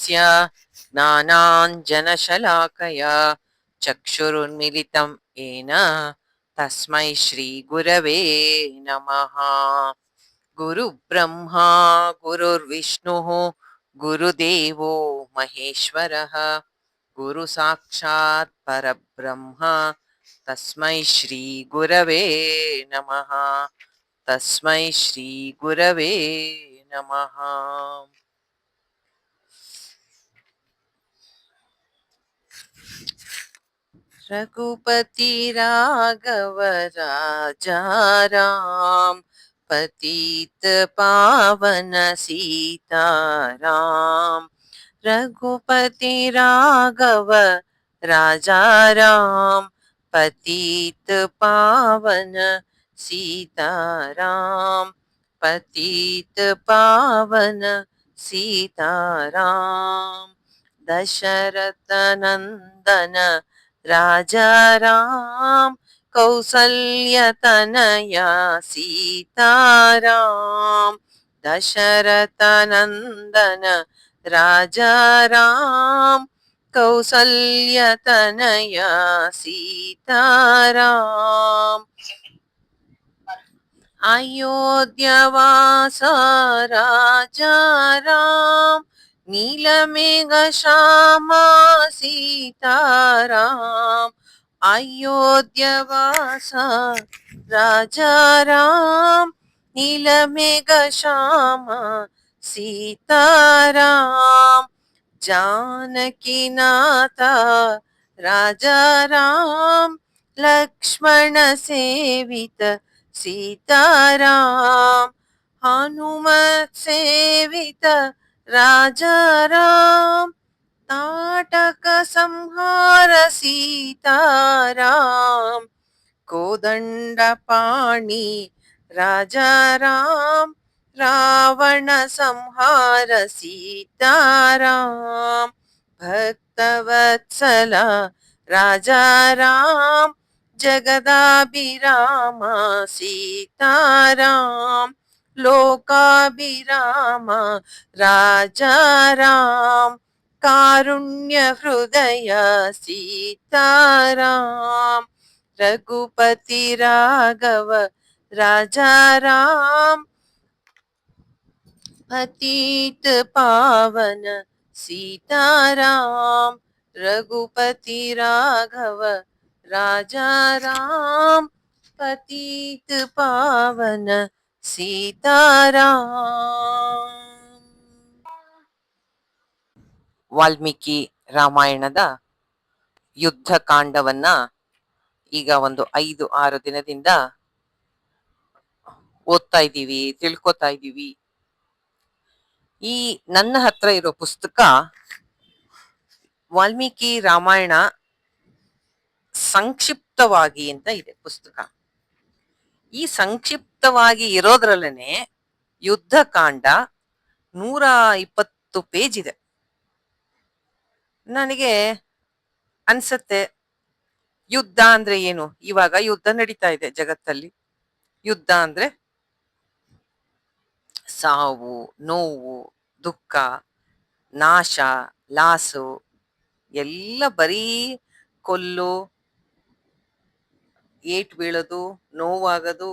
तस्य ज्ञानाञ्जनशलाकया चक्षुरुन्मिलितं येन तस्मै श्रीगुरवे नमः। गुरुब्रह्मा गुरुर्विष्णुः गुरुदेवो महेश्वरः गुरुसाक्षात् परब्रह्म तस्मै श्रीगुरवे नमः। तस्मै श्रीगुरवे नमः। रघुपति राघव राजा राम पतित पावन सीताराम। रघुपति राघव राजा राम पतित पावन सीताराम। पतित पावन सीताराम। दशरथ नंदन राजा राम कौसल्य तनया सीताराम। दशरथ नंदन राजा राम कौसल्य तनया सीताराम। अयोध्यावास राजा राम नीलमेघ श्यामा सीताराम। अयोध्यावास राजा राम नीलमेघ श्यामा सीताराम। जानकी नाथा राजा राम लक्ष्मण सेवित सीताराम। हनुमत सेवित राजा राम ताटक संहार सीताराम। कोदंड पाणि राजा राम रावण संहार सीताराम। भक्तवत्सल राजा राम जगदाभिराम सीताराम। लोकाभिराम राजा राम कारुण्य हृदय सीताराम। रघुपति राघव राजा राम पतित पावन सीताराम। रघुपति राघव राजा राम पतित पावन सीताराम। ವಾಲ್ಮೀಕಿ ರಾಮಾಯಣದ ಯುದ್ಧ ಕಾಂಡವನ್ನ ಈಗ ಒಂದು 5-6 ದಿನದಿಂದ ಓದ್ತಾ ಇದ್ದೀವಿ, ತಿಳ್ಕೊತಾ ಇದ್ದೀವಿ. ಈ ನನ್ನ ಹತ್ರ ಇರೋ ಪುಸ್ತಕ ವಾಲ್ಮೀಕಿ ರಾಮಾಯಣ ಸಂಕ್ಷಿಪ್ತವಾಗಿ ಅಂತ ಇದೆ ಪುಸ್ತಕ. ಈ ಸಂಕ್ಷಿಪ್ತವಾಗಿ ಇರೋದ್ರಲ್ಲೇನೆ ಯುದ್ಧ ಕಾಂಡ 120 ಪೇಜ್ ಇದೆ. ನನಗೆ ಅನ್ಸತ್ತೆ ಯುದ್ಧ ಅಂದ್ರೆ ಏನು, ಇವಾಗ ಯುದ್ಧ ನಡೀತಾ ಇದೆ ಜಗತ್ತಲ್ಲಿ. ಯುದ್ಧ ಅಂದ್ರೆ ಸಾವು, ನೋವು, ದುಃಖ, ನಾಶ, ಲಾಸು, ಎಲ್ಲ ಬರೀ ಕೊಲ್ಲು, ಏಟ್ ಬೀಳೋದು, ನೋವಾಗೋದು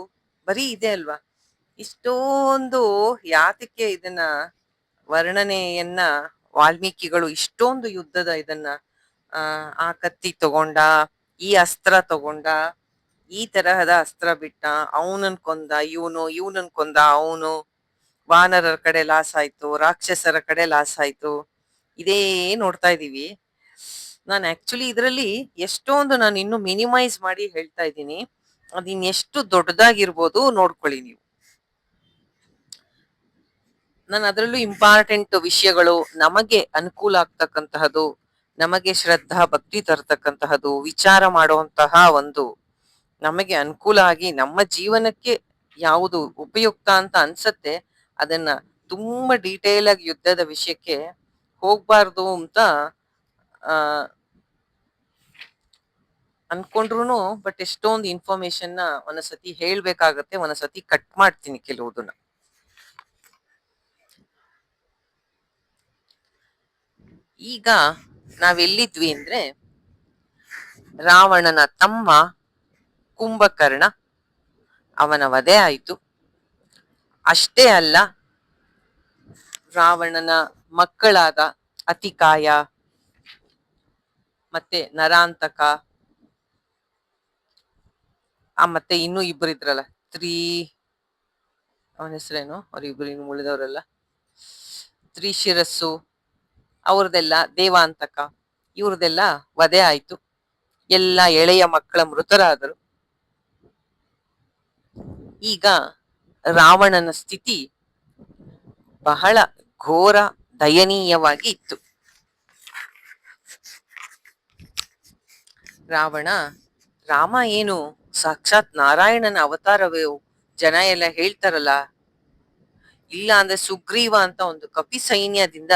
ಬರೀ ಇದೆ ಅಲ್ವಾ. ಇಷ್ಟೊಂದು ಯಾತಕ್ಕೆ ಇದನ್ನ ವರ್ಣನೆಯನ್ನ ವಾಲ್ಮೀಕಿಗಳು ಇಷ್ಟೊಂದು ಯುದ್ಧದ ಇದನ್ನ ಆ ಕತ್ತಿ ತಗೊಂಡ, ಈ ಅಸ್ತ್ರ ತಗೊಂಡ, ಈ ತರಹದ ಅಸ್ತ್ರ ಬಿಟ್ಟ, ಅವನನ್ ಕೊಂದ ಇವನು, ಇವನನ್ ಕೊಂದ ಅವನು, ವಾನರರ ಕಡೆ ಲಾಸ್ ಆಯ್ತು, ರಾಕ್ಷಸರ ಕಡೆ ಲಾಸ್ ಆಯ್ತು, ಇದೇ ನೋಡ್ತಾ ಇದೀವಿ. ನಾನು ಆಕ್ಚುಲಿ ಇದರಲ್ಲಿ ಎಷ್ಟೊಂದು ನಾನು ಇನ್ನು ಮಿನಿಮೈಸ್ ಮಾಡಿ ಹೇಳ್ತಾ ಇದ್ದೀನಿ. ಅದಿನ್ ಎಷ್ಟು ದೊಡ್ಡದಾಗಿರ್ಬೋದು ನೋಡ್ಕೊಳ್ಳಿ ನೀವು. ನಾನು ಅದರಲ್ಲೂ ಇಂಪಾರ್ಟೆಂಟ್ ವಿಷಯಗಳು, ನಮಗೆ ಅನುಕೂಲ ಆಗ್ತಕ್ಕಂತಹದ್ದು, ನಮಗೆ ಶ್ರದ್ಧಾ ಭಕ್ತಿ ತರ್ತಕ್ಕಂತಹದ್ದು, ವಿಚಾರ ಮಾಡುವಂತಹ ಒಂದು ನಮಗೆ ಅನುಕೂಲ ಆಗಿ ನಮ್ಮ ಜೀವನಕ್ಕೆ ಯಾವುದು ಉಪಯುಕ್ತ ಅಂತ ಅನ್ಸತ್ತೆ ಅದನ್ನ ತುಂಬಾ ಡೀಟೇಲ್ ಆಗಿ ಯುದ್ಧದ ವಿಷಯಕ್ಕೆ ಹೋಗ್ಬಾರ್ದು ಅಂತ ಆ ಅನ್ಕೊಂಡ್ರುನು, ಬಟ್ ಎಷ್ಟೊಂದು ಇನ್ಫಾರ್ಮೇಶನ್ ನ ಒಂದೊಂದ್ಸತಿ ಹೇಳ್ಬೇಕಾಗತ್ತೆ, ಒಂದೊಂದ್ಸತಿ ಕಟ್ ಮಾಡ್ತೀನಿ ಕೆಲವುದನ್ನ. ಈಗ ನಾವೆಲ್ಲಿದ್ವಿ ಅಂದ್ರೆ ರಾವಣನ ತಮ್ಮ ಕುಂಭಕರ್ಣ, ಅವನ ವಧೆ ಆಯಿತು. ಅಷ್ಟೇ ಅಲ್ಲ, ರಾವಣನ ಮಕ್ಕಳಾದ ಅತಿಕಾಯ ಮತ್ತೆ ನರಾಂತಕ, ಮತ್ತೆ ಇನ್ನೂ ಇಬ್ಬರು ಇದ್ರಲ್ಲ, ತ್ರೀ ಅವನ ಹೆಸರೇನು, ಅವ್ರಿಬ್ರು ಇನ್ನು ಉಳಿದವರೆಲ್ಲ, ತ್ರಿಶಿರಸ್ಸು, ಅವ್ರದೆಲ್ಲ ದೇವಾಂತಕ, ಇವ್ರದೆಲ್ಲ ವಧೆ ಆಯ್ತು. ಎಲ್ಲ ಎಳೆಯ ಮಕ್ಕಳ ಮೃತರಾದರು. ಈಗ ರಾವಣನ ಸ್ಥಿತಿ ಬಹಳ ಘೋರ ದಯನೀಯವಾಗಿ ಇತ್ತು. ರಾಮ ಏನು ಸಾಕ್ಷಾತ್ ನಾರಾಯಣನ ಅವತಾರವೇ ಜನ ಎಲ್ಲ ಹೇಳ್ತಾರಲ್ಲ. ಇಲ್ಲ ಅಂದ್ರೆ ಸುಗ್ರೀವ ಅಂತ ಒಂದು ಕಪಿ ಸೈನ್ಯದಿಂದ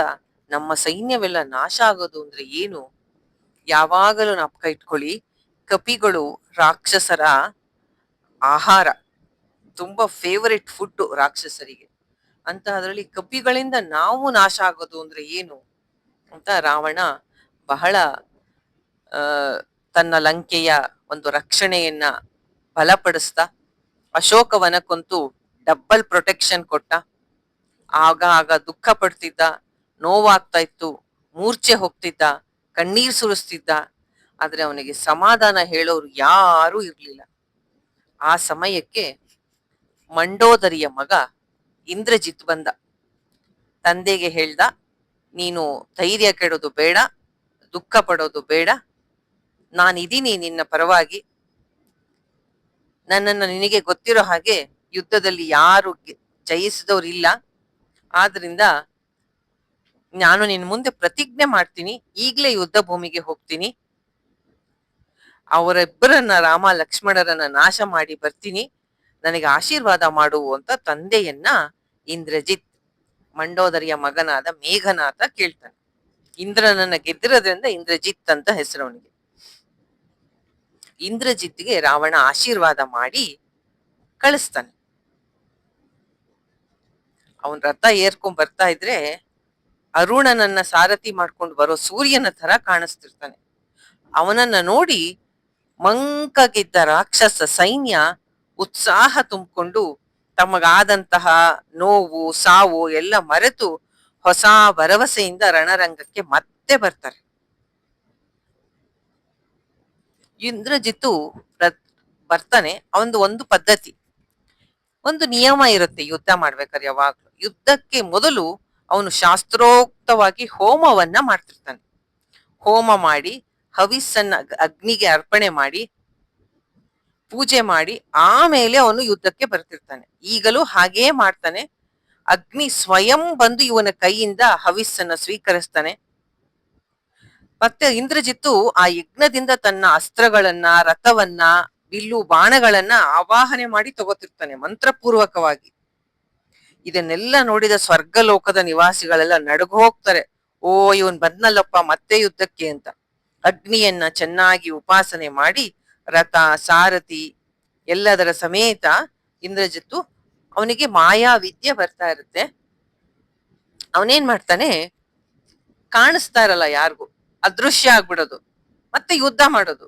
ನಮ್ಮ ಸೈನ್ಯವೆಲ್ಲ ನಾಶ ಆಗೋದು ಅಂದ್ರೆ ಏನು? ಯಾವಾಗಲೂ ಜ್ಞಾಪಕ ಇಟ್ಕೊಳ್ಳಿ, ಕಪಿಗಳು ರಾಕ್ಷಸರ ಆಹಾರ, ತುಂಬಾ ಫೇವರಿಟ್ ಫುಡ್ ರಾಕ್ಷಸರಿಗೆ. ಅಂತ ಅದರಲ್ಲಿ ಕಪಿಗಳಿಂದ ನಾವು ನಾಶ ಆಗೋದು ಅಂದ್ರೆ ಏನು ಅಂತ ರಾವಣ ಬಹಳ ಆ ತನ್ನ ಲಂಕೆಯ ಒಂದು ರಕ್ಷಣೆಯನ್ನ ಬಲಪಡಿಸ್ತಾ, ಅಶೋಕವನಕ್ಕಂತೂ ಡಬ್ಬಲ್ ಪ್ರೊಟೆಕ್ಷನ್ ಕೊಟ್ಟ. ಆಗ ದುಃಖ ಪಡ್ತಿದ್ದ, ನೋವಾಗ್ತಾ ಇತ್ತು, ಮೂರ್ಛೆ ಹೋಗ್ತಿದ್ದ, ಕಣ್ಣೀರ್ ಸುರಿಸ್ತಿದ್ದ. ಆದ್ರೆ ಅವನಿಗೆ ಸಮಾಧಾನ ಹೇಳೋರು ಯಾರೂ ಇರ್ಲಿಲ್ಲ. ಆ ಸಮಯಕ್ಕೆ ಮಂಡೋದರಿಯ ಮಗ ಇಂದ್ರಜಿತ್ ಬಂದ. ತಂದೆಗೆ ಹೇಳ್ದ, ನೀನು ಧೈರ್ಯ ಕೆಡೋದು ಬೇಡ, ದುಃಖ ಪಡೋದು ಬೇಡ, ನಾನಿದ್ದೀನಿ ನಿನ್ನ ಪರವಾಗಿ. ನನ್ನನ್ನು ನಿನಗೆ ಗೊತ್ತಿರೋ ಹಾಗೆ ಯುದ್ಧದಲ್ಲಿ ಯಾರು ಜಯಿಸಿದವರಿಲ್ಲ. ಆದ್ರಿಂದ ನಾನು ನಿನ್ ಮುಂದೆ ಪ್ರತಿಜ್ಞೆ ಮಾಡ್ತೀನಿ, ಈಗ್ಲೇ ಯುದ್ಧ ಭೂಮಿಗೆ ಹೋಗ್ತೀನಿ, ಅವರಿಬ್ಬರನ್ನ, ರಾಮ ಲಕ್ಷ್ಮಣರನ್ನ ನಾಶ ಮಾಡಿ ಬರ್ತೀನಿ, ನನಗೆ ಆಶೀರ್ವಾದ ಮಾಡು ಅಂತ ತಂದೆಯನ್ನ ಇಂದ್ರಜಿತ್, ಮಂಡೋದರಿಯ ಮಗನಾದ ಮೇಘನಾಥ ಕೇಳ್ತಾನೆ. ಇಂದ್ರನನ್ನ ಗೆದ್ದಿರೋದ್ರಿಂದ ಇಂದ್ರಜಿತ್ ಅಂತ ಹೆಸರು ಅವನಿಗೆ. ಇಂದ್ರಜಿತ್ಗೆ ರಾವಣ ಆಶೀರ್ವಾದ ಮಾಡಿ ಕಳಿಸ್ತಾನೆ. ಅವನ್ ರಥ ಏರ್ಕೊಂಡ್ ಬರ್ತಾ ಇದ್ರೆ ಅರುಣನನ್ನ ಸಾರಥಿ ಮಾಡ್ಕೊಂಡು ಬರೋ ಸೂರ್ಯನ ತರ ಕಾಣಿಸ್ತಿರ್ತಾನೆ. ಅವನನ್ನ ನೋಡಿ ಮಂಕಗಿದ್ದ ರಾಕ್ಷಸ ಸೈನ್ಯ ಉತ್ಸಾಹ ತುಂಬಿಕೊಂಡು ತಮಗಾದಂತಹ ನೋವು ಸಾವು ಎಲ್ಲ ಮರೆತು ಹೊಸ ಭರವಸೆಯಿಂದ ರಣರಂಗಕ್ಕೆ ಮತ್ತೆ ಬರ್ತಾರೆ. ಇಂದ್ರಜಿತ್ತು ಬರ್ತಾನೆ. ಒಂದು ಪದ್ಧತಿ, ಒಂದು ನಿಯಮ ಇರುತ್ತೆ ಯುದ್ಧ ಮಾಡ್ಬೇಕಾದ್ರೆ. ಯಾವಾಗ್ಲೂ ಯುದ್ಧಕ್ಕೆ ಮೊದಲು ಅವನು ಶಾಸ್ತ್ರೋಕ್ತವಾಗಿ ಹೋಮವನ್ನ ಮಾಡ್ತಿರ್ತಾನೆ. ಹೋಮ ಮಾಡಿ ಹವಿಸ್ಸನ್ನ ಅಗ್ನಿಗೆ ಅರ್ಪಣೆ ಮಾಡಿ ಪೂಜೆ ಮಾಡಿ ಆಮೇಲೆ ಅವನು ಯುದ್ಧಕ್ಕೆ ಬರ್ತಿರ್ತಾನೆ. ಈಗಲೂ ಹಾಗೇ ಮಾಡ್ತಾನೆ. ಅಗ್ನಿ ಸ್ವಯಂ ಬಂದು ಇವನ ಕೈಯಿಂದ ಹವಿಸ್ಸನ್ನ ಸ್ವೀಕರಿಸ್ತಾನೆ. ಮತ್ತೆ ಇಂದ್ರಜಿತ್ತು ಆ ಯಜ್ಞದಿಂದ ತನ್ನ ಅಸ್ತ್ರಗಳನ್ನ, ರಥವನ್ನ, ಬಿಲ್ಲು ಬಾಣಗಳನ್ನ ಆವಾಹನೆ ಮಾಡಿ ತಗೋತಿರ್ತಾನೆ ಮಂತ್ರಪೂರ್ವಕವಾಗಿ. ಇದನ್ನೆಲ್ಲ ನೋಡಿದ ಸ್ವರ್ಗಲೋಕದ ನಿವಾಸಿಗಳೆಲ್ಲ ನಡುಗು ಹೋಗ್ತಾರೆ. ಓ, ಇವನ್ ಬಂದ್ನಲ್ಲಪ್ಪ ಮತ್ತೆ ಯುದ್ಧಕ್ಕೆ ಅಂತ. ಅಗ್ನಿಯನ್ನ ಚೆನ್ನಾಗಿ ಉಪಾಸನೆ ಮಾಡಿ ರಥ ಸಾರಥಿ ಎಲ್ಲದರ ಸಮೇತ ಇಂದ್ರಜಿತ್ತು, ಅವನಿಗೆ ಮಾಯಾ ವಿದ್ಯೆ ಬರ್ತಾ ಇರುತ್ತೆ. ಅವನೇನ್ ಮಾಡ್ತಾನೆ, ಕಾಣಿಸ್ತಾ ಇರಲ್ಲ ಯಾರಿಗೂ, ಅದೃಶ್ಯ ಆಗ್ಬಿಡೋದು, ಮತ್ತೆ ಯುದ್ಧ ಮಾಡೋದು.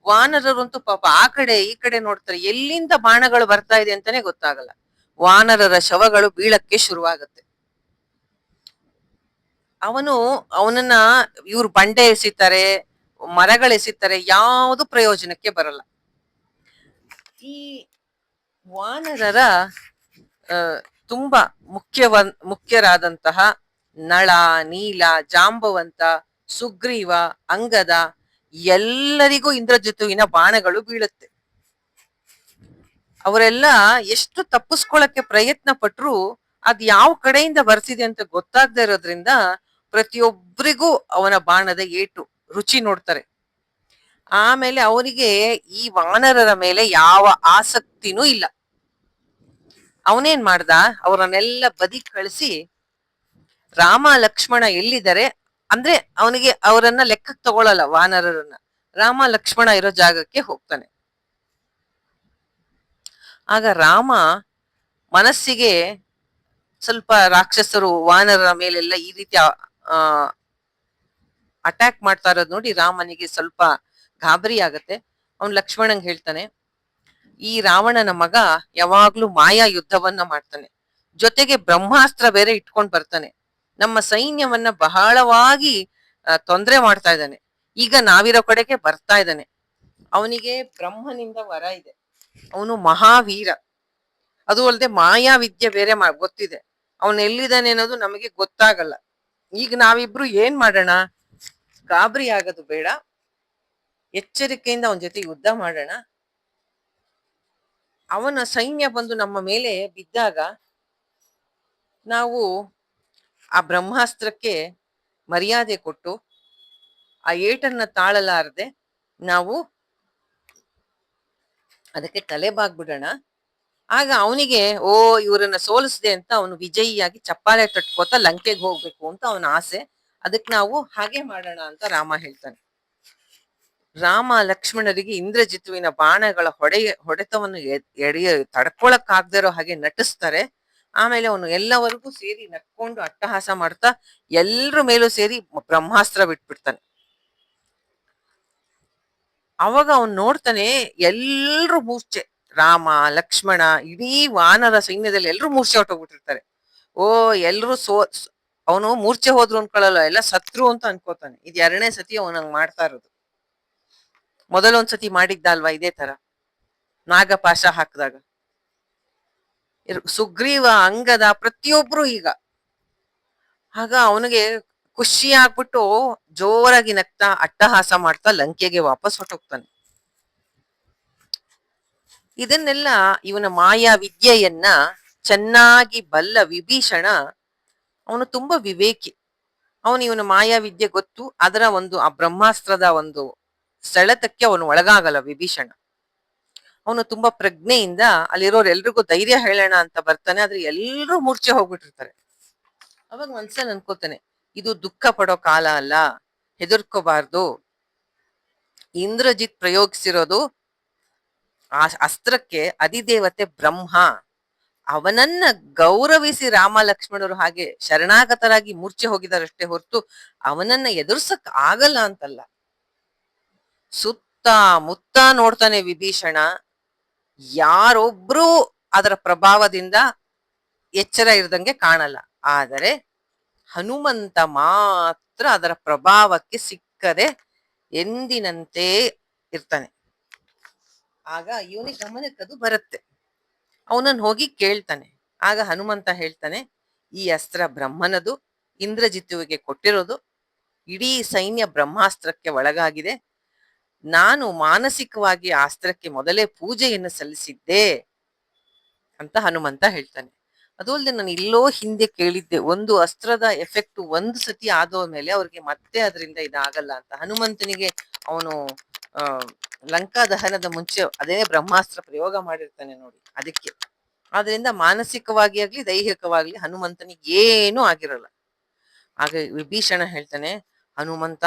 ವಾನರರಂತೂ ಪಾಪ ಆ ಕಡೆ ಈ ಕಡೆ ನೋಡ್ತಾರೆ, ಎಲ್ಲಿಂದ ಬಾಣಗಳು ಬರ್ತಾ ಇದೆ ಅಂತಾನೆ ಗೊತ್ತಾಗಲ್ಲ. ವಾನರರ ಶವಗಳು ಬೀಳಕ್ಕೆ ಶುರುವಾಗತ್ತೆ. ಅವನನ್ನ ಇವ್ರು ಬಂಡೆ ಎಸಿತಾರೆ, ಮರಗಳು ಎಸಿತಾರೆ, ಯಾವುದು ಪ್ರಯೋಜನಕ್ಕೆ ಬರಲ್ಲ. ಈ ವಾನರರ ತುಂಬಾ ಮುಖ್ಯರಾದಂತಹ ನಳ, ನೀಲ, ಜಾಂಬವಂತ, ಸುಗ್ರೀವ, ಅಂಗದ ಎಲ್ಲರಿಗೂ ಇಂದ್ರಜಿತುವಿನ ಬಾಣಗಳು ಬೀಳುತ್ತೆ. ಅವರೆಲ್ಲ ಎಷ್ಟು ತಪ್ಪಿಸ್ಕೊಳಕ್ಕೆ ಪ್ರಯತ್ನ ಪಟ್ರು ಅದ್ ಯಾವ ಕಡೆಯಿಂದ ಬರ್ತಿದೆ ಅಂತ ಗೊತ್ತಾಗದೆ ಇರೋದ್ರಿಂದ ಪ್ರತಿಯೊಬ್ಬರಿಗೂ ಅವನ ಬಾಣದ ಏಟು ರುಚಿ ನೋಡ್ತಾರೆ. ಆಮೇಲೆ ಅವನಿಗೆ ಈ ವಾನರರ ಮೇಲೆ ಯಾವ ಆಸಕ್ತಿನೂ ಇಲ್ಲ. ಅವನೇನ್ ಮಾಡ್ದ, ಅವರನ್ನೆಲ್ಲ ಬದಿ ಕಳಿಸಿ ರಾಮ ಲಕ್ಷ್ಮಣ ಎಲ್ಲಿದ್ದಾರೆ ಅಂದ್ರೆ ಅವನಿಗೆ ಅವರನ್ನ ಲೆಕ್ಕಕ್ಕೆ ತಗೊಳಲ್ಲ ವಾನರರನ್ನ. ರಾಮ ಲಕ್ಷ್ಮಣ ಇರೋ ಜಾಗಕ್ಕೆ ಹೋಗ್ತಾನೆ. ಆಗ ರಾಮ ಮನಸ್ಸಿಗೆ ಸ್ವಲ್ಪ ರಾಕ್ಷಸರು ವಾನರರ ಮೇಲೆಲ್ಲ ಈ ರೀತಿ ಅಟ್ಯಾಕ್ ಮಾಡ್ತಾ ಇರೋದ್ ನೋಡಿ ರಾಮನಿಗೆ ಸ್ವಲ್ಪ ಗಾಬರಿ ಆಗತ್ತೆ. ಅವ್ನ್ ಲಕ್ಷ್ಮಣಂಗ್ ಹೇಳ್ತಾನೆ, ಈ ರಾವಣನ ಮಗ ಯಾವಾಗ್ಲೂ ಮಾಯಾ ಯುದ್ಧವನ್ನ ಮಾಡ್ತಾನೆ, ಜೊತೆಗೆ ಬ್ರಹ್ಮಾಸ್ತ್ರ ಬೇರೆ ಇಟ್ಕೊಂಡ್ ಬರ್ತಾನೆ, ನಮ್ಮ ಸೈನ್ಯವನ್ನ ಬಹಳವಾಗಿ ತೊಂದರೆ ಮಾಡ್ತಾ ಇದ್ದಾನೆ, ಈಗ ನಾವಿರೋ ಕಡೆಗೆ ಬರ್ತಾ ಇದ್ದಾನೆ. ಅವನಿಗೆ ಬ್ರಹ್ಮನಿಂದ ವರ ಇದೆ, ಅವನು ಮಹಾವೀರ, ಅದು ಅಲ್ಲದೆ ಮಾಯಾ ವಿದ್ಯೆ ಬೇರೆ ಗೊತ್ತಿದೆ, ಅವನ್ ಎಲ್ಲಿದ್ದಾನೆ ಅನ್ನೋದು ನಮಗೆ ಗೊತ್ತಾಗಲ್ಲ. ಈಗ ನಾವಿಬ್ರು ಏನ್ ಮಾಡೋಣ, ಗಾಬರಿ ಆಗೋದು ಬೇಡ, ಎಚ್ಚರಿಕೆಯಿಂದ ಅವನ ಜೊತೆ ಯುದ್ಧ ಮಾಡೋಣ. ಅವನ ಸೈನ್ಯ ಬಂದು ನಮ್ಮ ಮೇಲೆ ಬಿದ್ದಾಗ ನಾವು ಆ ಬ್ರಹ್ಮಾಸ್ತ್ರಕ್ಕೆ ಮರ್ಯಾದೆ ಕೊಟ್ಟು ಆ ಏಟನ್ನ ತಾಳಲಾರದೆ ನಾವು ಅದಕ್ಕೆ ತಲೆ ಬಾಗ್ಬಿಡೋಣ. ಆಗ ಅವನಿಗೆ ಓ ಇವರನ್ನ ಸೋಲಿಸ್ದೆ ಅಂತ ಅವನು ವಿಜಯಿಯಾಗಿ ಚಪ್ಪಾಳೆ ತಟ್ಕೋತ ಲಂಕೆಗೆ ಹೋಗ್ಬೇಕು ಅಂತ ಅವನ ಆಸೆ. ಅದಕ್ಕೆ ನಾವು ಹಾಗೆ ಮಾಡೋಣ ಅಂತ ರಾಮ ಹೇಳ್ತಾನೆ. ರಾಮ ಲಕ್ಷ್ಮಣರಿಗೆ ಇಂದ್ರಜಿತುವಿನ ಬಾಣಗಳ ಹೊಡೆತವನ್ನು ತಡ್ಕೊಳಕ್ ಆಗದೆ ಇರೋ ಹಾಗೆ ನಟಿಸ್ತಾರೆ. ಆಮೇಲೆ ಅವನು ಎಲ್ಲವರೆಗೂ ಸೇರಿ ನಕ್ಕೊಂಡು ಅಟ್ಟಹಾಸ ಮಾಡ್ತಾ ಎಲ್ರ ಮೇಲೂ ಸೇರಿ ಬ್ರಹ್ಮಾಸ್ತ್ರ ಬಿಟ್ಬಿಡ್ತಾನೆ. ಅವಾಗ ಅವನ್ ನೋಡ್ತಾನೆ ಎಲ್ರು ಮೂರ್ಛೆ, ರಾಮ ಲಕ್ಷ್ಮಣ ಇಡೀ ವಾನರ ಸೈನ್ಯದಲ್ಲಿ ಎಲ್ರು ಮೂರ್ಛೆ ಹೊಟ್ಟೋಗ್ಬಿಟ್ಟಿರ್ತಾರೆ. ಓ ಎಲ್ರು ಅವನು ಮೂರ್ಛೆ ಹೋದ್ರು ಅನ್ಕೊಳ್ಳಲ್ಲ, ಎಲ್ಲ ಸತ್ರು ಅಂತ ಅನ್ಕೋತಾನೆ. ಇದು 2ನೇ ಸತಿ ಅವನಂಗ್ ಮಾಡ್ತಾ ಇರೋದು. ಮೊದಲೊಂದ್ಸತಿ ಮಾಡಿದ್ದ ಅಲ್ವಾ ಇದೇ ತರ, ನಾಗಪಾಶ ಹಾಕಿದಾಗ. ಸುಗ್ರೀವ ಅಂಗದ ಪ್ರತಿಯೊಬ್ರು ಈಗ ಆಗ ಅವನಿಗೆ ಖುಷಿ ಆಗ್ಬಿಟ್ಟು ಜೋರಾಗಿ ನಗ್ತಾ ಅಟ್ಟಹಾಸ ಮಾಡ್ತಾ ಲಂಕೆಗೆ ವಾಪಸ್ ಹೊಟ್ಟೋಗ್ತಾನೆ. ಇದನ್ನೆಲ್ಲ ಇವನ ಮಾಯಾ ವಿದ್ಯೆಯನ್ನ ಚೆನ್ನಾಗಿ ಬಲ್ಲ ವಿಭೀಷಣ, ಅವನು ತುಂಬಾ ವಿವೇಕಿ. ಅವನು ಇವನ ಮಾಯಾ ವಿದ್ಯೆ ಗೊತ್ತು, ಅದರ ಆ ಬ್ರಹ್ಮಾಸ್ತ್ರದ ಒಂದು ಸೆಳೆತಕ್ಕೆ ಅವನು ಒಳಗಾಗಲ್ಲ ವಿಭೀಷಣ. ಅವನು ತುಂಬಾ ಪ್ರಜ್ಞೆಯಿಂದ ಅಲ್ಲಿರೋರು ಎಲ್ರಿಗೂ ಧೈರ್ಯ ಹೇಳೋಣ ಅಂತ ಬರ್ತಾನೆ, ಆದ್ರೆ ಎಲ್ರೂ ಮೂರ್ಛೆ ಹೋಗ್ಬಿಟ್ಟಿರ್ತಾರೆ. ಅವಾಗ ಮನ್ಸಲ್ಲಿ ಅನ್ಕೋತಾನೆ, ಇದು ದುಃಖ ಪಡೋ ಕಾಲ ಅಲ್ಲ, ಹೆದರ್ಕೋಬಾರ್ದು. ಇಂದ್ರಜಿತ್ ಪ್ರಯೋಗಿಸಿರೋದು ಆ ಅಸ್ತ್ರಕ್ಕೆ ಅಧಿದೇವತೆ ಬ್ರಹ್ಮ, ಅವನನ್ನ ಗೌರವಿಸಿ ರಾಮ ಲಕ್ಷ್ಮಣರು ಹಾಗೆ ಶರಣಾಗತರಾಗಿ ಮೂರ್ಛೆ ಹೋಗಿದಾರಷ್ಟೇ ಹೊರತು ಅವನನ್ನ ಎದುರ್ಸಕ್ ಆಗಲ್ಲ ಅಂತಲ್ಲ. ಸುತ್ತ ಮುತ್ತ ನೋಡ್ತಾನೆ ವಿಭೀಷಣ, ಯಾರೊಬ್ರು ಅದರ ಪ್ರಭಾವದಿಂದ ಎಚ್ಚರ ಇರದಂಗೆ ಕಾಣಲ್ಲ. ಆದರೆ ಹನುಮಂತ ಮಾತ್ರ ಅದರ ಪ್ರಭಾವಕ್ಕೆ ಸಿಕ್ಕದೆ ಎಂದಿನಂತೆ ಇರ್ತಾನೆ. ಆಗ ಇವನಿಗೆ ಗಮನಕ್ಕದು ಬರುತ್ತೆ. ಅವನನ್ನು ಹೋಗಿ ಕೇಳ್ತಾನೆ. ಆಗ ಹನುಮಂತ ಹೇಳ್ತಾನೆ, ಈ ಅಸ್ತ್ರ ಬ್ರಹ್ಮನದು, ಇಂದ್ರಜಿತುವಿಗೆ ಕೊಟ್ಟಿರೋದು, ಇಡೀ ಸೈನ್ಯ ಬ್ರಹ್ಮಾಸ್ತ್ರಕ್ಕೆ ಒಳಗಾಗಿದೆ. ನಾನು ಮಾನಸಿಕವಾಗಿ ಆ ಅಸ್ತ್ರಕ್ಕೆ ಮೊದಲೇ ಪೂಜೆಯನ್ನು ಸಲ್ಲಿಸಿದ್ದೆ ಅಂತ ಹನುಮಂತ ಹೇಳ್ತಾನೆ. ಅದು ಅಲ್ಲದೆ ನಾನು ಇಲ್ಲೋ ಹಿಂದೆ ಕೇಳಿದ್ದೆ, ಒಂದು ಅಸ್ತ್ರದ ಎಫೆಕ್ಟ್ ಒಂದು ಸತಿ ಆದೋದ್ಮೇಲೆ ಅವ್ರಿಗೆ ಮತ್ತೆ ಅದರಿಂದ ಇದಾಗಲ್ಲ ಅಂತ. ಹನುಮಂತನಿಗೆ ಅವನು ಲಂಕಾ ದಹನದ ಮುಂಚೆ ಅದೇ ಬ್ರಹ್ಮಾಸ್ತ್ರ ಪ್ರಯೋಗ ಮಾಡಿರ್ತಾನೆ ನೋಡಿ, ಅದಕ್ಕೆ. ಆದ್ರಿಂದ ಮಾನಸಿಕವಾಗಿ ಆಗ್ಲಿ ದೈಹಿಕವಾಗ್ಲಿ ಹನುಮಂತನಿಗೆ ಏನೂ ಆಗಿರಲ್ಲ. ಆಗ ವಿಭೀಷಣ ಹೇಳ್ತಾನೆ, ಹನುಮಂತ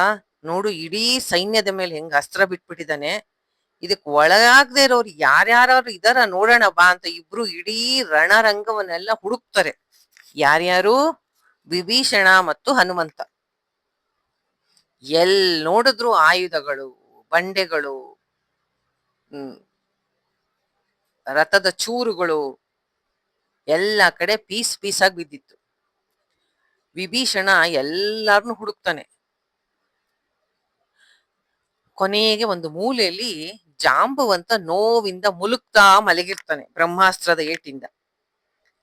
ನೋಡು ಇಡೀ ಸೈನ್ಯದ ಮೇಲೆ ಹೆಂಗ್ ಅಸ್ತ್ರ ಬಿಟ್ಬಿಟ್ಟಿದ್ದಾನೆ, ಇದಕ್ ಒಳಗಾಗದೆ ಇರೋರು ಯಾರ್ಯಾರು ಇದಾರ ನೋಡೋಣ ಬಾ ಅಂತ ಇಬ್ರು ಇಡೀ ರಣರಂಗವನ್ನೆಲ್ಲ ಹುಡುಕ್ತಾರೆ. ಯಾರ್ಯಾರು? ವಿಭೀಷಣ ಮತ್ತು ಹನುಮಂತ. ಎಲ್ ನೋಡಿದ್ರು ಆಯುಧಗಳು, ಬಂಡೆಗಳು, ರಥದ ಚೂರುಗಳು ಎಲ್ಲ ಕಡೆ ಪೀಸ್ ಪೀಸಾಗಿ ಬಿದ್ದಿತ್ತು. ವಿಭೀಷಣ ಎಲ್ಲಾರನ್ನು ಹುಡುಕ್ತಾನೆ. ಕೊನೆಗೆ ಒಂದು ಮೂಲೆಯಲ್ಲಿ ಜಾಂಬವಂತ ನೋವಿಂದ ಮುಲುಕ್ತಾ ಮಲಗಿರ್ತಾನೆ ಬ್ರಹ್ಮಾಸ್ತ್ರದ ಏಟಿಂದ.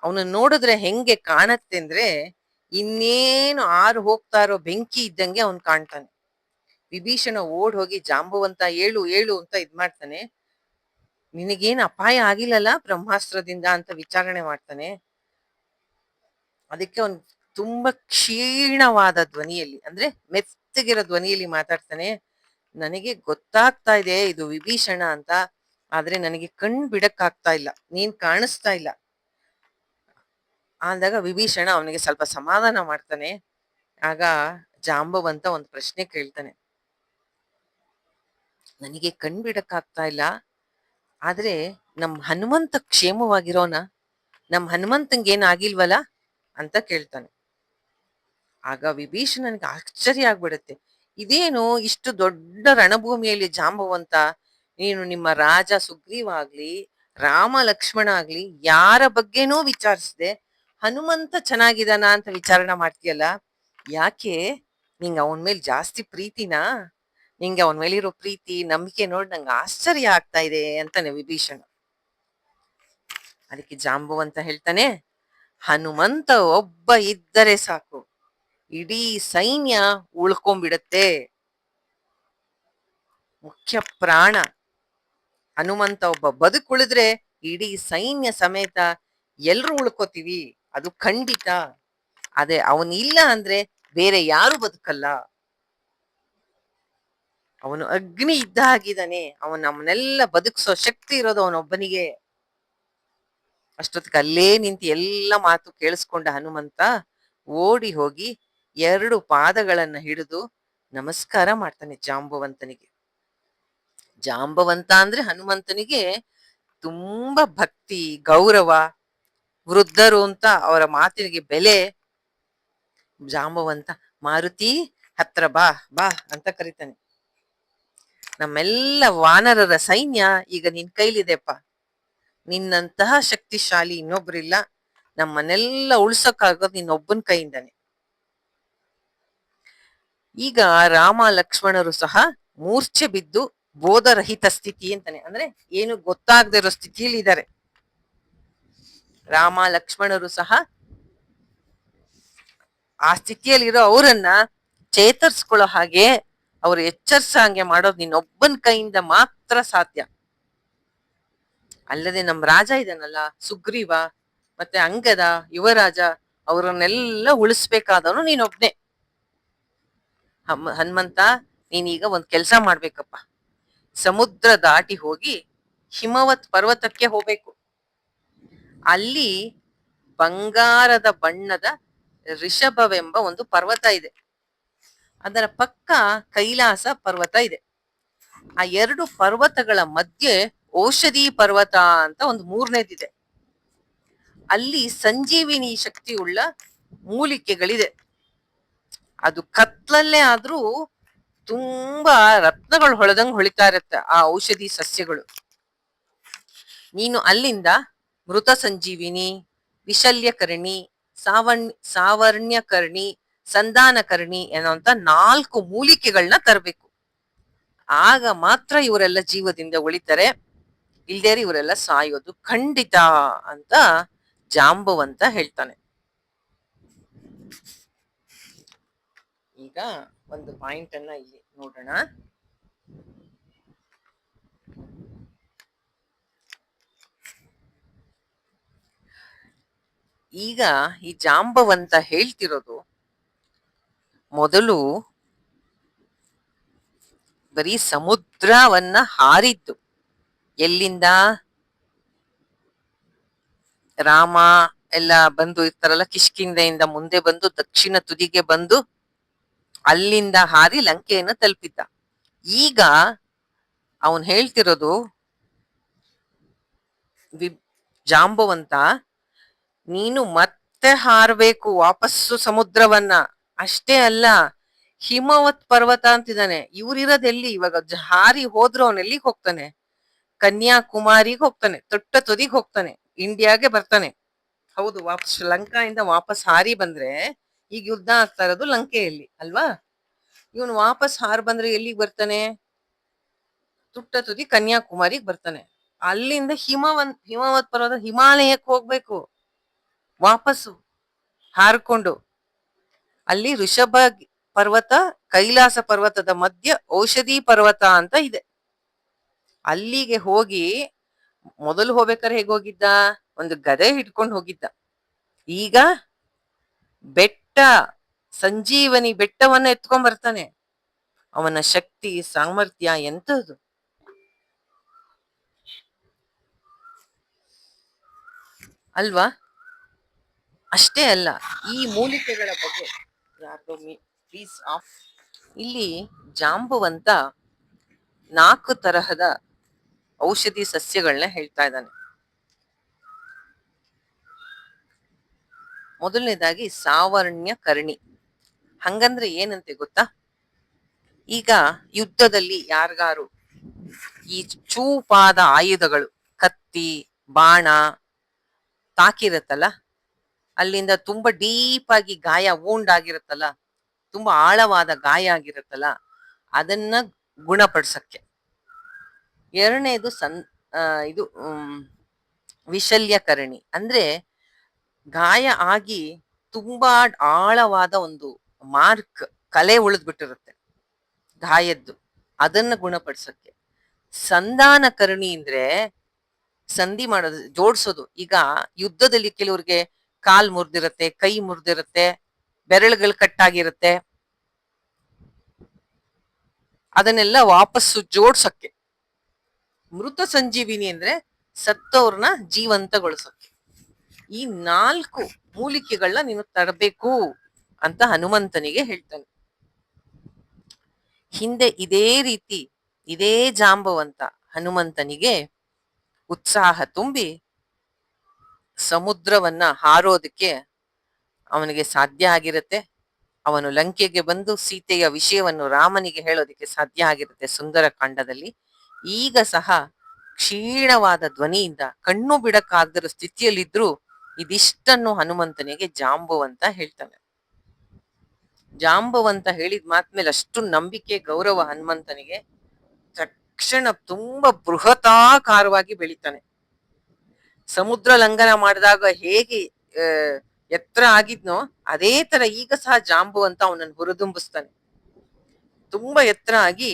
ಅವನು ನೋಡಿದ್ರೆ ಹೆಂಗೆ ಕಾಣತ್ತೆ ಅಂದ್ರೆ, ಇನ್ನೇನು ಆರು ಹೋಗ್ತಾ ಇರೋ ಬೆಂಕಿ ಇದ್ದಂಗೆ ಅವನ್ ಕಾಣ್ತಾನೆ. ವಿಭೀಷಣ ಓಡ್ ಹೋಗಿ ಜಾಂಬವಂತ ಏಳು ಏಳು ಅಂತ ಇದ್ ಮಾಡ್ತಾನೆ. ನಿನಗೇನ್ ಅಪಾಯ ಆಗಿಲ್ಲಲ್ಲ ಬ್ರಹ್ಮಾಸ್ತ್ರದಿಂದ ಅಂತ ವಿಚಾರಣೆ ಮಾಡ್ತಾನೆ. ಅದಕ್ಕೆ ಅವನ್ ತುಂಬಾ ಕ್ಷೀಣವಾದ ಧ್ವನಿಯಲ್ಲಿ, ಅಂದ್ರೆ ಮೆತ್ತಗಿರೋ ಧ್ವನಿಯಲ್ಲಿ ಮಾತಾಡ್ತಾನೆ. ನನಗೆ ಗೊತ್ತಾಗ್ತಾ ಇದೆ ಇದು ವಿಭೀಷಣ ಅಂತ, ಆದ್ರೆ ನನಗೆ ಕಣ್ ಬಿಡಕ್ ಆಗ್ತಾ ಇಲ್ಲ, ನೀನ್ ಕಾಣಿಸ್ತಾ ಇಲ್ಲ ಅಂದಾಗ ವಿಭೀಷಣ ಅವನಿಗೆ ಸ್ವಲ್ಪ ಸಮಾಧಾನ ಮಾಡ್ತಾನೆ. ಆಗ ಜಾಂಬವಂತ ಒಂದು ಪ್ರಶ್ನೆ ಕೇಳ್ತಾನೆ, ನನಗೆ ಕಣ್ ಬಿಡಕ್ ಆಗ್ತಾ ಇಲ್ಲ, ಆದ್ರೆ ನಮ್ ಹನುಮಂತ ಕ್ಷೇಮವಾಗಿರೋನ, ನಮ್ ಹನುಮಂತಂಗೆ ಏನ್ ಆಗಿಲ್ವಲ್ಲ ಅಂತ ಕೇಳ್ತಾನೆ. ಆಗ ವಿಭೀಷಣನಿಗೆ ಆಶ್ಚರ್ಯ ಆಗ್ಬಿಡತ್ತೆ, ಇದೇನು ಇಷ್ಟು ದೊಡ್ಡ ರಣಭೂಮಿಯಲ್ಲಿ ಜಾಂಬವಂತ, ನೀನು ನಿಮ್ಮ ರಾಜ ಸುಗ್ರೀವ ಆಗ್ಲಿ, ರಾಮ ಲಕ್ಷ್ಮಣ ಆಗ್ಲಿ, ಯಾರ ಬಗ್ಗೆನೂ ವಿಚಾರಿಸದೆ ಹನುಮಂತ ಚೆನ್ನಾಗಿದಾನ ಅಂತ ವಿಚಾರಣೆ ಮಾಡ್ತೀಯಲ್ಲ, ಯಾಕೆ? ನಿಂಗೆ ಅವನ ಮೇಲೆ ಜಾಸ್ತಿ ಪ್ರೀತಿನಾ? ನಿಂಗೆ ಅವನ ಮೇಲಿರೋ ಪ್ರೀತಿ ನಂಬಿಕೆ ನೋಡಿ ನಂಗೆ ಆಶ್ಚರ್ಯ ಆಗ್ತಾ ಇದೆ ಅಂತಾನೆ ವಿಭೀಷಣ. ಅದಕ್ಕೆ ಜಾಂಬವಂತ ಹೇಳ್ತಾನೆ, ಹನುಮಂತ ಒಬ್ಬ ಇದ್ದರೆ ಸಾಕು, ಇಡೀ ಸೈನ್ಯ ಉಳ್ಕೊಂಡ್ಬಿಡತ್ತೆ. ಮುಖ್ಯ ಪ್ರಾಣ ಹನುಮಂತ ಒಬ್ಬ ಬದುಕುಳಿದ್ರೆ ಇಡೀ ಸೈನ್ಯ ಸಮೇತ ಎಲ್ರು ಉಳ್ಕೋತೀವಿ, ಅದು ಖಂಡಿತ. ಅದೇ ಅವನು ಇಲ್ಲ ಅಂದ್ರೆ ಬೇರೆ ಯಾರು ಬದುಕಲ್ಲ. ಅವನು ಅಗ್ನಿ ಇದ್ದ ಹಾಗಿದ್ದಾನೆ, ಅವನು ನಮ್ಮನ್ನೆಲ್ಲ ಬದುಕಿಸೋ ಶಕ್ತಿ ಇರೋದು ಅವನೊಬ್ಬನಿಗೆ. ಅಷ್ಟೊತ್ತಿಗೆ ಅಲ್ಲೇ ನಿಂತು ಎಲ್ಲ ಮಾತು ಕೇಳಿಸ್ಕೊಂಡ ಹನುಮಂತ ಓಡಿ ಹೋಗಿ 2 ಪಾದಗಳನ್ನ ಹಿಡಿದು ನಮಸ್ಕಾರ ಮಾಡ್ತಾನೆ ಜಾಂಬವಂತನಿಗೆ. ಜಾಂಬವಂತ ಅಂದ್ರೆ ಹನುಮಂತನಿಗೆ ತುಂಬಾ ಭಕ್ತಿ, ಗೌರವ. ವೃದ್ಧರು ಅಂತ ಅವರ ಮಾತಿಗೆ ಬೆಲೆ. ಜಾಂಬವಂತ ಮಾರುತಿ ಹತ್ರ ಬಾ ಬಾ ಅಂತ ಕರಿತಾನೆ. ನಮ್ಮೆಲ್ಲ ವಾನರರ ಸೈನ್ಯ ಈಗ ನಿನ್ ಕೈಲಿದೆಪ್ಪ, ನಿನ್ನಂತಹ ಶಕ್ತಿಶಾಲಿ ಇನ್ನೊಬ್ರಿಲ್ಲ, ನಮ್ಮನ್ನೆಲ್ಲ ಉಳ್ಸಕ್ಕಾಗೋದು ನಿನ್ನೊಬ್ಬನ ಕೈಯಿಂದಾನೆ. ಈಗ ರಾಮ ಲಕ್ಷ್ಮಣರು ಸಹ ಮೂರ್ಛೆ ಬಿದ್ದು ಬೋಧರಹಿತ ಸ್ಥಿತಿ ಅಂತಾನೆ, ಅಂದ್ರೆ ಏನು ಗೊತ್ತಾಗದೆ ಇರೋ ಸ್ಥಿತಿಯಲ್ಲಿ ಇದ್ದಾರೆ. ರಾಮ ಲಕ್ಷ್ಮಣರು ಸಹ ಆ ಸ್ಥಿತಿಯಲ್ಲಿರೋ ಅವರನ್ನ ಚೇತರಿಸ್ಕೊಳ್ಳೋ ಹಾಗೆ, ಅವ್ರು ಎಚ್ಚರಿಸ ಹಂಗೆ ಮಾಡೋದು ನಿನ್ನೊಬ್ಬನ ಕೈಯಿಂದ ಮಾತ್ರ ಸಾಧ್ಯ. ಅಲ್ಲದೆ ನಮ್ ರಾಜ ಇದಾನಲ್ಲ ಸುಗ್ರೀವ, ಮತ್ತೆ ಅಂಗದ, ಯುವರಾಜ, ಅವರನ್ನೆಲ್ಲ ಉಳಿಸ್ಬೇಕಾದವನು ನೀನೊಬ್ನೇ. ಹನುಮಂತ, ನೀನೀಗ ಒಂದ್ ಕೆಲ್ಸ ಮಾಡ್ಬೇಕಪ್ಪ. ಸಮುದ್ರ ದಾಟಿ ಹೋಗಿ ಹಿಮವತ್ ಪರ್ವತಕ್ಕೆ ಹೋಗ್ಬೇಕು. ಅಲ್ಲಿ ಬಂಗಾರದ ಬಣ್ಣದ ರಿಷಭವೆಂಬ ಒಂದು ಪರ್ವತ ಇದೆ, ಅದರ ಪಕ್ಕ ಕೈಲಾಸ ಪರ್ವತ ಇದೆ. ಆ 2 ಪರ್ವತಗಳ ಮಧ್ಯೆ ಔಷಧಿ ಪರ್ವತ ಅಂತ ಒಂದು 3ನೇದಿದೆ. ಅಲ್ಲಿ ಸಂಜೀವಿನಿ ಶಕ್ತಿ ಉಳ್ಳ ಮೂಲಿಕೆಗಳಿದೆ. ಅದು ಕತ್ಲಲ್ಲೇ ಆದ್ರೂ ತುಂಬಾ ರತ್ನಗಳು ಹೊಳೆದಂಗ್ ಹೊಳಿತಾ ಇರತ್ತೆ ಆ ಔಷಧಿ ಸಸ್ಯಗಳು. ನೀನು ಅಲ್ಲಿಂದ ಮೃತ ಸಂಜೀವಿನಿ, ವಿಶಲ್ಯಕರ್ಣಿ, ಸಾವರ್ಣ್ಯಕರ್ಣಿ, ಸಂಧಾನಕರ್ಣಿ ಅನ್ನೋಂತ 4 ಮೂಲಿಕೆಗಳನ್ನ ತರಬೇಕು. ಆಗ ಮಾತ್ರ ಇವರೆಲ್ಲ ಜೀವದಿಂದ ಉಳಿತಾರೆ, ಇಲ್ದೇರಿ ಇವರೆಲ್ಲ ಸಾಯೋದು ಖಂಡಿತ ಅಂತ ಜಾಂಬವಂತ ಹೇಳ್ತಾನೆ. ಈಗ ಒಂದು ಪಾಯಿಂಟ್ ಅನ್ನ ಇಲ್ಲಿ ನೋಡೋಣ. ಈಗ ಈ ಜಾಂಬವಂತ ಹೇಳ್ತಿರೋದು, ಮೊದಲು ಬರೀ ಸಮುದ್ರವನ್ನ ಹಾರಿದ್ದು. ಎಲ್ಲಿಂದ? ರಾಮ ಎಲ್ಲ ಬಂದು ಇರ್ತಾರಲ್ಲ, ಕಿಷ್ಕಿಂಧೆಯಿಂದ ಮುಂದೆ ಬಂದು ದಕ್ಷಿಣ ತುದಿಗೆ ಬಂದು ಅಲ್ಲಿಂದ ಹಾರಿ ಲಂಕೆಯನ್ನು ತಲುಪಿದ್ದ. ಈಗ ಅವನ್ ಹೇಳ್ತಿರೋದು, ಜಾಂಬವಂತ ನೀನು ಮತ್ತೆ ಹಾರಬೇಕು ವಾಪಸ್ಸು ಸಮುದ್ರವನ್ನ. ಅಷ್ಟೇ ಅಲ್ಲ, ಹಿಮವತ್ ಪರ್ವತ ಅಂತಿದ್ದಾನೆ, ಇವ್ರಿರೋದೆಲ್ಲಿ ಇವಾಗ? ಹಾರಿ ಹೋದ್ರು ಅವನ್ ಎಲ್ಲಿಗೆ ಹೋಗ್ತಾನೆ? ಕನ್ಯಾಕುಮಾರಿಗೆ ಹೋಗ್ತಾನೆ, ತೊಟ್ಟ ತುದಿಗೆ ಹೋಗ್ತಾನೆ, ಇಂಡಿಯಾಗೆ ಬರ್ತಾನೆ. ಹೌದು, ವಾಪಸ್ ಲಂಕಾಯಿಂದ ವಾಪಸ್ ಹಾರಿ ಬಂದ್ರೆ ಈಗ ಯುದ್ಧ ಆಗ್ತಾ ಇರೋದು ಲಂಕೆಯಲ್ಲಿ ಅಲ್ವಾ? ಇವನು ವಾಪಸ್ ಹಾರಿ ಬಂದ್ರೆ ಎಲ್ಲಿಗೆ ಬರ್ತಾನೆ? ತುಟ್ಟ ತುದಿ ಕನ್ಯಾಕುಮಾರಿಗೆ ಬರ್ತಾನೆ. ಅಲ್ಲಿಂದ ಹಿಮವತ್ ಪರ್ವತ ಹಿಮಾಲಯಕ್ಕೆ ಹೋಗ್ಬೇಕು ವಾಪಸ್ಸು ಹಾರ್ಕೊಂಡು. ಅಲ್ಲಿ ಋಷಭ ಪರ್ವತ, ಕೈಲಾಸ ಪರ್ವತದ ಮಧ್ಯ ಔಷಧಿ ಪರ್ವತ ಅಂತ ಇದೆ. ಅಲ್ಲಿಗೆ ಹೋಗಿ ಮೊದಲು ಹೋಗ್ಬೇಕಾದ್ರೆ ಹೇಗೋಗಿದ್ದ? ಒಂದು ಗದೆ ಹಿಡ್ಕೊಂಡು ಹೋಗಿದ್ದ. ಈಗ ಬೆಟ್ಟ, ಸಂಜೀವನಿ ಬೆಟ್ಟವನ್ನ ಎತ್ಕೊಂಡ್ ಬರ್ತಾನೆ. ಅವನ ಶಕ್ತಿ ಸಾಮರ್ಥ್ಯ ಎಂತದ್ದು! ಅಲ್ವಾ? ಅಷ್ಟೇ ಅಲ್ಲ, ಈ ಮೂಲಿಕೆಗಳ ಬಗ್ಗೆ ಯಾರ್ದೋ ಪ್ಲೀಸ್ ಆಫ್. ಇಲ್ಲಿ ಜಾಂಬವಂತ 4 ತರಹದ ಔಷಧಿ ಸಸ್ಯಗಳನ್ನ ಹೇಳ್ತಾ ಇದ್ದಾನೆ. ಮೊದಲನೇದಾಗಿ ಸಾವರ್ಣ್ಯಕರ್ಣಿ. ಹಂಗಂದ್ರೆ ಏನಂತೆ ಗೊತ್ತಾ? ಈಗ ಯುದ್ಧದಲ್ಲಿ ಯಾರಿಗಾರು ಈ ಚೂಪಾದ ಆಯುಧಗಳು, ಕತ್ತಿ, ಬಾಣ ತಾಕಿರತ್ತಲ್ಲ, ಅಲ್ಲಿಂದ ತುಂಬಾ ಡೀಪ್ ಆಗಿ ಗಾಯ ವೂಂಡ್ ಆಗಿರುತ್ತಲ್ಲ, ತುಂಬಾ ಆಳವಾದ ಗಾಯ ಆಗಿರುತ್ತಲ್ಲ, ಅದನ್ನ ಗುಣಪಡಿಸಕ್ಕೆ. ಎರಡನೇದು ಇದು ವಿಶಲ್ಯಕರಣಿ, ಅಂದ್ರೆ ಗಾಯ ಆಗಿ ತುಂಬಾ ಆಳವಾದ ಒಂದು ಮಾರ್ಕ್, ಕಲೆ ಉಳಿದ್ಬಿಟ್ಟಿರುತ್ತೆ ಗಾಯದ್ದು, ಅದನ್ನ ಗುಣಪಡಿಸಕ್ಕೆ. ಸಂಧಾನಕರಣಿ ಅಂದ್ರೆ ಸಂಧಿ ಮಾಡೋದು, ಜೋಡ್ಸೋದು. ಈಗ ಯುದ್ಧದಲ್ಲಿ ಕೆಲವ್ರಿಗೆ ಕಾಲ್ ಮುರಿದಿರುತ್ತೆ, ಕೈ ಮುರಿದಿರುತ್ತೆ, ಬೆರಳುಗಳು ಕಟ್ಟಾಗಿರುತ್ತೆ, ಅದನ್ನೆಲ್ಲ ವಾಪಸ್ಸು ಜೋಡ್ಸಕ್ಕೆ. ಮೃತ ಸಂಜೀವಿನಿ ಅಂದ್ರೆ ಸತ್ತವ್ರನ್ನ ಜೀವಂತಗೊಳಿಸಕ್ಕೆ. ಈ 4 ಮೂಲಿಕೆಗಳನ್ನ ನೀನು ತರಬೇಕು ಅಂತ ಹನುಮಂತನಿಗೆ ಹೇಳ್ತಾನೆ. ಹಿಂದೆ ಇದೇ ರೀತಿ ಇದೇ ಜಾಂಬವಂತ ಹನುಮಂತನಿಗೆ ಉತ್ಸಾಹ ತುಂಬಿ ಸಮುದ್ರವನ್ನ ಹಾರೋದಕ್ಕೆ ಅವನಿಗೆ ಸಾಧ್ಯ ಆಗಿರುತ್ತೆ. ಅವನು ಲಂಕೆಗೆ ಬಂದು ಸೀತೆಯ ವಿಷಯವನ್ನು ರಾಮನಿಗೆ ಹೇಳೋದಕ್ಕೆ ಸಾಧ್ಯ ಆಗಿರುತ್ತೆ ಸುಂದರ ಕಾಂಡದಲ್ಲಿ. ಈಗ ಸಹ ಕ್ಷೀಣವಾದ ಧ್ವನಿಯಿಂದ ಕಣ್ಣು ಬಿಡಕ್ಕಾಗದಿರೋ ಸ್ಥಿತಿಯಲ್ಲಿದ್ರು ಇದಿಷ್ಟನ್ನು ಹನುಮಂತನಿಗೆ ಜಾಂಬವಂತ ಹೇಳ್ತಾನೆ. ಜಾಂಬವಂತ ಹೇಳಿದ ಮಾತ್ಮೇಲೆ ಅಷ್ಟು ನಂಬಿಕೆ, ಗೌರವ ಹನುಮಂತನಿಗೆ. ತಕ್ಷಣ ತುಂಬಾ ಬೃಹತಾಕಾರವಾಗಿ ಬೆಳಿತಾನೆ. ಸಮುದ್ರ ಲಂಘನ ಮಾಡಿದಾಗ ಹೇಗೆ ಎತ್ತರ ಆಗಿದ್ನೋ ಅದೇ ತರ ಈಗ ಸಹ ಜಾಂಬವಂತ ಅವನನ್ನು ಹುರಿದುಂಬಿಸ್ತಾನೆ. ತುಂಬಾ ಎತ್ತರ ಆಗಿ,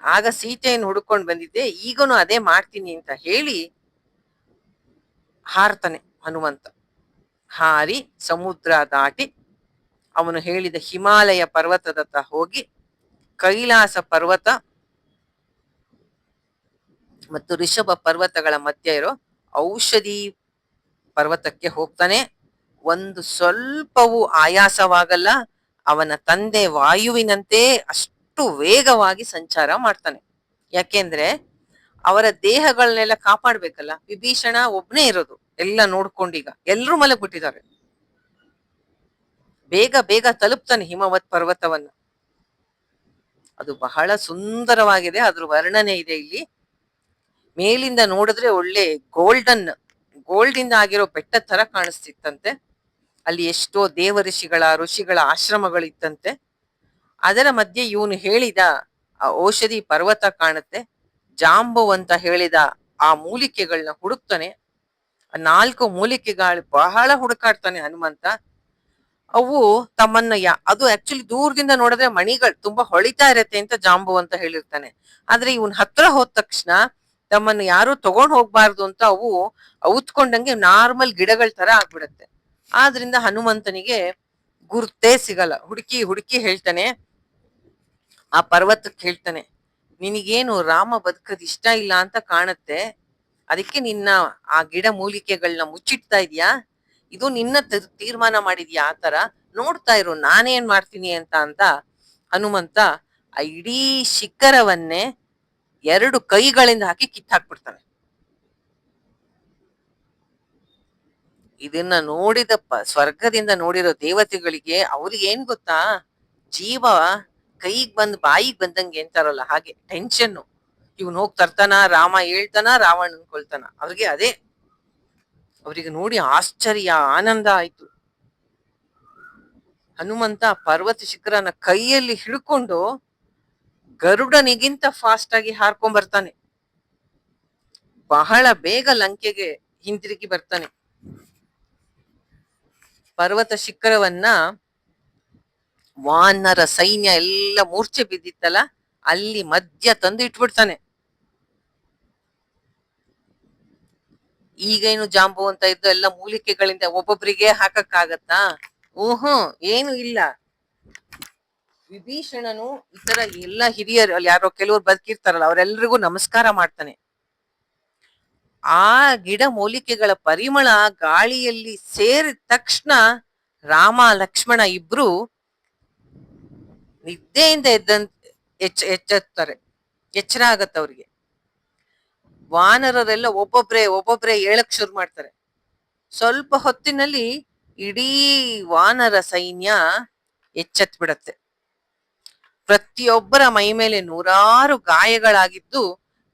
ಆಗ ಸೀತೆಯನ್ನು ಹುಡುಕೊಂಡು ಬಂದಿದ್ದೆ, ಈಗನು ಅದೇ ಮಾಡ್ತೀನಿ ಅಂತ ಹೇಳಿ ಹಾರ್ತಾನೆ ಹನುಮಂತ. ಹಾರಿ ಸಮುದ್ರ ದಾಟಿ ಅವನು ಹೇಳಿದ ಹಿಮಾಲಯ ಪರ್ವತದತ್ತ ಹೋಗಿ ಕೈಲಾಸ ಪರ್ವತ ಮತ್ತು ಋಷಭ ಪರ್ವತಗಳ ಮಧ್ಯೆ ಇರೋ ಔಷಧಿ ಪರ್ವತಕ್ಕೆ ಹೋಗ್ತಾನೆ. ಒಂದು ಸ್ವಲ್ಪವೂ ಆಯಾಸವಾಗಲ್ಲ. ಅವನ ತಂದೆ ವಾಯುವಿನಂತೆ ಅಷ್ಟು ವೇಗವಾಗಿ ಸಂಚಾರ ಮಾಡ್ತಾನೆ. ಯಾಕೆಂದ್ರೆ ಅವರ ದೇಹಗಳನ್ನೆಲ್ಲ ಕಾಪಾಡ್ಬೇಕಲ್ಲ. ವಿಭೀಷಣ ಒಬ್ನೇ ಇರೋದು, ಎಲ್ಲ ನೋಡ್ಕೊಂಡೀಗ ಎಲ್ರೂ ಮಲಗ್ಬಿಟ್ಟಿದ್ದಾರೆ. ಬೇಗ ಬೇಗ ತಲುಪ್ತಾನೆ ಹಿಮವತ್ ಪರ್ವತವನ್ನ. ಅದು ಬಹಳ ಸುಂದರವಾಗಿದೆ, ಅದ್ರ ವರ್ಣನೆ ಇದೆ ಇಲ್ಲಿ. ಮೇಲಿಂದ ನೋಡಿದ್ರೆ ಒಳ್ಳೆ ಗೋಲ್ಡಿಂದ ಆಗಿರೋ ಬೆಟ್ಟ ತರ ಕಾಣಿಸ್ತಿತ್ತಂತೆ. ಅಲ್ಲಿ ಎಷ್ಟೋ ಋಷಿಗಳ ಆಶ್ರಮಗಳಿತ್ತಂತೆ. ಅದರ ಮಧ್ಯೆ ಇವನು ಹೇಳಿದ ಆ ಔಷಧಿ ಪರ್ವತ ಕಾಣುತ್ತೆ. ಜಾಂಬವಂತ ಹೇಳಿದ ಆ ಮೂಲಿಕೆಗಳನ್ನ ಹುಡುಕ್ತಾನೆ. 4 ಮೂಲಿಕೆಗಳು ಬಹಳ ಹುಡುಕಾಡ್ತಾನೆ ಹನುಮಂತ. ಅವು ತಮ್ಮನ್ನ ಅದು ಆಕ್ಚುಲಿ ದೂರದಿಂದ ನೋಡಿದ್ರೆ ಮಣಿಗಳು ತುಂಬಾ ಹೊಳಿತಾ ಇರತ್ತೆ ಅಂತ ಜಾಂಬವಂತ ಹೇಳಿರ್ತಾನೆ. ಆದ್ರೆ ಇವನ್ ಹತ್ರ ಹೋದ ತಕ್ಷಣ ತಮ್ಮನ್ನು ಯಾರು ತಗೊಂಡ್ ಹೋಗ್ಬಾರ್ದು ಅಂತ ಅವು ಔತ್ಕೊಂಡಂಗೆ ನಾರ್ಮಲ್ ಗಿಡಗಳ ತರ ಆಗ್ಬಿಡತ್ತೆ. ಆದ್ರಿಂದ ಹನುಮಂತನಿಗೆ ಗುರ್ತೇ ಸಿಗಲ್ಲ. ಹುಡುಕಿ ಹುಡುಕಿ ಹೇಳ್ತಾನೆ. ಆ ಪರ್ವತಕ್ಕೆ ಹೇಳ್ತಾನೆ, ನಿನಗೇನು ರಾಮ ಬದುಕದ್ ಇಷ್ಟ ಇಲ್ಲ ಅಂತ ಕಾಣತ್ತೆ, ಅದಕ್ಕೆ ನಿನ್ನ ಆ ಗಿಡ ಮೂಲಿಕೆಗಳನ್ನ ಮುಚ್ಚಿಡ್ತಾ ಇದೀಯಾ, ಇದು ನಿನ್ನ ತೀರ್ಮಾನ ಮಾಡಿದ್ಯಾ ಆತರ, ನೋಡ್ತಾ ಇರು ನಾನೇನ್ ಮಾಡ್ತೀನಿ ಅಂತ ಹನುಮಂತ ಆ ಇಡೀ ಶಿಖರವನ್ನೇ 2 ಕೈಗಳಿಂದ ಹಾಕಿ ಕಿತ್ತಾಕ್ಬಿಡ್ತಾನೆ. ಇದನ್ನ ನೋಡಿದ ಸ್ವರ್ಗದಿಂದ ನೋಡಿರೋ ದೇವತೆಗಳಿಗೆ ಅವ್ರಿಗೆ ಏನ್ ಗೊತ್ತಾ, ಜೀವ ಕೈಗ್ ಬಾಯಿಗೆ ಬಂದಂಗೆ ಅಂತಾರಲ್ಲ ಹಾಗೆ ಟೆನ್ಷನ್ನು. ಇವ್ನು ಹೋಗ್ ತರ್ತಾನ, ರಾಮ ಹೇಳ್ತಾನ, ರಾವಣ ಅನ್ಕೊಳ್ತಾನ. ಅವ್ರಿಗೆ ಅದೇ, ಅವ್ರಿಗೆ ನೋಡಿ ಆಶ್ಚರ್ಯ, ಆನಂದ ಆಯ್ತು. ಹನುಮಂತ ಪರ್ವತ ಶಿಖರನ ಕೈಯಲ್ಲಿ ಹಿಡ್ಕೊಂಡು ಗರುಡನಿಗಿಂತ ಫಾಸ್ಟ್ ಆಗಿ ಹಾರ್ಕೊಂಡ್ ಬರ್ತಾನೆ. ಬಹಳ ಬೇಗ ಲಂಕೆಗೆ ಹಿಂತಿರುಗಿ ಬರ್ತಾನೆ. ಪರ್ವತ ಶಿಖರವನ್ನ ವಾನರ ಸೈನ್ಯ ಎಲ್ಲ ಮೂರ್ಛೆ ಬಿದ್ದಿತ್ತಲ್ಲ, ಅಲ್ಲಿ ಮಧ್ಯ ತಂದು ಇಟ್ಬಿಡ್ತಾನೆ. ಈಗೇನು ಜಾಂಬವಂತ ಇದ್ದು ಎಲ್ಲ ಮೂಲಿಕೆಗಳಿಂದ ಒಬ್ಬೊಬ್ರಿಗೆ ಹಾಕಕ್ಕಾಗತ್ತಾ? ಏನು ಇಲ್ಲ. ವಿಭೀಷಣನು ಇತರ ಎಲ್ಲ ಹಿರಿಯರು, ಅಲ್ಲಿ ಯಾರೋ ಕೆಲವ್ರು ಬದುಕಿರ್ತಾರಲ್ಲ ಅವರೆಲ್ಲರಿಗೂ ನಮಸ್ಕಾರ ಮಾಡ್ತಾನೆ. ಆ ಗಿಡ ಮೂಲಿಕೆಗಳ ಪರಿಮಳ ಗಾಳಿಯಲ್ಲಿ ಸೇರಿದ ತಕ್ಷಣ ರಾಮ ಲಕ್ಷ್ಮಣ ಇಬ್ರು ನಿದ್ದೆಯಿಂದ ಎಚ್ಚೆತ್ತಾರೆ. ಎಚ್ಚರ ಆಗತ್ತ ಅವ್ರಿಗೆ. ವಾನರರೆಲ್ಲ ಒಬ್ಬೊಬ್ರೆ ಹೇಳಕ್ ಶುರು ಮಾಡ್ತಾರೆ. ಸ್ವಲ್ಪ ಹೊತ್ತಿನಲ್ಲಿ ಇಡೀ ವಾನರ ಸೈನ್ಯ ಎಚ್ಚೆತ್ ಬಿಡತ್ತೆ. ಪ್ರತಿಯೊಬ್ಬರ ಮೈ ಮೇಲೆ ನೂರಾರು ಗಾಯಗಳಾಗಿದ್ದು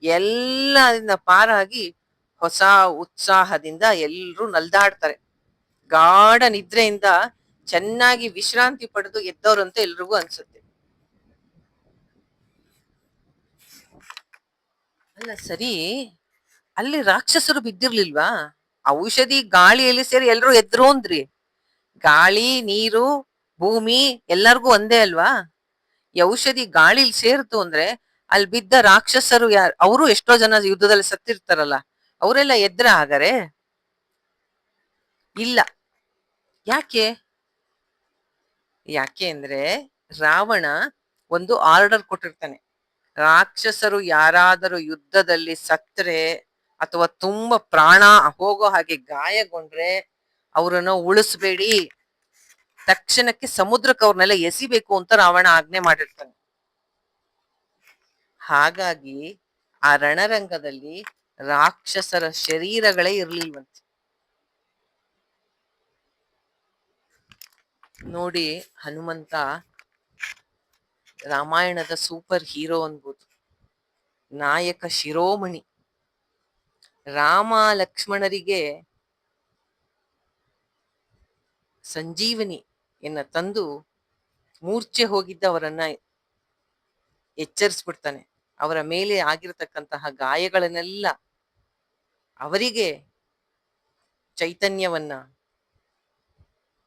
ಎಲ್ಲದಿಂದ ಪಾರಾಗಿ ಹೊಸ ಉತ್ಸಾಹದಿಂದ ಎಲ್ರೂ ನಲ್ದಾಡ್ತಾರೆ. ಗಾಢ ನಿದ್ರೆಯಿಂದ ಚೆನ್ನಾಗಿ ವಿಶ್ರಾಂತಿ ಪಡೆದು ಎದ್ದವರಂತೆ ಎಲ್ರಿಗೂ ಅನ್ಸುತ್ತೆ. ಅಲ್ಲ ಸರಿ, ಅಲ್ಲಿ ರಾಕ್ಷಸರು ಬಿದ್ದಿರ್ಲಿಲ್ವಾ? ಔಷಧಿ ಗಾಳಿಯಲ್ಲಿ ಸೇರಿ ಎಲ್ರೂ ಎದ್ರು ಅಂದ್ರಿ. ಗಾಳಿ, ನೀರು, ಭೂಮಿ ಎಲ್ಲರಿಗೂ ಒಂದೇ ಅಲ್ವಾ? ಈ ಔಷಧಿ ಗಾಳಿಲಿ ಸೇರ್ತು ಅಂದ್ರೆ ಅಲ್ಲಿ ಬಿದ್ದ ರಾಕ್ಷಸರು ಯಾರು? ಅವರು ಎಷ್ಟೋ ಜನ ಯುದ್ಧದಲ್ಲಿ ಸತ್ತಿರ್ತಾರಲ್ಲ, ಅವರೆಲ್ಲ ಎದ್ರ ಹಾಗಾರೆ? ಇಲ್ಲ. ಯಾಕೆ? ಯಾಕೆ ಅಂದ್ರೆ ರಾವಣ ಒಂದು ಆರ್ಡರ್ ಕೊಟ್ಟಿರ್ತಾನೆ. ರಾಕ್ಷಸರು ಯಾರಾದರೂ ಯುದ್ಧದಲ್ಲಿ ಸತ್ರೆ ಅಥವಾ ತುಂಬಾ ಪ್ರಾಣ ಹೋಗೋ ಹಾಗೆ ಗಾಯಗೊಂಡ್ರೆ ಅವರನ್ನ ಉಳಿಸ್ಬೇಡಿ, ತಕ್ಷಣಕ್ಕೆ ಸಮುದ್ರಕ್ಕೆ ಅವ್ರನ್ನೆಲ್ಲ ಎಸಿಬೇಕು ಅಂತ ರಾವಣ ಆಜ್ಞೆ ಮಾಡಿರ್ತಾನೆ. ಹಾಗಾಗಿ ಆ ರಣರಂಗದಲ್ಲಿ ರಾಕ್ಷಸರ ಶರೀರಗಳೇ ಇರ್ಲಿಲ್ವಂತೆ. ನೋಡಿ, ಹನುಮಂತ ರಾಮಾಯಣದ ಸೂಪರ್ ಹೀರೋ ಅನ್ಬೋದು, ನಾಯಕ ಶಿರೋಮಣಿ. ರಾಮ ಲಕ್ಷ್ಮಣರಿಗೆ ಸಂಜೀವನಿ ಎನ್ನ ತಂದು ಮೂರ್ಛೆ ಹೋಗಿದ್ದವರನ್ನ ಎಚ್ಚರಿಸ್ಬಿಡ್ತಾನೆ. ಅವರ ಮೇಲೆ ಆಗಿರತಕ್ಕಂತಹ ಗಾಯಗಳನ್ನೆಲ್ಲ ಅವರಿಗೆ ಚೈತನ್ಯವನ್ನ,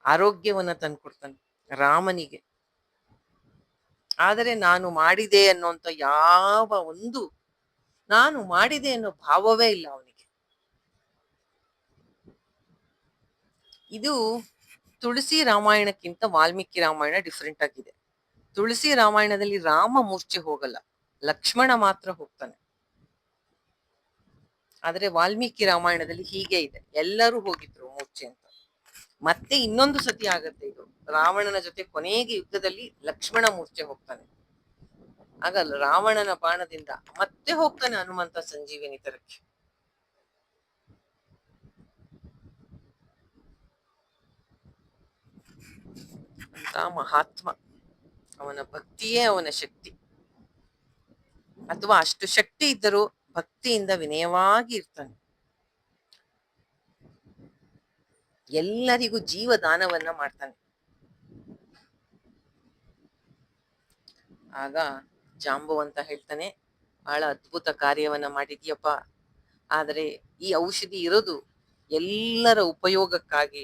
ಆರೋಗ್ಯವನ್ನ ತಂದ್ಕೊಡ್ತಾನೆ ರಾಮನಿಗೆ. ಆದರೆ ನಾನು ಮಾಡಿದೆ ಅನ್ನೋಂತ ಯಾವ ಒಂದು, ನಾನು ಮಾಡಿದೆ ಅನ್ನೋ ಭಾವವೇ ಇಲ್ಲ ಅವನಿಗೆ. ಇದು ತುಳಸಿ ರಾಮಾಯಣಕ್ಕಿಂತ ವಾಲ್ಮೀಕಿ ರಾಮಾಯಣ ಡಿಫ್ರೆಂಟ್ ಆಗಿದೆ. ತುಳಸಿ ರಾಮಾಯಣದಲ್ಲಿ ರಾಮ ಮೂರ್ಛೆ ಹೋಗಲ್ಲ, ಲಕ್ಷ್ಮಣ ಮಾತ್ರ ಹೋಗ್ತಾನೆ. ಆದ್ರೆ ವಾಲ್ಮೀಕಿ ರಾಮಾಯಣದಲ್ಲಿ ಹೀಗೆ ಇದೆ, ಎಲ್ಲರೂ ಹೋಗಿದ್ರು ಮೂರ್ಛೆ ಅಂತ. ಮತ್ತೆ ಇನ್ನೊಂದು ಸತಿ ಆಗತ್ತೆ ಇದು, ರಾವಣನ ಜೊತೆ ಕೊನೆಗೆ ಯುದ್ಧದಲ್ಲಿ ಲಕ್ಷ್ಮಣ ಮೂರ್ಛೆ ಹೋಗ್ತಾನೆ. ಆಗ ರಾವಣನ ಬಾಣದಿಂದ ಮತ್ತೆ ಹೋಗ್ತಾನೆ ಹನುಮಂತ ಸಂಜೀವಿನಿ ತರಕ್ಕೆ. ಅಂತ ಮಹಾತ್ಮ, ಅವನ ಭಕ್ತಿಯೇ ಅವನ ಶಕ್ತಿ. ಅಥವಾ ಅಷ್ಟು ಶಕ್ತಿ ಇದ್ದರೂ ಭಕ್ತಿಯಿಂದ ವಿನಯವಾಗಿ ಇರ್ತಾನೆ. ಎಲ್ಲರಿಗೂ ಜೀವದಾನವನ್ನ ಮಾಡ್ತಾನೆ. ಆಗ ಜಾಂಬವಂತ ಹೇಳ್ತಾನೆ, ಬಹಳ ಅದ್ಭುತ ಕಾರ್ಯವನ್ನ ಮಾಡಿದ್ಯಪ್ಪ, ಆದರೆ ಈ ಔಷಧಿ ಇರೋದು ಎಲ್ಲರ ಉಪಯೋಗಕ್ಕಾಗಿ,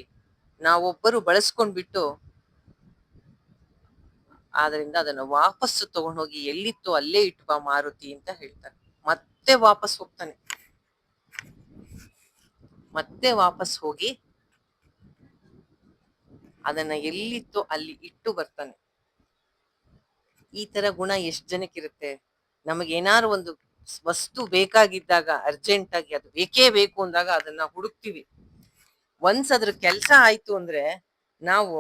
ನಾವೊಬ್ಬರು ಬಳಸ್ಕೊಂಡ್ಬಿಟ್ಟು ಆದ್ರಿಂದ ಅದನ್ನ ವಾಪಸ್ಸು ತಗೊಂಡೋಗಿ ಎಲ್ಲಿತ್ತೋ ಅಲ್ಲೇ ಇಟ್ಬಾ ಮಾರುತಿ ಅಂತ ಹೇಳ್ತಾನೆ. ಮತ್ತೆ ವಾಪಸ್ ಹೋಗ್ತಾನೆ. ಮತ್ತೆ ವಾಪಸ್ ಹೋಗಿ ಅದನ್ನ ಎಲ್ಲಿತ್ತೋ ಅಲ್ಲಿ ಇಟ್ಟು ಬರ್ತಾನೆ. ಈ ತರ ಗುಣ ಎಷ್ಟ್ ಜನಕ್ಕಿರುತ್ತೆ? ನಮಗೇನಾರು ಒಂದು ವಸ್ತು ಬೇಕಾಗಿದ್ದಾಗ, ಅರ್ಜೆಂಟ್ ಆಗಿ ಅದು ಬೇಕೇ ಬೇಕು ಅಂದಾಗ ಅದನ್ನ ಹುಡುಕ್ತಿವಿ. ಒನ್ಸ್ ಅದ್ರ ಕೆಲ್ಸ ಆಯ್ತು ಅಂದ್ರೆ ನಾವು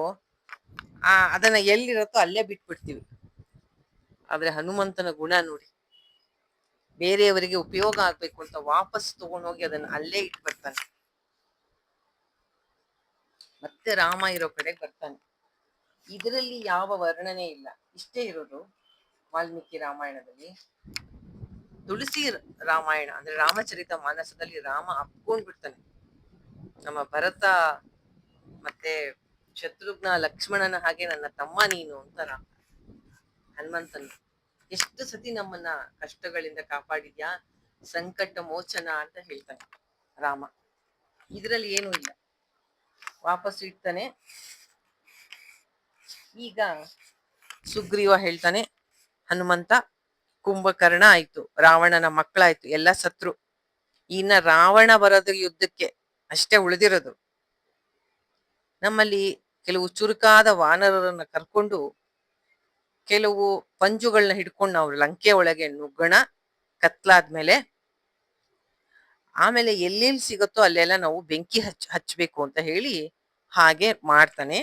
ಅದನ್ನ ಎಲ್ಲಿರತ್ತೋ ಅಲ್ಲೇ ಬಿಟ್ಬಿಡ್ತೀವಿ. ಆದ್ರೆ ಹನುಮಂತನ ಗುಣ ನೋಡಿ, ಬೇರೆಯವರಿಗೆ ಉಪಯೋಗ ಆಗ್ಬೇಕು ಅಂತ ವಾಪಸ್ ತಗೊಂಡೋಗಿ ಅದನ್ನ ಅಲ್ಲೇ ಇಟ್ಟು ಬರ್ತಾನೆ. ಮತ್ತೆ ರಾಮ ಇರೋ ಕಡೆಗೆ ಬರ್ತಾನೆ. ಇದರಲ್ಲಿ ಯಾವ ವರ್ಣನೆ ಇಲ್ಲ, ಇಷ್ಟೇ ಇರೋದು ವಾಲ್ಮೀಕಿ ರಾಮಾಯಣದಲ್ಲಿ. ತುಳಸಿ ರಾಮಾಯಣ ಅಂದ್ರೆ ರಾಮಚರಿತ ಮಾನಸದಲ್ಲಿ ರಾಮ ಅಪ್ಕೊಂಡ್ ಬಿಡ್ತಾನೆ. ನಮ್ಮ ಭರತ ಮತ್ತೆ ಶತ್ರುಘ್ನ ಲಕ್ಷ್ಮಣನ ಹಾಗೆ ನನ್ನ ತಮ್ಮ ನೀನು ಅಂತ ಹನುಮಂತನ ಎಷ್ಟು ಸತಿ ನಮ್ಮನ್ನ ಕಷ್ಟಗಳಿಂದ ಕಾಪಾಡಿದ್ಯಾ, ಸಂಕಟ ಮೋಚನ ಅಂತ ಹೇಳ್ತಾನೆ ರಾಮ. ಇದ್ರಲ್ಲಿ ಏನೂ ಇಲ್ಲ, ವಾಪಸ್ ಇಡ್ತಾನೆ. ಈಗ ಸುಗ್ರೀವ ಹೇಳ್ತಾನೆ, ಹನುಮಂತ, ಕುಂಭಕರ್ಣ ಆಯ್ತು, ರಾವಣನ ಮಕ್ಕಳಾಯ್ತು, ಎಲ್ಲ ಸತ್ರು, ಇನ್ನ ರಾವಣ ಬರೋದು ಯುದ್ಧಕ್ಕೆ ಅಷ್ಟೇ ಉಳಿದಿರೋದು. ನಮ್ಮಲ್ಲಿ ಕೆಲವು ಚುರುಕಾದ ವಾನರರನ್ನ ಕರ್ಕೊಂಡು ಕೆಲವು ಪಂಜುಗಳನ್ನ ಹಿಡ್ಕೊಂಡು ನಾವು ಲಂಕೆ ಒಳಗೆ ನುಗ್ಗಣ, ಕತ್ಲಾದ್ಮೇಲೆ. ಆಮೇಲೆ ಎಲ್ಲೆಲ್ಲಿ ಸಿಗುತ್ತೋ ಅಲ್ಲೆಲ್ಲ ನಾವು ಬೆಂಕಿ ಹಚ್ಬೇಕು ಅಂತ ಹೇಳಿ ಹಾಗೆ ಮಾಡ್ತಾನೆ.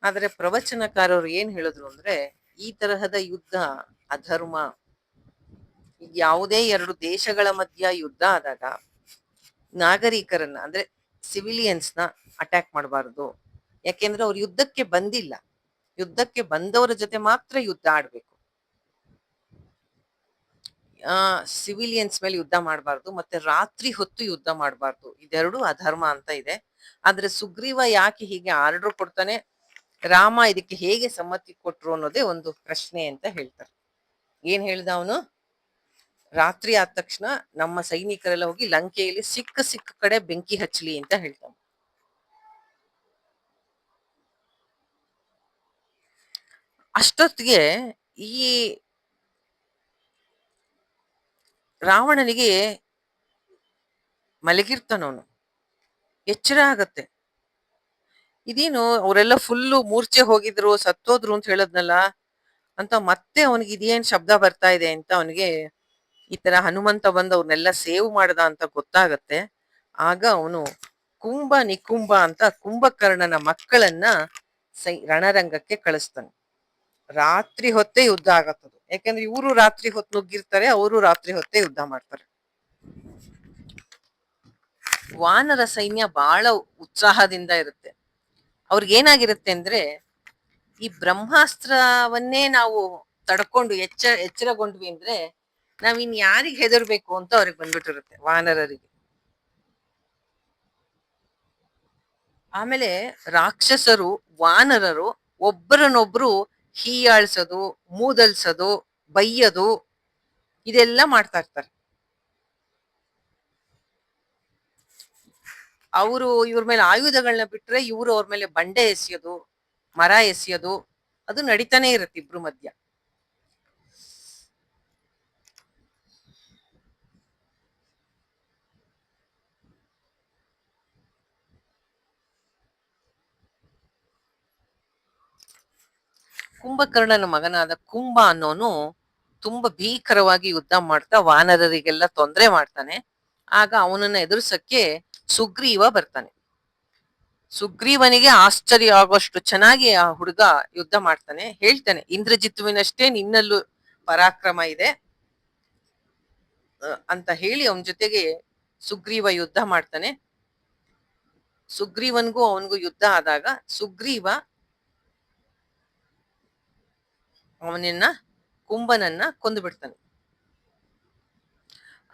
ಆದ್ರೆ ಪ್ರವಚನಕಾರರು ಏನ್ ಹೇಳಿದ್ರು ಅಂದ್ರೆ, ಈ ತರಹದ ಯುದ್ಧ ಅಧರ್ಮ. ಈಗ ಯಾವುದೇ ಎರಡು ದೇಶಗಳ ಮಧ್ಯ ಯುದ್ಧ ಆದಾಗ ನಾಗರಿಕರನ್ನ ಅಂದ್ರೆ ಸಿವಿಲಿಯನ್ಸ್ನ ಅಟ್ಯಾಕ್ ಮಾಡಬಾರ್ದು. ಯಾಕೆಂದ್ರೆ ಅವ್ರು ಯುದ್ಧಕ್ಕೆ ಬಂದಿಲ್ಲ, ಯುದ್ಧಕ್ಕೆ ಬಂದವರ ಜೊತೆ ಮಾತ್ರ ಯುದ್ಧ ಆಡ್ಬೇಕು. ಸಿವಿಲಿಯನ್ಸ್ ಮೇಲೆ ಯುದ್ಧ ಮಾಡಬಾರ್ದು, ಮತ್ತೆ ರಾತ್ರಿ ಹೊತ್ತು ಯುದ್ಧ ಮಾಡಬಾರ್ದು, ಇದೆರಡು ಅಧರ್ಮ ಅಂತ ಇದೆ. ಆದ್ರೆ ಸುಗ್ರೀವ ಯಾಕೆ ಹೀಗೆ ಆರ್ಡರ್ ಕೊಡ್ತಾನೆ, ರಾಮ ಇದಕ್ಕೆ ಹೇಗೆ ಸಮ್ಮತಿ ಕೊಟ್ರು ಅನ್ನೋದೇ ಒಂದು ಪ್ರಶ್ನೆ ಅಂತ ಹೇಳ್ತಾರೆ. ಏನ್ ಹೇಳ್ದ ಅವನು, ರಾತ್ರಿ ಆದ ತಕ್ಷಣ ನಮ್ಮ ಸೈನಿಕರೆಲ್ಲ ಹೋಗಿ ಲಂಕೆಯಲ್ಲಿ ಸಿಕ್ಕ ಸಿಕ್ಕ ಕಡೆ ಬೆಂಕಿ ಹಚ್ಚಲಿ ಅಂತ ಹೇಳ್ತಾನೆ. ಅಷ್ಟೊತ್ತಿಗೆ ಈ ರಾವಣನಿಗೆ ಮಲಗಿರ್ತಾನವನು, ಎಚ್ಚರ ಆಗತ್ತೆ. ಇದೇನು ಅವರೆಲ್ಲ ಫುಲ್ಲು ಮೂರ್ಛೆ ಹೋಗಿದ್ರು ಸತ್ತೋದ್ರು ಅಂತ ಹೇಳದ್ನಲ್ಲ ಅಂತ, ಮತ್ತೆ ಅವನಿಗೆ ಇದೇನ್ ಶಬ್ದ ಬರ್ತಾ ಇದೆ ಅಂತ ಅವನಿಗೆ ಈ ತರ ಹನುಮಂತ ಬಂದು ಅವ್ರನ್ನೆಲ್ಲ ಸೇವ್ ಮಾಡ್ದ ಅಂತ ಗೊತ್ತಾಗತ್ತೆ. ಆಗ ಅವನು ಕುಂಭ ನಿಕುಂಭ ಅಂತ ಕುಂಭಕರ್ಣನ ಮಕ್ಕಳನ್ನ ರಣರಂಗಕ್ಕೆ ಕಳಿಸ್ತಾನೆ. ರಾತ್ರಿ ಹೊತ್ತೇ ಯುದ್ಧ ಆಗತ್ತದು, ಯಾಕಂದ್ರೆ ಇವರು ರಾತ್ರಿ ಹೊತ್ತು ನುಗ್ಗಿರ್ತಾರೆ, ಅವರು ರಾತ್ರಿ ಹೊತ್ತೇ ಯುದ್ಧ ಮಾಡ್ತಾರೆ. ವಾನರ ಸೈನ್ಯ ಬಹಳ ಉತ್ಸಾಹದಿಂದ ಇರುತ್ತೆ. ಅವ್ರಿಗೇನಾಗಿರುತ್ತೆ ಅಂದ್ರೆ, ಈ ಬ್ರಹ್ಮಾಸ್ತ್ರವನ್ನೇ ನಾವು ತಡ್ಕೊಂಡು ಎಚ್ಚರಗೊಂಡ್ವಿ ಅಂದ್ರೆ ನಾವ್ ಇನ್ ಯಾರಿಗ್ ಹೆದರ್ಬೇಕು ಅಂತ ಅವ್ರಿಗೆ ಬಂದ್ಬಿಟ್ಟಿರುತ್ತೆ ವಾನರರಿಗೆ. ಆಮೇಲೆ ರಾಕ್ಷಸರು ವಾನರರು ಒಬ್ಬರನ್ನೊಬ್ರು ಹೀಯಾಳ್ಸೋದು, ಮೂದಲ್ಸೋದು, ಬೈಯೋದು ಇದೆಲ್ಲ ಮಾಡ್ತಾ ಇರ್ತಾರೆ. ಅವರು ಇವ್ರ ಮೇಲೆ ಆಯುಧಗಳನ್ನ ಬಿಟ್ರೆ ಇವ್ರು ಅವ್ರ ಮೇಲೆ ಬಂಡೆ ಎಸೆಯೋದು, ಮರ ಎಸೆಯೋದು ಅದು ನಡೀತಾನೆ ಇರುತ್ತೆ ಇಬ್ರು ಮಧ್ಯ. ಕುಂಭಕರ್ಣನ ಮಗನಾದ ಕುಂಭ ಅನ್ನೋನು ತುಂಬಾ ಭೀಕರವಾಗಿ ಯುದ್ಧ ಮಾಡ್ತಾ ವಾನರರಿಗೆಲ್ಲ ತೊಂದರೆ ಮಾಡ್ತಾನೆ. ಆಗ ಅವನನ್ನ ಎದುರಿಸಕ್ಕೆ ಸುಗ್ರೀವ ಬರ್ತಾನೆ. ಸುಗ್ರೀವನಿಗೆ ಆಶ್ಚರ್ಯ ಆಗೋಷ್ಟು ಚೆನ್ನಾಗಿ ಆ ಹುಡುಗ ಯುದ್ಧ ಮಾಡ್ತಾನೆ. ಹೇಳ್ತಾನೆ, ಇಂದ್ರಜಿತ್ತುವಿನಷ್ಟೇ ನಿನ್ನಲ್ಲೂ ಪರಾಕ್ರಮ ಇದೆ ಅಂತ ಹೇಳಿ ಅವನ ಜೊತೆಗೆ ಸುಗ್ರೀವ ಯುದ್ಧ ಮಾಡ್ತಾನೆ. ಸುಗ್ರೀವನ್ಗೂ ಅವನಿಗೂ ಯುದ್ಧ ಆದಾಗ ಸುಗ್ರೀವ ಅವನನ್ನ ಕುಂಭನನ್ನ ಕೊಂದು ಬಿಡ್ತಾನೆ.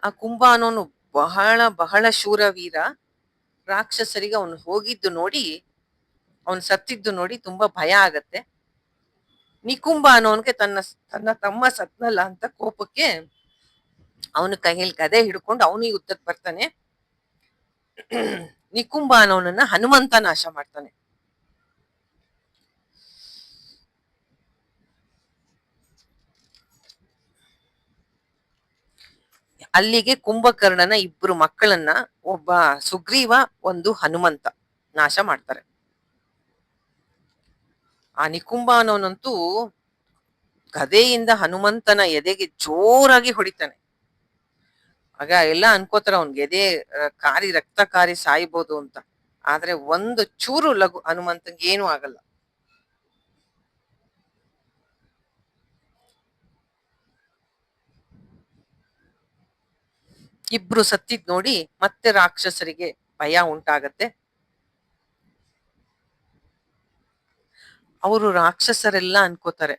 ಆ ಕುಂಭ ಅನ್ನೋನು ಬಹಳ ಬಹಳ ಶೂರವೀರ. ರಾಕ್ಷಸರಿಗೆ ಅವನು ಹೋಗಿದ್ದು ನೋಡಿ, ಅವನು ಸತ್ತಿದ್ದು ನೋಡಿ ತುಂಬಾ ಭಯ ಆಗತ್ತೆ. ನಿಕುಂಭ ಅನ್ನೋನ್ಗೆ ತನ್ನ ತನ್ನ ತಮ್ಮ ಸತ್ನಲ್ಲ ಅಂತ ಕೋಪಕ್ಕೆ ಅವನ ಕೈಯಲ್ಲಿ ಗದೆ ಹಿಡ್ಕೊಂಡು ಅವನು ಯುದ್ಧಕ್ಕೆ ಬರ್ತಾನೆ. ನಿಕುಂಭ ಅನ್ನೋನನ್ನ ಹನುಮಂತ ನಾಶ ಮಾಡ್ತಾನೆ. ಅಲ್ಲಿಗೆ ಕುಂಭಕರ್ಣನ ಇಬ್ರು ಮಕ್ಕಳನ್ನ ಒಬ್ಬ ಸುಗ್ರೀವ, ಒಂದು ಹನುಮಂತ ನಾಶ ಮಾಡ್ತಾರೆ. ಆ ನಿಕುಂಭ ಅನ್ನೋನಂತೂ ಗದೆಯಿಂದ ಹನುಮಂತನ ಎದೆಗೆ ಜೋರಾಗಿ ಹೊಡಿತಾನೆ. ಆಗ ಎಲ್ಲ ಅನ್ಕೋತಾರ ಅವ್ನ್ಗೆ ಎದೆ ಕಾರಿ ರಕ್ತ ಕಾರಿ ಸಾಯ್ಬೋದು ಅಂತ. ಆದ್ರೆ ಒಂದು ಚೂರು ಲಘು ಹನುಮಂತಂಗೆ ಏನೂ ಆಗಲ್ಲ. ಇಬ್ರು ಸತ್ತಿದ್ ನೋಡಿ ಮತ್ತೆ ರಾಕ್ಷಸರಿಗೆ ಭಯ ಉಂಟಾಗತ್ತೆ. ಅವರು ರಾಕ್ಷಸರೆಲ್ಲ ಅನ್ಕೋತಾರೆ,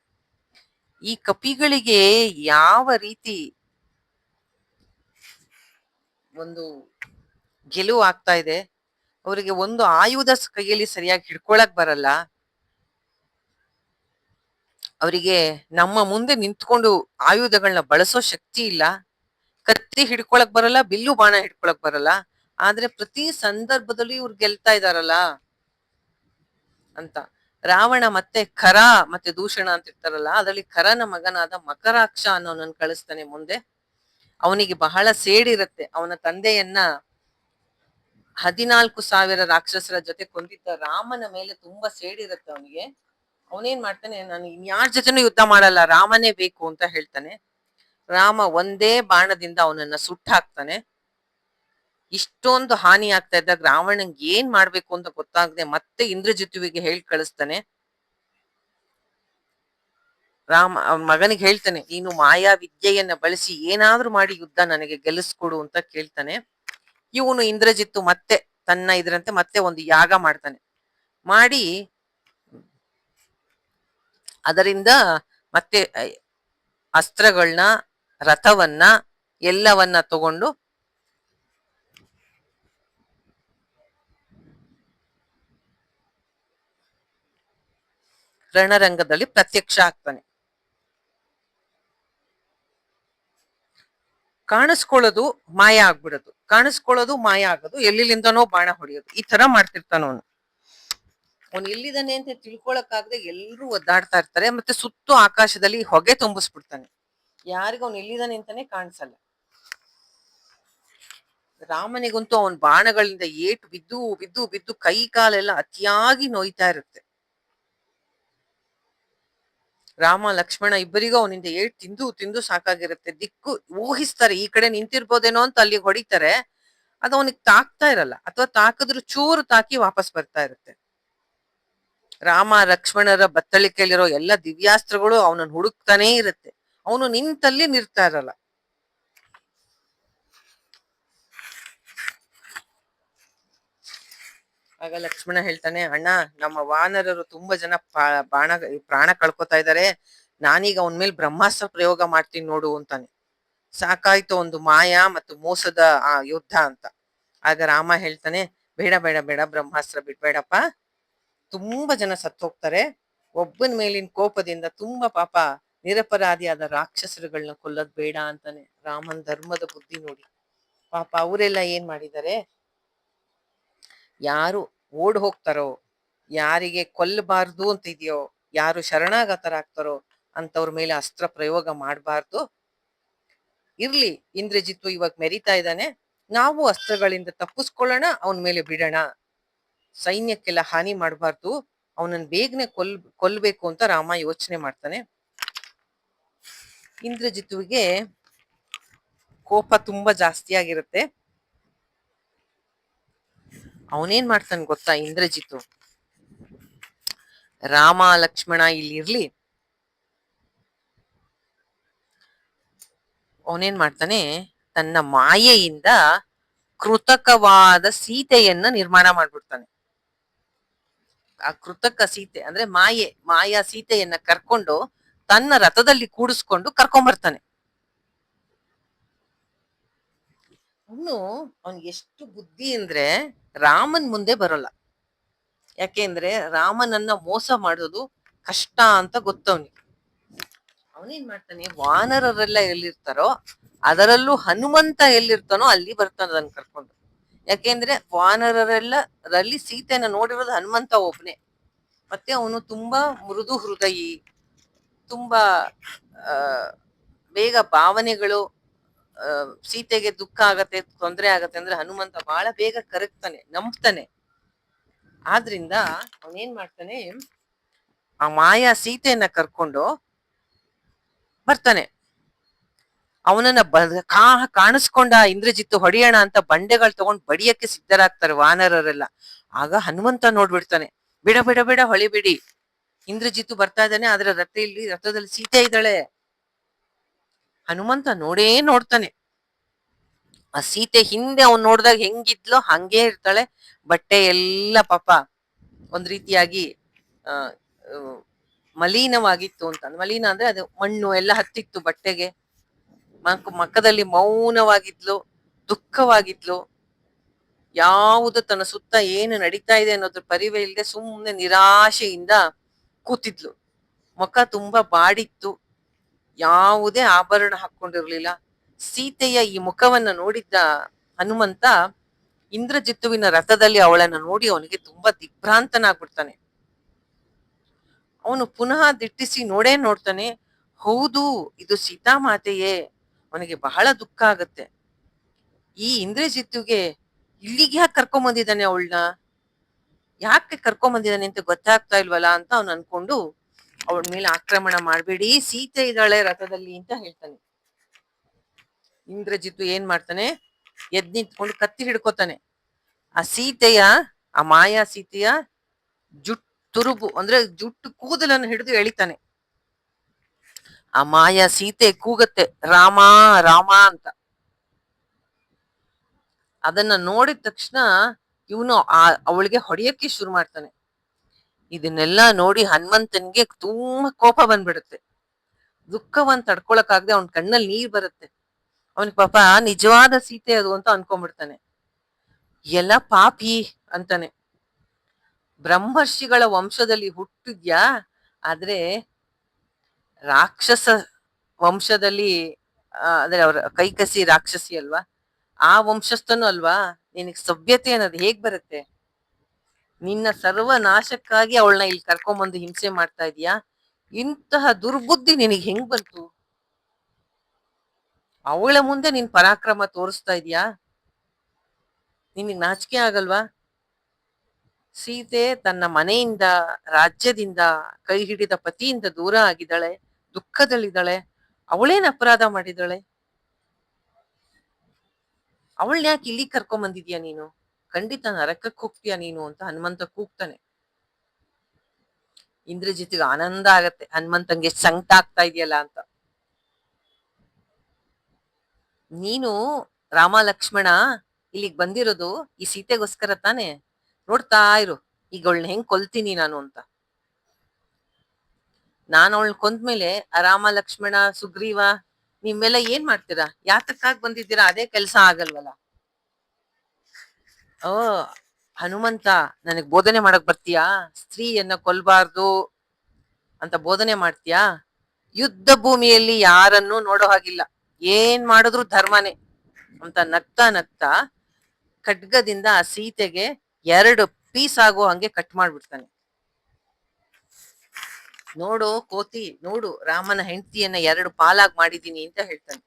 ಈ ಕಪಿಗಳಿಗೆ ಯಾವ ರೀತಿ ಒಂದು ಗೆಲುವು ಆಗ್ತಾ ಇದೆ, ಅವರಿಗೆ ಒಂದು ಆಯುಧ ಕೈಯಲ್ಲಿ ಸರಿಯಾಗಿ ಹಿಡ್ಕೊಳಕ್ ಬರಲ್ಲ, ಅವರಿಗೆ ನಮ್ಮ ಮುಂದೆ ನಿಂತ್ಕೊಂಡು ಆಯುಧಗಳನ್ನ ಬಳಸೋ ಶಕ್ತಿ ಇಲ್ಲ, ಕತ್ತಿ ಹಿಡ್ಕೊಳಕ್ ಬರಲ್ಲ, ಬಿಲ್ಲು ಬಾಣ ಹಿಡ್ಕೊಳಕ್ ಬರಲ್ಲ, ಆದ್ರೆ ಪ್ರತಿ ಸಂದರ್ಭದಲ್ಲಿ ಇವ್ರು ಗೆಲ್ತಾ ಇದಾರಲ್ಲ ಅಂತ. ರಾವಣ ಮತ್ತೆ ಖರ ಮತ್ತೆ ದೂಷಣ ಅಂತ ಇರ್ತಾರಲ್ಲ, ಅದ್ರಲ್ಲಿ ಖರನ ಮಗನಾದ ಮಕರಾಕ್ಷ ಅನ್ನೋನನ್ನ ಕಳಿಸ್ತಾನೆ ಮುಂದೆ. ಅವನಿಗೆ ಬಹಳ ಸೇಡಿರುತ್ತೆ. ಅವನ ತಂದೆಯನ್ನ 14,000 ರಾಕ್ಷಸರ ಜೊತೆ ಕೊಂದಿದ್ದ ರಾಮನ ಮೇಲೆ ತುಂಬಾ ಸೇಡಿರುತ್ತೆ ಅವನಿಗೆ. ಅವನೇನ್ ಮಾಡ್ತಾನೆ, ನಾನು ಇನ್ಯಾರ ಜೊತೆನೂ ಯುದ್ಧ ಮಾಡಲ್ಲ, ರಾಮನೇ ಬೇಕು ಅಂತ ಹೇಳ್ತಾನೆ. ರಾಮ ಒಂದೇ ಬಾಣದಿಂದ ಅವನನ್ನ ಸುಟ್ಟಾಕ್ತಾನೆ. ಇಷ್ಟೊಂದು ಹಾನಿ ಆಗ್ತಾ ಇದ್ದಾಗ ರಾವಣಂಗೆ ಏನ್ ಮಾಡ್ಬೇಕು ಅಂತ ಗೊತ್ತಾಗದೆ ಮತ್ತೆ ಇಂದ್ರಜಿತ್ತುವಿಗೆ ಹೇಳಿ ಕಳಿಸ್ತಾನೆ. ರಾಮ ಅವನ ಮಗನಿಗೆ ಹೇಳ್ತಾನೆ, ನೀನು ಮಾಯಾ ವಿದ್ಯೆಯನ್ನ ಬಳಸಿ ಏನಾದ್ರೂ ಮಾಡಿ ಯುದ್ಧ ನನಗೆ ಗೆಲ್ಲಿಸ್ಕೊಡು ಅಂತ ಕೇಳ್ತಾನೆ. ಇವನು ಇಂದ್ರಜಿತ್ತು ಮತ್ತೆ ತನ್ನ ಇದ್ರಂತೆ ಮತ್ತೆ ಒಂದು ಯಾಗ ಮಾಡ್ತಾನೆ. ಮಾಡಿ ಅದರಿಂದ ಮತ್ತೆ ಅಸ್ತ್ರಗಳನ್ನ, ರಥವನ್ನ ಎಲ್ಲವನ್ನ ತಗೊಂಡು ರಣರಂಗದಲ್ಲಿ ಪ್ರತ್ಯಕ್ಷ ಆಗ್ತಾನೆ. ಕಾಣಿಸ್ಕೊಳ್ಳೋದು ಮಾಯ ಆಗ್ಬಿಡೋದು, ಕಾಣಿಸ್ಕೊಳ್ಳೋದು ಮಾಯ ಆಗೋದು, ಎಲ್ಲಿಂದನೋ ಬಾಣ ಹೊಡೆಯೋದು, ಈ ತರ ಮಾಡ್ತಿರ್ತಾನ ಅವನು. ಅವನು ಎಲ್ಲಿದ್ದಾನೆ ಅಂತ ತಿಳ್ಕೊಳಕ್ಕಾಗದೆ ಎಲ್ರೂ ಒದ್ದಾಡ್ತಾ ಇರ್ತಾರೆ. ಮತ್ತೆ ಸುತ್ತು ಆಕಾಶದಲ್ಲಿ ಹೊಗೆ ತುಂಬಿಸ್ಬಿಡ್ತಾನೆ, ಯಾರಿಗೂ ಅವನು ಎಲ್ಲಿದ್ದಾನೆ ಅಂತಾನೆ ಕಾಣಿಸಲ್ಲ. ರಾಮನಿಗಂತೂ ಅವನ್ ಬಾಣಗಳಿಂದ ಏಟು ಬಿದ್ದು ಬಿದ್ದು ಬಿದ್ದು ಕೈ ಕಾಲೆಲ್ಲ ಅತಿಯಾಗಿ ನೋಯ್ತಾ ಇರುತ್ತೆ. ರಾಮ ಲಕ್ಷ್ಮಣ ಇಬ್ಬರಿಗೂ ಅವನಿಂದ ಏಟ್ ತಿಂದು ತಿಂದು ಸಾಕಾಗಿರುತ್ತೆ. ದಿಕ್ಕು ಊಹಿಸ್ತಾರೆ, ಈ ಕಡೆ ನಿಂತಿರ್ಬೋದೇನೋ ಅಂತ ಅಲ್ಲಿಗೆ ಹೊಡಿತಾರೆ, ಅದು ಅವನಿಗೆ ತಾಕ್ತಾ ಇರಲ್ಲ, ಅಥವಾ ತಾಕಿದ್ರು ಚೂರು ತಾಕಿ ವಾಪಸ್ ಬರ್ತಾ ಇರುತ್ತೆ. ರಾಮ ಲಕ್ಷ್ಮಣರ ಬತ್ತಳಿಕೆಯಲ್ಲಿರೋ ಎಲ್ಲ ದಿವ್ಯಾಸ್ತ್ರಗಳು ಅವನನ್ನು ಹುಡುಕ್ತಾನೇ ಇರುತ್ತೆ, ಅವನು ನಿಂತಲ್ಲಿ ನಿಲ್ತಾ ಇರಲ್ಲ. ಆಗ ಲಕ್ಷ್ಮಣ ಹೇಳ್ತಾನೆ, ಅಣ್ಣ ನಮ್ಮ ವಾನರರು ತುಂಬಾ ಜನ ಪ್ರಾಣ ಕಳ್ಕೊತಾ ಇದ್ದಾರೆ, ನಾನೀಗ ಅವನ ಮೇಲೆ ಬ್ರಹ್ಮಾಸ್ತ್ರ ಪ್ರಯೋಗ ಮಾಡ್ತೀನಿ ನೋಡು ಅಂತಾನೆ. ಸಾಕಾಯ್ತು ಒಂದು ಮಾಯಾ ಮತ್ತು ಮೋಸದ ಆ ಯುದ್ಧ ಅಂತ. ಆಗ ರಾಮ ಹೇಳ್ತಾನೆ, ಬೇಡ ಬೇಡ ಬೇಡ, ಬ್ರಹ್ಮಾಸ್ತ್ರ ಬಿಡ್ಬೇಡಪ್ಪ, ತುಂಬಾ ಜನ ಸತ್ತು ಹೋಗ್ತಾರೆ, ಒಬ್ಬನ ಮೇಲಿನ ಕೋಪದಿಂದ ತುಂಬಾ ಪಾಪ ನಿರಪರಾಧಿಯಾದ ರಾಕ್ಷಸರುಗಳನ್ನ ಕೊಲ್ಲೋದ್ ಬೇಡ ಅಂತಾನೆ. ರಾಮನ್ ಧರ್ಮದ ಬುದ್ಧಿ ನೋಡಿ, ಪಾಪ ಅವರೆಲ್ಲ ಏನ್ ಮಾಡಿದ್ದಾರೆ, ಯಾರು ಓಡ್ ಹೋಗ್ತಾರೋ, ಯಾರಿಗೆ ಕೊಲ್ಲಬಾರ್ದು ಅಂತ ಇದೆಯೋ, ಯಾರು ಶರಣಾಗತರಾಗ್ತಾರೋ ಅಂತವ್ರ ಮೇಲೆ ಅಸ್ತ್ರ ಪ್ರಯೋಗ ಮಾಡಬಾರ್ದು. ಇರ್ಲಿ, ಇಂದ್ರಜಿತ್ತು ಇವಾಗ ಮೆರಿತಾ ಇದ್ದಾನೆ, ನಾವು ಅಸ್ತ್ರಗಳಿಂದ ತಪ್ಪಿಸ್ಕೊಳ್ಳೋಣ, ಅವನ ಮೇಲೆ ಬಿಡೋಣ, ಸೈನ್ಯಕ್ಕೆಲ್ಲ ಹಾನಿ ಮಾಡಬಾರ್ದು, ಅವನನ್ನ ಬೇಗನೆ ಕೊಲ್ಬೇಕು ಅಂತ ರಾಮ ಯೋಚನೆ ಮಾಡ್ತಾನೆ. ಇಂದ್ರಜಿತ್ತುವಿಗೆ ಕೋಪ ತುಂಬಾ ಜಾಸ್ತಿ ಆಗಿರುತ್ತೆ. ಅವನೇನ್ ಮಾಡ್ತಾನೆ ಗೊತ್ತಾ ಇಂದ್ರಜಿತ್ತು, ರಾಮ ಲಕ್ಷ್ಮಣ ಇಲ್ಲಿ ಇರ್ಲಿ, ಅವನೇನ್ ಮಾಡ್ತಾನೆ, ತನ್ನ ಮಾಯೆಯಿಂದ ಕೃತಕವಾದ ಸೀತೆಯನ್ನ ನಿರ್ಮಾಣ ಮಾಡ್ಬಿಡ್ತಾನೆ. ಆ ಕೃತಕ ಸೀತೆ ಅಂದ್ರೆ ಮಾಯಾ ಸೀತೆಯನ್ನ ಕರ್ಕೊಂಡು ತನ್ನ ರಥದಲ್ಲಿ ಕೂಡಿಸ್ಕೊಂಡು ಕರ್ಕೊಂಬರ್ತಾನೆ. ಅವನ್ಗೆ ಎಷ್ಟು ಬುದ್ಧಿ ಅಂದ್ರೆ ರಾಮನ್ ಮುಂದೆ ಬರೋಲ್ಲ. ಯಾಕೆಂದ್ರೆ ರಾಮನನ್ನ ಮೋಸ ಮಾಡೋದು ಕಷ್ಟ ಅಂತ ಗೊತ್ತವನಿಗೆ. ಅವನೇನ್ ಮಾಡ್ತಾನೆ, ವಾನರರೆಲ್ಲ ಎಲ್ಲಿರ್ತಾರೋ ಅದರಲ್ಲೂ ಹನುಮಂತ ಎಲ್ಲಿರ್ತಾನೋ ಅಲ್ಲಿ ಬರ್ತಾನ ಅದನ್ನ ಕರ್ಕೊಂಡು. ಯಾಕೆಂದ್ರೆ ವಾನರರೆಲ್ಲರಲ್ಲಿ ಸೀತೆಯನ್ನ ನೋಡಿರೋದು ಹನುಮಂತ ಒಬ್ನೇ. ಮತ್ತೆ ಅವನು ತುಂಬಾ ಮೃದು ಹೃದಯಿ, ತುಂಬಾ ಆ ಬೇಗ ಭಾವನೆಗಳು, ಸೀತೆಗೆ ದುಃಖ ಆಗತ್ತೆ, ತೊಂದರೆ ಆಗತ್ತೆ ಅಂದ್ರೆ ಹನುಮಂತ ಬಹಳ ಬೇಗ ಕರಗ್ತಾನೆ, ನಂಬ್ತಾನೆ. ಆದ್ರಿಂದ ಅವನೇನ್ ಮಾಡ್ತಾನೆ, ಆ ಮಾಯಾ ಸೀತೆಯನ್ನ ಕರ್ಕೊಂಡು ಬರ್ತಾನೆ. ಅವನನ್ನ ಕಾಣಿಸ್ಕೊಂಡ ಇಂದ್ರಜಿತ್ತು ಹೊಡೆಯೋಣ ಅಂತ ಬಂಡೆಗಳು ತಗೊಂಡ್ ಬಡಿಯಕ್ಕೆ ಸಿದ್ಧರಾಗ್ತಾರೆ ವಾನರರೆಲ್ಲ. ಆಗ ಹನುಮಂತ ನೋಡ್ಬಿಡ್ತಾನೆ, ಬಿಡ ಬಿಡ ಬಿಡ ಹೊಳಿಬಿಡಿ, ಇಂದ್ರಜಿತ್ತು ಬರ್ತಾ ಇದ್ದಾನೆ, ಆದ್ರೆ ರಥದಲ್ಲಿ ಸೀತೆ ಇದ್ದಾಳೆ. ಹನುಮಂತ ನೋಡ್ತಾನೆ, ಆ ಸೀತೆ ಹಿಂದೆ ಅವ್ನ್ ನೋಡ್ದಾಗ ಹೆಂಗಿದ್ಲೋ ಹಂಗೇ ಇರ್ತಾಳೆ, ಬಟ್ಟೆ ಎಲ್ಲ ಪಾಪ ಒಂದ್ ರೀತಿಯಾಗಿ ಆ ಮಲೀನವಾಗಿತ್ತು ಅಂತ. ಮಲೀನ ಅಂದ್ರೆ ಅದು ಮಣ್ಣು ಎಲ್ಲ ಹತ್ತಿತ್ತು ಬಟ್ಟೆಗೆ. ಮಕ್ಕದಲ್ಲಿ ಮೌನವಾಗಿದ್ಲು, ದುಃಖವಾಗಿದ್ಲು, ಯಾವುದು ತನ್ನ ಸುತ್ತ ಏನು ನಡೀತಾ ಇದೆ ಅನ್ನೋದ್ರ ಪರಿವೇ ಇಲ್ಲದೆ ಸುಮ್ಮನೆ ನಿರಾಶೆಯಿಂದ ಕೂತಿದ್ಲು. ಮುಖ ತುಂಬಾ ಬಾಡಿತ್ತು, ಯಾವುದೇ ಆಭರಣ ಹಾಕೊಂಡಿರ್ಲಿಲ್ಲ. ಸೀತೆಯ ಈ ಮುಖವನ್ನ ನೋಡಿದ್ದ ಹನುಮಂತ ಇಂದ್ರಜಿತ್ತುವಿನ ರಥದಲ್ಲಿ ಅವಳನ್ನ ನೋಡಿ ಅವನಿಗೆ ತುಂಬಾ ದಿಗ್ಭ್ರಾಂತನಾಗ್ಬಿಡ್ತಾನೆ. ಅವನು ಪುನಃ ದಿಟ್ಟಿಸಿ ನೋಡ್ತಾನೆ, ಹೌದು ಇದು ಸೀತಾಮಾತೆಯೇ. ಅವನಿಗೆ ಬಹಳ ದುಃಖ ಆಗತ್ತೆ, ಈ ಇಂದ್ರಜಿತ್ತುಗೆ ಇಲ್ಲಿಗೆ ಯಾಕೆ ಕರ್ಕೊಂಬಂದಿದ್ದಾನೆ, ಅವಳನ್ನ ಯಾಕೆ ಕರ್ಕೊಂಬಂದಿದ್ದಾನೆ ಅಂತ ಗೊತ್ತಾಗ್ತಾ ಇಲ್ವಲ್ಲ ಅಂತ ಅವನು ಅನ್ಕೊಂಡು ಅವಳ ಮೇಲೆ ಆಕ್ರಮಣ ಮಾಡ್ಬೇಡಿ, ಸೀತೆ ಇದ್ದಾಳೆ ರಥದಲ್ಲಿ ಅಂತ ಹೇಳ್ತಾನೆ. ಇಂದ್ರಜಿತ್ತು ಏನ್ ಮಾಡ್ತಾನೆ, ಎದ್ ನಿಂತ್ಕೊಂಡು ಕತ್ತಿ ಹಿಡ್ಕೋತಾನೆ. ಆ ಮಾಯಾ ಸೀತೆಯ ತುರುಬು ಅಂದ್ರೆ ಜುಟ್ಟು ಕೂದಲನ್ನು ಹಿಡಿದು ಎಳಿತಾನೆ. ಆ ಮಾಯಾ ಸೀತೆ ಕೂಗತ್ತೆ, ರಾಮ ರಾಮ ಅಂತ. ಅದನ್ನ ನೋಡಿದ ತಕ್ಷಣ ಇವನು ಅವಳಿಗೆ ಹೊಡೆಯಕ್ಕೆ ಶುರು ಮಾಡ್ತಾನೆ. ಇದನ್ನೆಲ್ಲ ನೋಡಿ ಹನುಮಂತನ್ಗೆ ತುಂಬಾ ಕೋಪ ಬಂದ್ಬಿಡುತ್ತೆ, ದುಃಖವನ್ನ ತಡ್ಕೊಳಕ್ಕಾಗದೆ ಅವನ್ ಕಣ್ಣಲ್ಲಿ ನೀರ್ ಬರುತ್ತೆ. ಅವನಿಗೆ ಪಾಪ ನಿಜವಾದ ಸೀತೆ ಅದು ಅಂತ ಅನ್ಕೊಂಡ್ಬಿಡ್ತಾನೆ. ಎಲ್ಲ ಪಾಪಿ ಅಂತಾನೆ. ಬ್ರಹ್ಮರ್ಷಿಗಳ ವಂಶದಲ್ಲಿ ಹುಟ್ಟಿದ್ಯಾ, ಆದ್ರೆ ರಾಕ್ಷಸ ವಂಶದಲ್ಲಿ ಅಂದ್ರೆ ಅವ್ರ ಕೈಕಸಿ ರಾಕ್ಷಸಿ ಅಲ್ವಾ, ಆ ವಂಶಸ್ಥನು ಅಲ್ವಾ, ನಿನಗ್ ಸಭ್ಯತೆ ಅನ್ನೋದು ಹೇಗ್ ಬರುತ್ತೆ? ನಿನ್ನ ಸರ್ವನಾಶಕ್ಕಾಗಿ ಅವಳನ್ನ ಇಲ್ಲಿ ಕರ್ಕೊಂಬಂದು ಹಿಂಸೆ ಮಾಡ್ತಾ ಇದೀಯಾ? ಇಂತಹ ದುರ್ಬುದ್ಧಿ ನಿನಗ್ ಹೆಂಗ್ ಬಂತು? ಅವಳ ಮುಂದೆ ನಿನ್ ಪರಾಕ್ರಮ ತೋರಿಸ್ತಾ ಇದೀಯಾ? ನಿನಗ್ ನಾಚಿಕೆ ಆಗಲ್ವಾ? ಸೀತೆ ತನ್ನ ಮನೆಯಿಂದ, ರಾಜ್ಯದಿಂದ, ಕೈ ಹಿಡಿದ ಪತಿಯಿಂದ ದೂರ ಆಗಿದ್ದಾಳೆ, ದುಃಖದಲ್ಲಿದ್ದಾಳೆ. ಅವಳೇನ್ ಅಪರಾಧ ಮಾಡಿದಾಳೆ? ಅವಳನ್ನ ಯಾಕೆ ಇಲ್ಲಿ ಕರ್ಕೊಂಡ್ ಬಂದಿದ್ಯಾ ನೀನು? ಖಂಡಿತ ನರಕಕ್ಕೆ ಹೋಗ್ತೀಯ ನೀನು ಅಂತ ಹನುಮಂತ ಕೂಗ್ತಾನೆ. ಇಂದ್ರಜಿತ್ಗೆ ಆನಂದ ಆಗತ್ತೆ, ಹನುಮಂತಂಗೆ ಎಷ್ಟ್ ಸಂಕಟ ಆಗ್ತಾ ಇದೆಯಲ್ಲ ಅಂತ. ನೀನು ರಾಮ ಲಕ್ಷ್ಮಣ ಇಲ್ಲಿಗ್ ಬಂದಿರೋದು ಈ ಸೀತೆಗೋಸ್ಕರ ತಾನೆ? ನೋಡ್ತಾ ಇರು, ಈಗ ಅವಳನ್ನ ಹೆಂಗ್ ಕೊಲ್ತೀನಿ ನಾನು ಅಂತ. ನಾನು ಅವಳನ್ನ ಕೊಂದ್ಮೇಲೆ ಆ ರಾಮ ಲಕ್ಷ್ಮಣ ಸುಗ್ರೀವ ನಿಮ್ಮೆಲ್ಲ ಏನ್ ಮಾಡ್ತೀರಾ? ಯಾತಕ್ಕಾಗಿ ಬಂದಿದ್ದೀರಾ? ಅದೇ ಕೆಲ್ಸ ಆಗಲ್ವಲ್ಲ. ಓ ಹನುಮಂತ, ನನಗ್ ಬೋಧನೆ ಮಾಡಕ್ ಬರ್ತೀಯಾ? ಸ್ತ್ರೀಯನ್ನ ಕೊಲ್ಬಾರ್ದು ಅಂತ ಬೋಧನೆ ಮಾಡ್ತೀಯಾ? ಯುದ್ಧ ಭೂಮಿಯಲ್ಲಿ ಯಾರನ್ನೂ ನೋಡೋ ಹಾಗಿಲ್ಲ, ಏನ್ ಮಾಡಿದ್ರು ಧರ್ಮನೇ ಅಂತ ನಗ್ತಾ ನಗ್ತಾ ಖಡ್ಗದಿಂದ ಆ ಸೀತೆಗೆ 2 ಪೀಸ್ ಆಗೋ ಹಂಗೆ ಕಟ್ ಮಾಡ್ಬಿಡ್ತಾನೆ. ನೋಡು ಕೋತಿ, ನೋಡು ರಾಮನ ಹೆಂಡತಿಯನ್ನ 2 ಪಾಲಾಗ್ ಮಾಡಿದೀನಿ ಅಂತ ಹೇಳ್ತಾನೆ.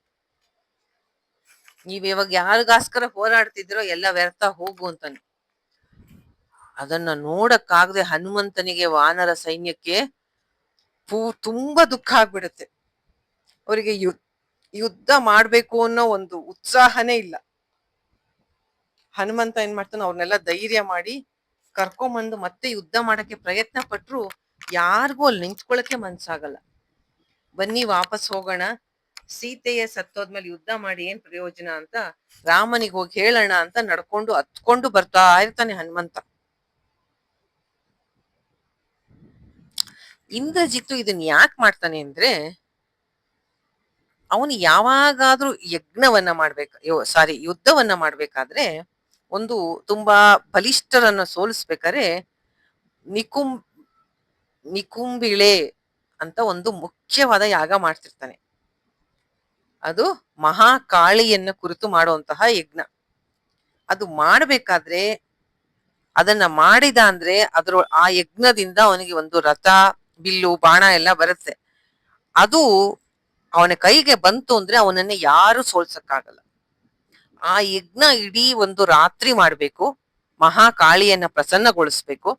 ನೀವ್ ಇವಾಗ ಯಾರಿಗೋಸ್ಕರ ಹೋರಾಡ್ತಿದ್ರೋ ಎಲ್ಲ ವ್ಯರ್ಥ, ಹೋಗು ಅಂತಾನೆ. ಅದನ್ನ ನೋಡಕ್ಕಾಗದೆ ಹನುಮಂತನಿಗೆ, ವಾನರ ಸೈನ್ಯಕ್ಕೆ ತುಂಬಾ ದುಃಖ ಆಗ್ಬಿಡುತ್ತೆ. ಅವರಿಗೆ ಯುದ್ಧ ಮಾಡ್ಬೇಕು ಅನ್ನೋ ಒಂದು ಉತ್ಸಾಹನೇ ಇಲ್ಲ. ಹನುಮಂತ ಏನ್ ಮಾಡ್ತಾನೆ, ಅವ್ರನ್ನೆಲ್ಲ ಧೈರ್ಯ ಮಾಡಿ ಕರ್ಕೊಂಬಂದು ಮತ್ತೆ ಯುದ್ಧ ಮಾಡಕ್ಕೆ ಪ್ರಯತ್ನ ಪಟ್ರು ಯಾರಿಗೂ ಅಲ್ಲಿ ನಿಂತ್ಕೊಳಕ್ಕೆ ಮನ್ಸಾಗಲ್ಲ. ಬನ್ನಿ ವಾಪಸ್ ಹೋಗೋಣ, ಸೀತೆಯ ಸತ್ತೋದ್ಮೇಲೆ ಯುದ್ಧ ಮಾಡಿ ಏನ್ ಪ್ರಯೋಜನ ಅಂತ ರಾಮನಿಗೆ ಹೋಗಿ ಹೇಳೋಣ ಅಂತ ನಡ್ಕೊಂಡು ಹತ್ಕೊಂಡು ಬರ್ತಾ ಇರ್ತಾನೆ ಹನುಮಂತ. ಇಂದ್ರಜಿತ್ತು ಇದನ್ನ ಯಾಕೆ ಮಾಡ್ತಾನೆ ಅಂದ್ರೆ, ಅವನು ಯಾವಾಗಾದ್ರೂ ಯಜ್ಞವನ್ನ ಯುದ್ಧವನ್ನ ಮಾಡ್ಬೇಕಾದ್ರೆ, ಒಂದು ತುಂಬಾ ಬಲಿಷ್ಠರನ್ನ ಸೋಲಿಸ್ಬೇಕಾದ್ರೆ ನಿಕುಂ ನಿಕುಂಬಿಳೆ ಅಂತ ಒಂದು ಮುಖ್ಯವಾದ ಯಾಗ ಮಾಡ್ತಿರ್ತಾನೆ. ಅದು ಮಹಾಕಾಳಿಯನ್ನ ಕುರಿತು ಮಾಡುವಂತಹ ಯಜ್ಞ. ಅದು ಮಾಡ್ಬೇಕಾದ್ರೆ, ಅದನ್ನ ಮಾಡಿದ ಅಂದ್ರೆ ಆ ಯಜ್ಞದಿಂದ ಅವನಿಗೆ ಒಂದು ರಥ, ಬಿಲ್ಲು, ಬಾಣ ಎಲ್ಲ ಬರುತ್ತೆ. ಅದು ಅವನ ಕೈಗೆ ಬಂತು ಅಂದ್ರೆ ಅವನನ್ನ ಯಾರು ಸೋಲ್ಸಕ್ಕಾಗಲ್ಲ. ಆ ಯಜ್ಞ ಇಡೀ ಒಂದು ರಾತ್ರಿ ಮಾಡ್ಬೇಕು, ಮಹಾಕಾಳಿಯನ್ನ ಪ್ರಸನ್ನಗೊಳಿಸ್ಬೇಕು.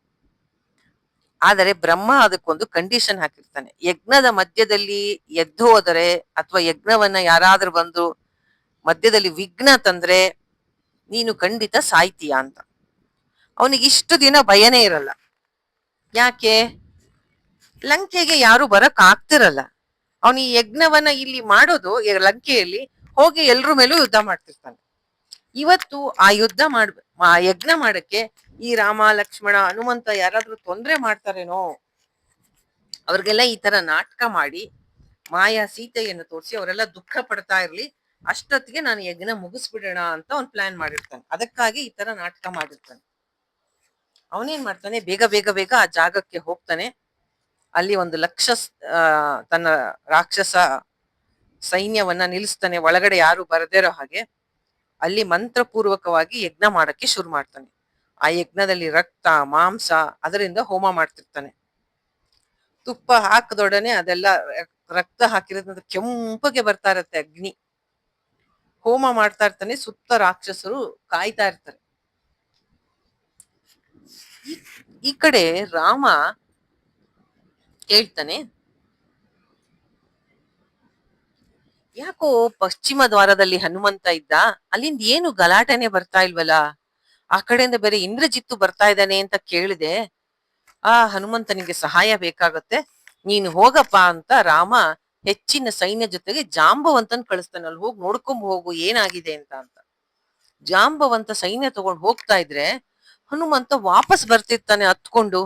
ಆದರೆ ಬ್ರಹ್ಮ ಅದಕ್ಕೊಂದು ಕಂಡೀಷನ್ ಹಾಕಿರ್ತಾನೆ. ಯಜ್ಞದ ಮಧ್ಯದಲ್ಲಿ ಎದ್ದು ಹೋದರೆ ಅಥವಾ ಯಜ್ಞವನ್ನ ಯಾರಾದ್ರೂ ಬಂದು ಮಧ್ಯದಲ್ಲಿ ವಿಘ್ನ ತಂದ್ರೆ ನೀನು ಖಂಡಿತ ಸಾಯ್ತೀಯ ಅಂತ. ಅವನಿಗೆ ಇಷ್ಟು ದಿನ ಭಯನೇ ಇರಲ್ಲ. ಯಾಕೆ? ಲಂಕೆಗೆ ಯಾರು ಬರಕ್ ಆಗ್ತಿರಲ್ಲ. ಅವನು ಈ ಯಜ್ಞವನ್ನ ಇಲ್ಲಿ ಮಾಡೋದು ಲಂಕೆಯಲ್ಲಿ ಹೋಗಿ ಎಲ್ರ ಮೇಲೂ ಯುದ್ಧ ಮಾಡ್ತಿರ್ತಾನೆ. ಇವತ್ತು ಆ ಯಜ್ಞ ಮಾಡಕ್ಕೆ ಈ ರಾಮ ಲಕ್ಷ್ಮಣ ಹನುಮಂತ ಯಾರಾದ್ರೂ ತೊಂದ್ರೆ ಮಾಡ್ತಾರೇನೋ, ಅವ್ರಿಗೆಲ್ಲ ಈ ತರ ನಾಟಕ ಮಾಡಿ ಮಾಯಾ ಸೀತೆಯನ್ನು ತೋರಿಸಿ ಅವರೆಲ್ಲ ದುಃಖ ಪಡ್ತಾ ಇರ್ಲಿ, ಅಷ್ಟೊತ್ತಿಗೆ ನಾನು ಯಜ್ಞ ಮುಗಿಸ್ಬಿಡೋಣ ಅಂತ ಅವ್ನ್ ಪ್ಲಾನ್ ಮಾಡಿರ್ತಾನೆ. ಅದಕ್ಕಾಗಿ ಈ ತರ ನಾಟಕ ಮಾಡಿರ್ತಾನೆ. ಅವನೇನ್ ಮಾಡ್ತಾನೆ, ಬೇಗ ಬೇಗ ಬೇಗ ಆ ಜಾಗಕ್ಕೆ ಹೋಗ್ತಾನೆ. ಅಲ್ಲಿ 1,00,000 ತನ್ನ ರಾಕ್ಷಸ ಸೈನ್ಯವನ್ನ ನಿಲ್ಲಿಸ್ತಾನೆ, ಒಳಗಡೆ ಯಾರು ಬರದಿರೋ ಹಾಗೆ. ಅಲ್ಲಿ ಮಂತ್ರಪೂರ್ವಕವಾಗಿ ಯಜ್ಞ ಮಾಡಕ್ಕೆ ಶುರು ಮಾಡ್ತಾನೆ. ಆ ಯಜ್ಞದಲ್ಲಿ ರಕ್ತ, ಮಾಂಸ, ಅದರಿಂದ ಹೋಮ ಮಾಡ್ತಿರ್ತಾನೆ. ತುಪ್ಪ ಹಾಕದೊಡನೆ ಅದೆಲ್ಲ ರಕ್ತ ಹಾಕಿರೋದ್ರಿಂದ ಕೆಂಪಗೆ ಬರ್ತಾ ಇರತ್ತೆ ಅಗ್ನಿ. ಹೋಮ ಮಾಡ್ತಾ ಇರ್ತಾನೆ, ಸುತ್ತ ರಾಕ್ಷಸರು ಕಾಯ್ತಾ ಇರ್ತಾರೆ. ಈ ಕಡೆ ರಾಮ ಹೇಳ್ತಾನೆ, ಯಾಕೋ ಪಶ್ಚಿಮ ದ್ವಾರದಲ್ಲಿ ಹನುಮಂತ ಇದ್ದ, ಅಲ್ಲಿಂದ ಏನು ಗಲಾಟೆನೆ ಬರ್ತಾ ಇಲ್ವಲ್ಲ, ಆ ಕಡೆಯಿಂದ ಬೇರೆ ಇಂದ್ರಜಿತ್ತು ಬರ್ತಾ ಇದ್ದಾನೆ ಅಂತ ಕೇಳಿದೆ. ಆ ಹನುಮಂತನಿಗೆ ಸಹಾಯ ಬೇಕಾಗತ್ತೆ, ನೀನು ಹೋಗಪ್ಪ ಅಂತ ರಾಮ ಹೆಚ್ಚಿನ ಸೈನ್ಯ ಜೊತೆಗೆ ಜಾಂಬವಂತನ್ ಕಳಿಸ್ತಾನೆ. ಅಲ್ಲಿ ಹೋಗಿ ನೋಡ್ಕೊಂಡ್ ಹೋಗು ಏನಾಗಿದೆ ಅಂತ. ಜಾಂಬವಂತ ಸೈನ್ಯ ತಗೊಂಡು ಹೋಗ್ತಾ ಇದ್ರೆ ಹನುಮಂತ ವಾಪಸ್ ಬರ್ತಿರ್ತಾನೆ ಹತ್ಕೊಂಡು.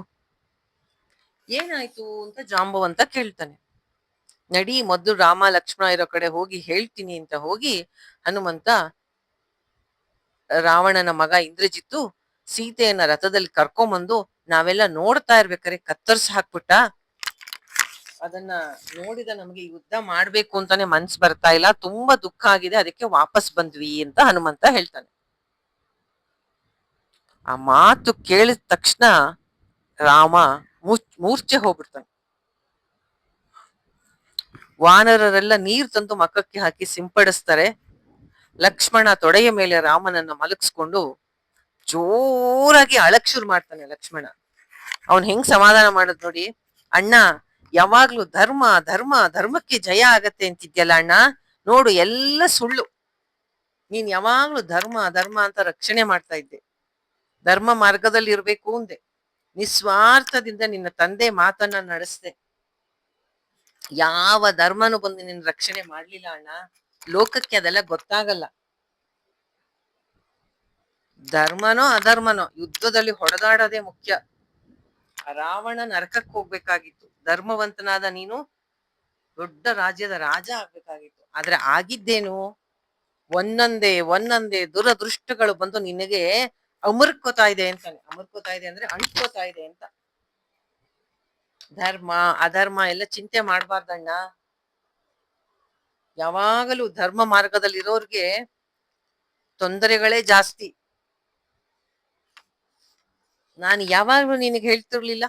ಏನಾಯ್ತು ಅಂತ ಜಾಂಬವಂತ ಕೇಳ್ತಾನೆ. ನಡಿ ಮೊದ್ಲು ರಾಮ ಲಕ್ಷ್ಮಣ ಇರೋ ಕಡೆ ಹೋಗಿ ಹೇಳ್ತೀನಿ ಅಂತ ಹೋಗಿ ಹನುಮಂತ ರಾವಣನ ಮಗ ಇಂದ್ರಜಿತ್ತು ಸೀತೆಯನ್ನ ರಥದಲ್ಲಿ ಕರ್ಕೊಂಬಂದು ನಾವೆಲ್ಲ ನೋಡ್ತಾ ಇರ್ಬೇಕಾರೆ ಕತ್ತರ್ಸ್ ಹಾಕ್ಬಿಟ್ಟ. ಅದನ್ನ ನೋಡಿದ ನಮ್ಗೆ ಯುದ್ಧ ಮಾಡ್ಬೇಕು ಅಂತಾನೆ ಮನ್ಸ್ ಬರ್ತಾ ಇಲ್ಲ, ತುಂಬಾ ದುಃಖ ಆಗಿದೆ, ಅದಕ್ಕೆ ವಾಪಸ್ ಬಂದ್ವಿ ಅಂತ ಹನುಮಂತ ಹೇಳ್ತಾನೆ. ಆ ಮಾತು ಕೇಳಿದ ತಕ್ಷಣ ರಾಮ ಮೂರ್ಛೆ ಹೋಗ್ಬಿಡ್ತಾನೆ. ವಾನರರೆಲ್ಲ ನೀರ್ ತಂದು ಮಕ್ಕಕ್ಕೆ ಹಾಕಿ ಸಿಂಪಡಿಸ್ತಾರೆ. ಲಕ್ಷ್ಮಣ ತೊಡೆಯ ಮೇಲೆ ರಾಮನನ್ನ ಮಲಗಿಸ್ಕೊಂಡು ಜೋರಾಗಿ ಅಳಕ್ ಶುರು ಮಾಡ್ತಾನೆ. ಲಕ್ಷ್ಮಣ ಅವನ್ ಹೆಂಗ್ ಸಮಾಧಾನ ಮಾಡದ್ ನೋಡಿ, ಅಣ್ಣ ಯಾವಾಗ್ಲೂ ಧರ್ಮ ಧರ್ಮ ಧರ್ಮಕ್ಕೆ ಜಯ ಆಗತ್ತೆ ಅಂತಿದ್ಯಲ್ಲ ಅಣ್ಣ, ನೋಡು ಎಲ್ಲ ಸುಳ್ಳು, ನೀನ್ ಯಾವಾಗ್ಲೂ ಧರ್ಮ ಧರ್ಮ ಅಂತ ರಕ್ಷಣೆ ಮಾಡ್ತಾ ಇದ್ದೆ, ಧರ್ಮ ಮಾರ್ಗದಲ್ಲಿ ಇರ್ಬೇಕು ಅಂದೆ, ನಿಸ್ವಾರ್ಥದಿಂದ ನಿನ್ನ ತಂದೆ ಮಾತನ್ನ ನಡೆಸ್ದೆ, ಯಾವ ಧರ್ಮನು ಬಂದು ನಿನ್ನ ರಕ್ಷಣೆ ಮಾಡ್ಲಿಲ್ಲ ಅಣ್ಣ, ಲೋಕಕ್ಕೆ ಅದೆಲ್ಲ ಗೊತ್ತಾಗಲ್ಲ, ಧರ್ಮನೋ ಅಧರ್ಮನೋ ಯುದ್ಧದಲ್ಲಿ ಹೊಡೆದಾಡೋದೇ ಮುಖ್ಯ. ರಾವಣ ನರಕಕ್ಕೆ ಹೋಗ್ಬೇಕಾಗಿತ್ತು, ಧರ್ಮವಂತನಾದ ನೀನು ದೊಡ್ಡ ರಾಜ್ಯದ ರಾಜ ಆಗ್ಬೇಕಾಗಿತ್ತು, ಆದ್ರೆ ಆಗಿದ್ದೇನು, ಒಂದೊಂದೇ ದುರದೃಷ್ಟಗಳು ಬಂದು ನಿನಗೆ ಅಮರ್ಕೋತಾ ಇದೆ ಅಂತಾನೆ. ಅಮರ್ಕೋತಾ ಇದೆ ಅಂದ್ರೆ ಅಂಟ್ಕೋತಾ ಇದೆ ಅಂತ. ಧರ್ಮ ಅಧರ್ಮ ಎಲ್ಲ ಚಿಂತೆ ಮಾಡ್ಬಾರ್ದಣ್ಣ, ಯಾವಾಗಲೂ ಧರ್ಮ ಮಾರ್ಗದಲ್ಲಿರೋರ್ಗೆ ತೊಂದರೆಗಳೇ ಜಾಸ್ತಿ. ನಾನು ಯಾವಾಗ್ಲೂ ನಿನಗೆ ಹೇಳ್ತಿರ್ಲಿಲ್ಲ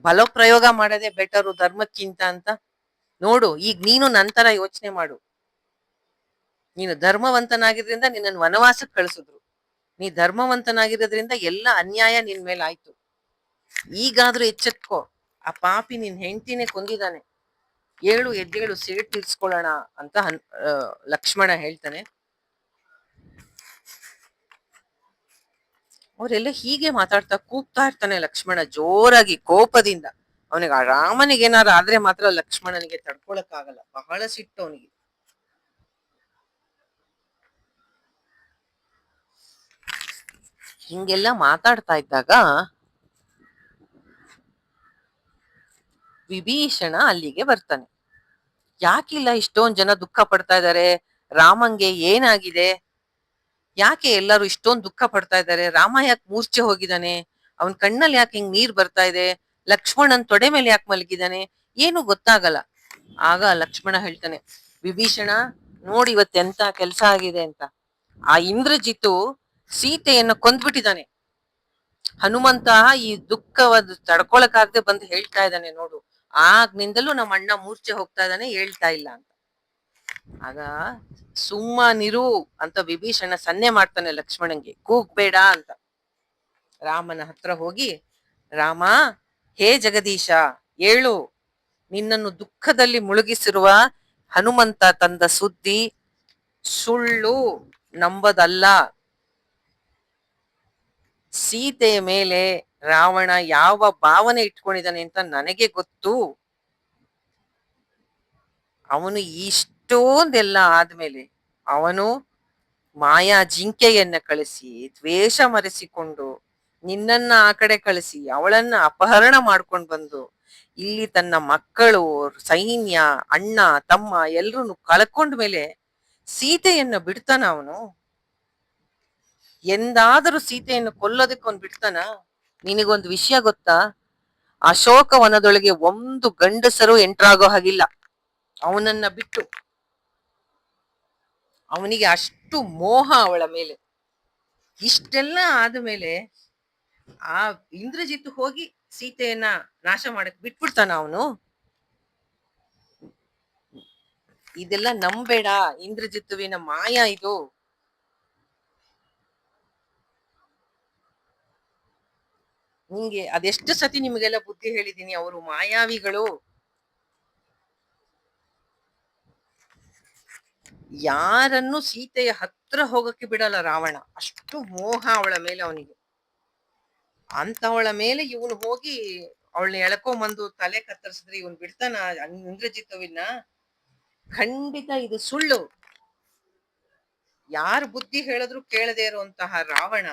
ಬಲಪ್ರಯೋಗ ಮಾಡೋದೇ ಬೆಟರು ಧರ್ಮಕ್ಕಿಂತ ಅಂತ. ನೋಡು ಈಗ ನೀನು ನಂತರ ಯೋಚನೆ ಮಾಡು, ನೀನು ಧರ್ಮವಂತನಾಗಿದ್ರಿಂದ ನಿನ್ನನ್ನು ವನವಾಸಕ್ಕೆ ಕಳಿಸಿದ್ರು, ನೀ ಧರ್ಮವಂತನಾಗಿರೋದ್ರಿಂದ ಎಲ್ಲ ಅನ್ಯಾಯ ನಿನ್ ಮೇಲೆ ಆಯ್ತು, ಈಗಾದ್ರೂ ಎಚ್ಚೆತ್ಕೋ, ಆ ಪಾಪಿ ನಿನ್ ಹೆಂಡತಿನೇ ಕೊಂದಿದ್ದಾನೆ, ಏಳು ಎದ್ದೇಳು ಸೇಡ್ ತೀರ್ಸ್ಕೊಳ್ಳೋಣ ಅಂತ ಲಕ್ಷ್ಮಣ ಹೇಳ್ತಾನೆ. ಅವರೆಲ್ಲ ಹೀಗೆ ಮಾತಾಡ್ತಾ ಕೂಗ್ತಾ ಇರ್ತಾನೆ ಲಕ್ಷ್ಮಣ ಜೋರಾಗಿ ಕೋಪದಿಂದ. ಅವನಿಗೆ ಆ ರಾಮನಿಗೆ ಏನಾರು ಆದ್ರೆ ಮಾತ್ರ ಲಕ್ಷ್ಮಣನಿಗೆ ತಡ್ಕೊಳಕ್ ಆಗಲ್ಲ, ಬಹಳ ಸಿಟ್ಟು ಅವನಿಗೆ. ಹಿಂಗೆಲ್ಲ ಮಾತಾಡ್ತಾ ಇದ್ದಾಗ ವಿಭೀಷಣ ಅಲ್ಲಿಗೆ ಬರ್ತಾನೆ. ಯಾಕಿಲ್ಲ ಇಷ್ಟೊಂದ್ ಜನ ದುಃಖ ಪಡ್ತಾ ಇದ್ದಾರೆ, ರಾಮಂಗೆ ಏನಾಗಿದೆ, ಯಾಕೆ ಎಲ್ಲರೂ ಇಷ್ಟೊಂದು ದುಃಖ ಪಡ್ತಾ ಇದ್ದಾರೆ, ರಾಮ ಯಾಕೆ ಮೂರ್ಛೆ ಹೋಗಿದ್ದಾನೆ, ಅವನ್ ಕಣ್ಣಲ್ಲಿ ಯಾಕೆ ಹಿಂಗ್ ನೀರ್ ಬರ್ತಾ ಇದೆ, ಲಕ್ಷ್ಮಣನ್ ತೊಡೆ ಮೇಲೆ ಯಾಕೆ ಮಲಗಿದ್ದಾನೆ, ಏನು ಗೊತ್ತಾಗಲ್ಲ. ಆಗ ಲಕ್ಷ್ಮಣ ಹೇಳ್ತಾನೆ, ವಿಭೀಷಣ ನೋಡಿ ಇವತ್ತೆಂತ ಕೆಲ್ಸ ಆಗಿದೆ ಅಂತ, ಆ ಇಂದ್ರಜಿತು ಸೀತೆಯನ್ನು ಕೊಂದ್ಬಿಟ್ಟಿದ್ದಾನೆ, ಹನುಮಂತ ಈ ದುಃಖವಾದ ತಡ್ಕೊಳಕಾಗದೆ ಬಂದು ಹೇಳ್ತಾ ಇದ್ದಾನೆ ನೋಡು, ಆಗ್ನಿಂದಲೂ ನಮ್ಮ ಅಣ್ಣ ಮೂರ್ಛೆ ಹೋಗ್ತಾ ಇದ್ದಾನೆ, ಹೇಳ್ತಾ ಇಲ್ಲ ಅಂತ. ಆಗ ಸುಮ್ಮನಿರು ಅಂತ ವಿಭೀಷಣ ಸನ್ನೆ ಮಾಡ್ತಾನೆ ಲಕ್ಷ್ಮಣನ್ಗೆ, ಕೂಗ್ಬೇಡ ಅಂತ. ರಾಮನ ಹತ್ರ ಹೋಗಿ, ರಾಮ ಹೇ ಜಗದೀಶ ಏಳು, ನಿನ್ನನ್ನು ದುಃಖದಲ್ಲಿ ಮುಳುಗಿಸಿರುವ ಹನುಮಂತ ತಂದ ಸುದ್ದಿ ಸುಳ್ಳು, ನಂಬದಲ್ಲ, ಸೀತೆಯ ಮೇಲೆ ರಾವಣ ಯಾವ ಭಾವನೆ ಇಟ್ಕೊಂಡಿದ್ದಾನೆ ಅಂತ ನನಗೆ ಗೊತ್ತು, ಅವನು ಇಷ್ಟೊಂದೆಲ್ಲ ಆದ್ಮೇಲೆ ಅವನು ಮಾಯಾ ಜಿಂಕೆಯನ್ನ ಕಳಿಸಿ ದ್ವೇಷ ಮರೆಸಿಕೊಂಡು ನಿನ್ನನ್ನ ಆ ಕಡೆ ಕಳಿಸಿ ಅವಳನ್ನ ಅಪಹರಣ ಮಾಡ್ಕೊಂಡು ಬಂದು ಇಲ್ಲಿ ತನ್ನ ಮಕ್ಕಳು ಸೈನ್ಯ ಅಣ್ಣ ತಮ್ಮ ಎಲ್ರು ಕಳ್ಕೊಂಡ ಮೇಲೆ ಸೀತೆಯನ್ನ ಬಿಡ್ತಾನ ಅವನು? ಎಂದಾದರೂ ಸೀತೆಯನ್ನು ಕೊಲ್ಲೋದಕ್ಕೊಂದು ಬಿಡ್ತಾನ? ನಿನಗೊಂದು ವಿಷಯ ಗೊತ್ತಾ, ಅಶೋಕವನದೊಳಗೆ ಒಂದು ಗಂಡಸರು ಎಂಟ್ರಾಗೋ ಹಾಗಿಲ್ಲ ಅವನನ್ನ ಬಿಟ್ಟು. ಅವನಿಗೆ ಅಷ್ಟು ಮೋಹ ಅವಳ ಮೇಲೆ. ಇಷ್ಟೆಲ್ಲ ಆದ್ಮೇಲೆ ಆ ಇಂದ್ರಜಿತ್ತು ಹೋಗಿ ಸೀತೆಯನ್ನ ನಾಶ ಮಾಡಕ್ ಬಿಟ್ಬಿಡ್ತಾನ ಅವನು? ಇದೆಲ್ಲ ನಂಬೇಡ, ಇಂದ್ರಜಿತ್ತುವಿನ ಮಾಯ ಇದು. ನಿಂಗೆ ಅದೆಷ್ಟು ಸತಿ ನಿಮ್ಗೆಲ್ಲ ಬುದ್ಧಿ ಹೇಳಿದೀನಿ, ಅವರು ಮಾಯಾವಿಗಳು, ಯಾರನ್ನು ಸೀತೆಯ ಹತ್ರ ಹೋಗಕ್ಕೆ ಬಿಡಲ್ಲ ರಾವಣ, ಅಷ್ಟು ಮೋಹ ಅವಳ ಮೇಲೆ ಅವನಿಗೆ. ಅಂತವಳ ಮೇಲೆ ಇವನು ಹೋಗಿ ಅವಳನ್ನ ಎಳ್ಕೊಂಬಂದು ತಲೆ ಕತ್ತರಿಸಿದ್ರೆ ಇವನ್ ಬಿಡ್ತಾನ ಇಂದ್ರಜಿತ್ತುವಿನ? ಖಂಡಿತ ಇದು ಸುಳ್ಳು. ಯಾರು ಬುದ್ಧಿ ಹೇಳಿದ್ರು ಕೇಳದೆ ಇರುವಂತಹ ರಾವಣ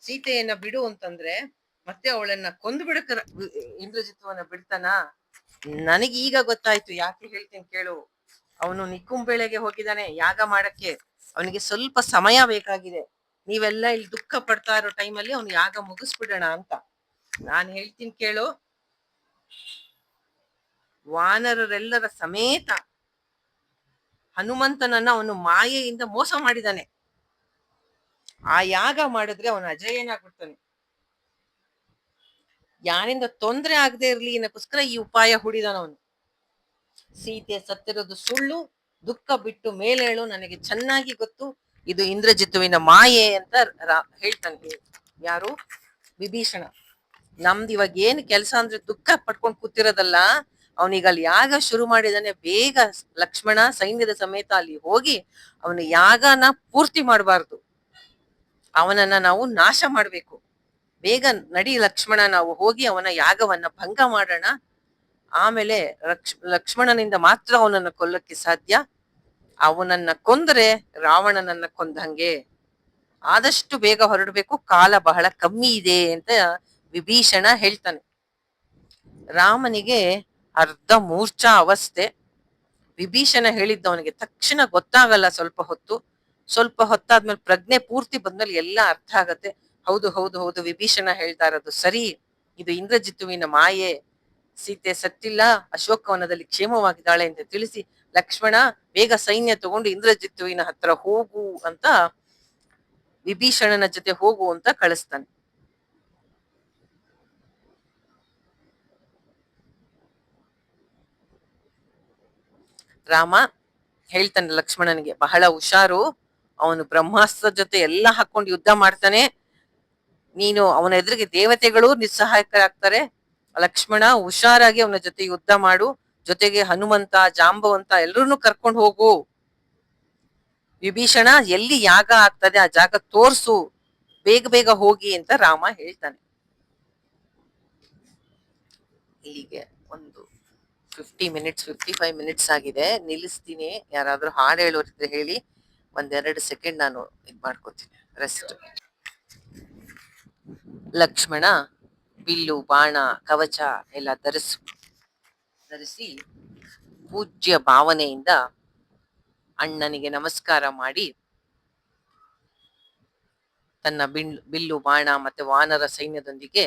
ಸೀತೆಯನ್ನ ಬಿಡು ಅಂತಂದ್ರೆ ಮತ್ತೆ ಅವಳನ್ನ ಕೊಂದು ಬಿಡಕ ಇಂದ್ರಜಿತ್ವನ್ನ ಬಿಡ್ತಾನ? ನನಗೀಗ ಗೊತ್ತಾಯ್ತು, ಯಾಕೆ ಹೇಳ್ತೀನಿ ಕೇಳು. ಅವನು ನಿಕ್ಕುಂಬೆಳೆಗೆ ಹೋಗಿದ್ದಾನೆ ಯಾಗ ಮಾಡಕ್ಕೆ. ಅವನಿಗೆ ಸ್ವಲ್ಪ ಸಮಯ ಬೇಕಾಗಿದೆ. ನೀವೆಲ್ಲ ಇಲ್ಲಿ ದುಃಖ ಪಡ್ತಾ ಇರೋ ಟೈಮಲ್ಲಿ ಅವ್ನು ಯಾಗ ಮುಗಿಸ್ಬಿಡೋಣ ಅಂತ. ನಾನ್ ಹೇಳ್ತೀನಿ ಕೇಳು, ವಾನರರೆಲ್ಲರ ಸಮೇತ ಹನುಮಂತನನ್ನ ಅವನು ಮಾಯೆಯಿಂದ ಮೋಸ ಮಾಡಿದಾನೆ. ಆ ಯಾಗ ಮಾಡಿದ್ರೆ ಅವನು ಅಜೇಯನಾಗ್ಬಿಡ್ತಾನೆ. ಯಾರಿಂದ ತೊಂದ್ರೆ ಆಗದೆ ಇರ್ಲಿ ಅನ್ನಕ್ಕೋಸ್ಕರ ಈ ಉಪಾಯ ಹೂಡಿದಾನವನು. ಸೀತೆ ಸತ್ತಿರೋದು ಸುಳ್ಳು, ದುಃಖ ಬಿಟ್ಟು ಮೇಲೇಳು, ನನಗೆ ಚೆನ್ನಾಗಿ ಗೊತ್ತು, ಇದು ಇಂದ್ರಜಿತ್ತುವಿನ ಮಾಯೆ ಅಂತ ಹೇಳ್ತಾನೆ. ಯಾರು? ವಿಭೀಷಣ. ನಮ್ದು ಇವಾಗ ಏನ್ ಕೆಲಸ ಅಂದ್ರೆ ದುಃಖ ಪಡ್ಕೊಂಡ್ ಕೂತಿರೋದಲ್ಲ, ಅವನಿಗ ಅಲ್ಲಿ ಯಾಗ ಶುರು ಮಾಡಿದಾನೆ. ಬೇಗ ಲಕ್ಷ್ಮಣ ಸೈನ್ಯದ ಸಮೇತ ಅಲ್ಲಿ ಹೋಗಿ ಅವನ ಯಾಗನ ಪೂರ್ತಿ ಮಾಡಬಾರ್ದು, ಅವನನ್ನ ನಾವು ನಾಶ ಮಾಡ್ಬೇಕು. ಬೇಗ ನಡಿ ಲಕ್ಷ್ಮಣ, ನಾವು ಹೋಗಿ ಅವನ ಯಾಗವನ್ನ ಭಂಗ ಮಾಡೋಣ. ಆಮೇಲೆ ಲಕ್ಷ್ಮಣನಿಂದ ಮಾತ್ರ ಅವನನ್ನ ಕೊಲ್ಲಕ್ಕೆ ಸಾಧ್ಯ. ಅವನನ್ನ ಕೊಂದ್ರೆ ರಾವಣನನ್ನ ಕೊಂದಂಗೆ. ಆದಷ್ಟು ಬೇಗ ಹೊರಡ್ಬೇಕು, ಕಾಲ ಬಹಳ ಕಮ್ಮಿ ಇದೆ ಅಂತ ವಿಭೀಷಣ ಹೇಳ್ತಾನೆ. ರಾಮನಿಗೆ ಅರ್ಧ ಮೂರ್ಛಾ ಅವಸ್ಥೆ. ವಿಭೀಷಣ ಹೇಳಿದ್ದ ಅವನಿಗೆ ತಕ್ಷಣ ಗೊತ್ತಾಗಲ್ಲ, ಸ್ವಲ್ಪ ಹೊತ್ತಾದ್ಮೇಲೆ ಪ್ರಜ್ಞೆ ಪೂರ್ತಿ ಬಂದ್ಮೇಲೆ ಎಲ್ಲ ಅರ್ಥ ಆಗತ್ತೆ. ಹೌದು ಹೌದು ಹೌದು, ವಿಭೀಷಣ ಹೇಳ್ತಾ ಇರೋದು ಸರಿ, ಇದು ಇಂದ್ರಜಿತ್ತುವಿನ ಮಾಯೆ. ಸೀತೆ ಸತ್ತಿಲ್ಲ, ಅಶೋಕವನದಲ್ಲಿ ಕ್ಷೇಮವಾಗಿದ್ದಾಳೆ ಅಂತ ತಿಳಿಸಿ, ಲಕ್ಷ್ಮಣ ಬೇಗ ಸೈನ್ಯ ತಗೊಂಡು ಇಂದ್ರಜಿತ್ತುವಿನ ಹತ್ರ ಹೋಗು ಅಂತ, ವಿಭೀಷಣನ ಜೊತೆ ಹೋಗು ಅಂತ ಕಳಿಸ್ತಾನೆ. ರಾಮ ಹೇಳ್ತಾನೆ ಲಕ್ಷ್ಮಣನಿಗೆ, ಬಹಳ ಹುಷಾರು, ಅವನು ಬ್ರಹ್ಮಾಸ್ತ್ರ ಜೊತೆ ಎಲ್ಲ ಹಾಕೊಂಡು ಯುದ್ಧ ಮಾಡ್ತಾನೆ. ನೀನು ಅವನ ಎದುರಿಗೆ ದೇವತೆಗಳು ನಿಸ್ಸಹಾಯಕರಾಗ್ತಾರೆ. ಲಕ್ಷ್ಮಣ ಹುಷಾರಾಗಿ ಅವನ ಜೊತೆ ಯುದ್ಧ ಮಾಡು, ಜೊತೆಗೆ ಹನುಮಂತ ಜಾಂಬವಂತ ಎಲ್ರನ್ನೂ ಕರ್ಕೊಂಡು ಹೋಗು. ವಿಭೀಷಣ ಎಲ್ಲಿ ಯಾಗ ಆಗ್ತದೆ ಆ ಜಾಗ ತೋರ್ಸು, ಬೇಗ ಬೇಗ ಹೋಗಿ ಅಂತ ರಾಮ ಹೇಳ್ತಾನೆ. ಇಲ್ಲಿಗೆ ಒಂದು 55 ಮಿನಿಟ್ಸ್ ಆಗಿದೆ, ನಿಲ್ಲಿಸ್ತೀನಿ. ಯಾರಾದ್ರೂ ಹಾಡು ಹೇಳೋರಿದ್ರೆ ಹೇಳಿ, 1-2 ಸೆಕೆಂಡ್ ನಾನು ಇದ್ ಮಾಡ್ಕೋತೀನಿ, ರೆಸ್ಟ್. ಲಕ್ಷ್ಮಣ ಬಿಲ್ಲು ಬಾಣ ಕವಚ ಎಲ್ಲ ಧರಿಸಿ ಪೂಜ್ಯ ಭಾವನೆಯಿಂದ ಅಣ್ಣನಿಗೆ ನಮಸ್ಕಾರ ಮಾಡಿ, ತನ್ನ ಬಿಲ್ಲು ಬಾಣ ಮತ್ತೆ ವಾನರ ಸೈನ್ಯದೊಂದಿಗೆ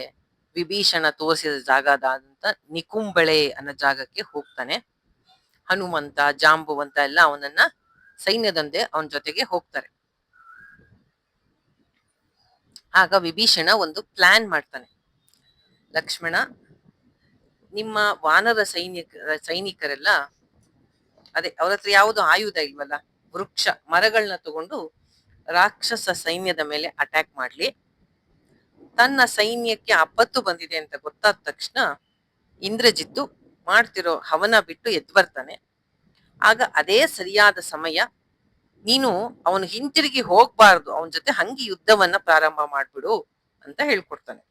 ವಿಭೀಷಣ ತೋರಿಸಿದ ಜಾಗದಂತ ನಿಕುಂಬಳೆ ಅನ್ನೋ ಜಾಗಕ್ಕೆ ಹೋಗ್ತಾನೆ. ಹನುಮಂತ ಜಾಂಬುವಂತ ಎಲ್ಲ ಅವನನ್ನ ಸೈನ್ಯದೊಂದೇ ಅವನ ಜೊತೆಗೆ ಹೋಗ್ತಾರೆ. ಆಗ ವಿಭೀಷಣ ಒಂದು ಪ್ಲಾನ್ ಮಾಡ್ತಾನೆ. ಲಕ್ಷ್ಮಣ, ನಿಮ್ಮ ವಾನರ ಸೈನಿಕರೆಲ್ಲ ಅದೇ ಅವ್ರ ಹತ್ರ ಯಾವುದು ಆಯುಧ ಇಲ್ವಲ್ಲ, ಮರಗಳನ್ನ ತಗೊಂಡು ರಾಕ್ಷಸ ಸೈನ್ಯದ ಮೇಲೆ ಅಟ್ಯಾಕ್ ಮಾಡ್ಲಿ. ತನ್ನ ಸೈನ್ಯಕ್ಕೆ ಆಪತ್ತು ಬಂದಿದೆ ಅಂತ ಗೊತ್ತಾದ ತಕ್ಷಣ ಇಂದ್ರಜಿತ್ತು ಮಾಡ್ತಿರೋ ಹವನ ಬಿಟ್ಟು ಎದ್ದು ಬರ್ತಾನೆ. ಆಗ ಅದೇ ಸರಿಯಾದ ಸಮಯ, ನೀನು ಅವನು ಹಿಂತಿರುಗಿ ಹೋಗ್ಬಾರ್ದು, ಅವನ ಜೊತೆ ಹಂಗೆ ಯುದ್ಧವನ್ನ ಪ್ರಾರಂಭ ಮಾಡ್ಬಿಡು ಅಂತ ಹೇಳ್ಕೊಡ್ತಾನೆ.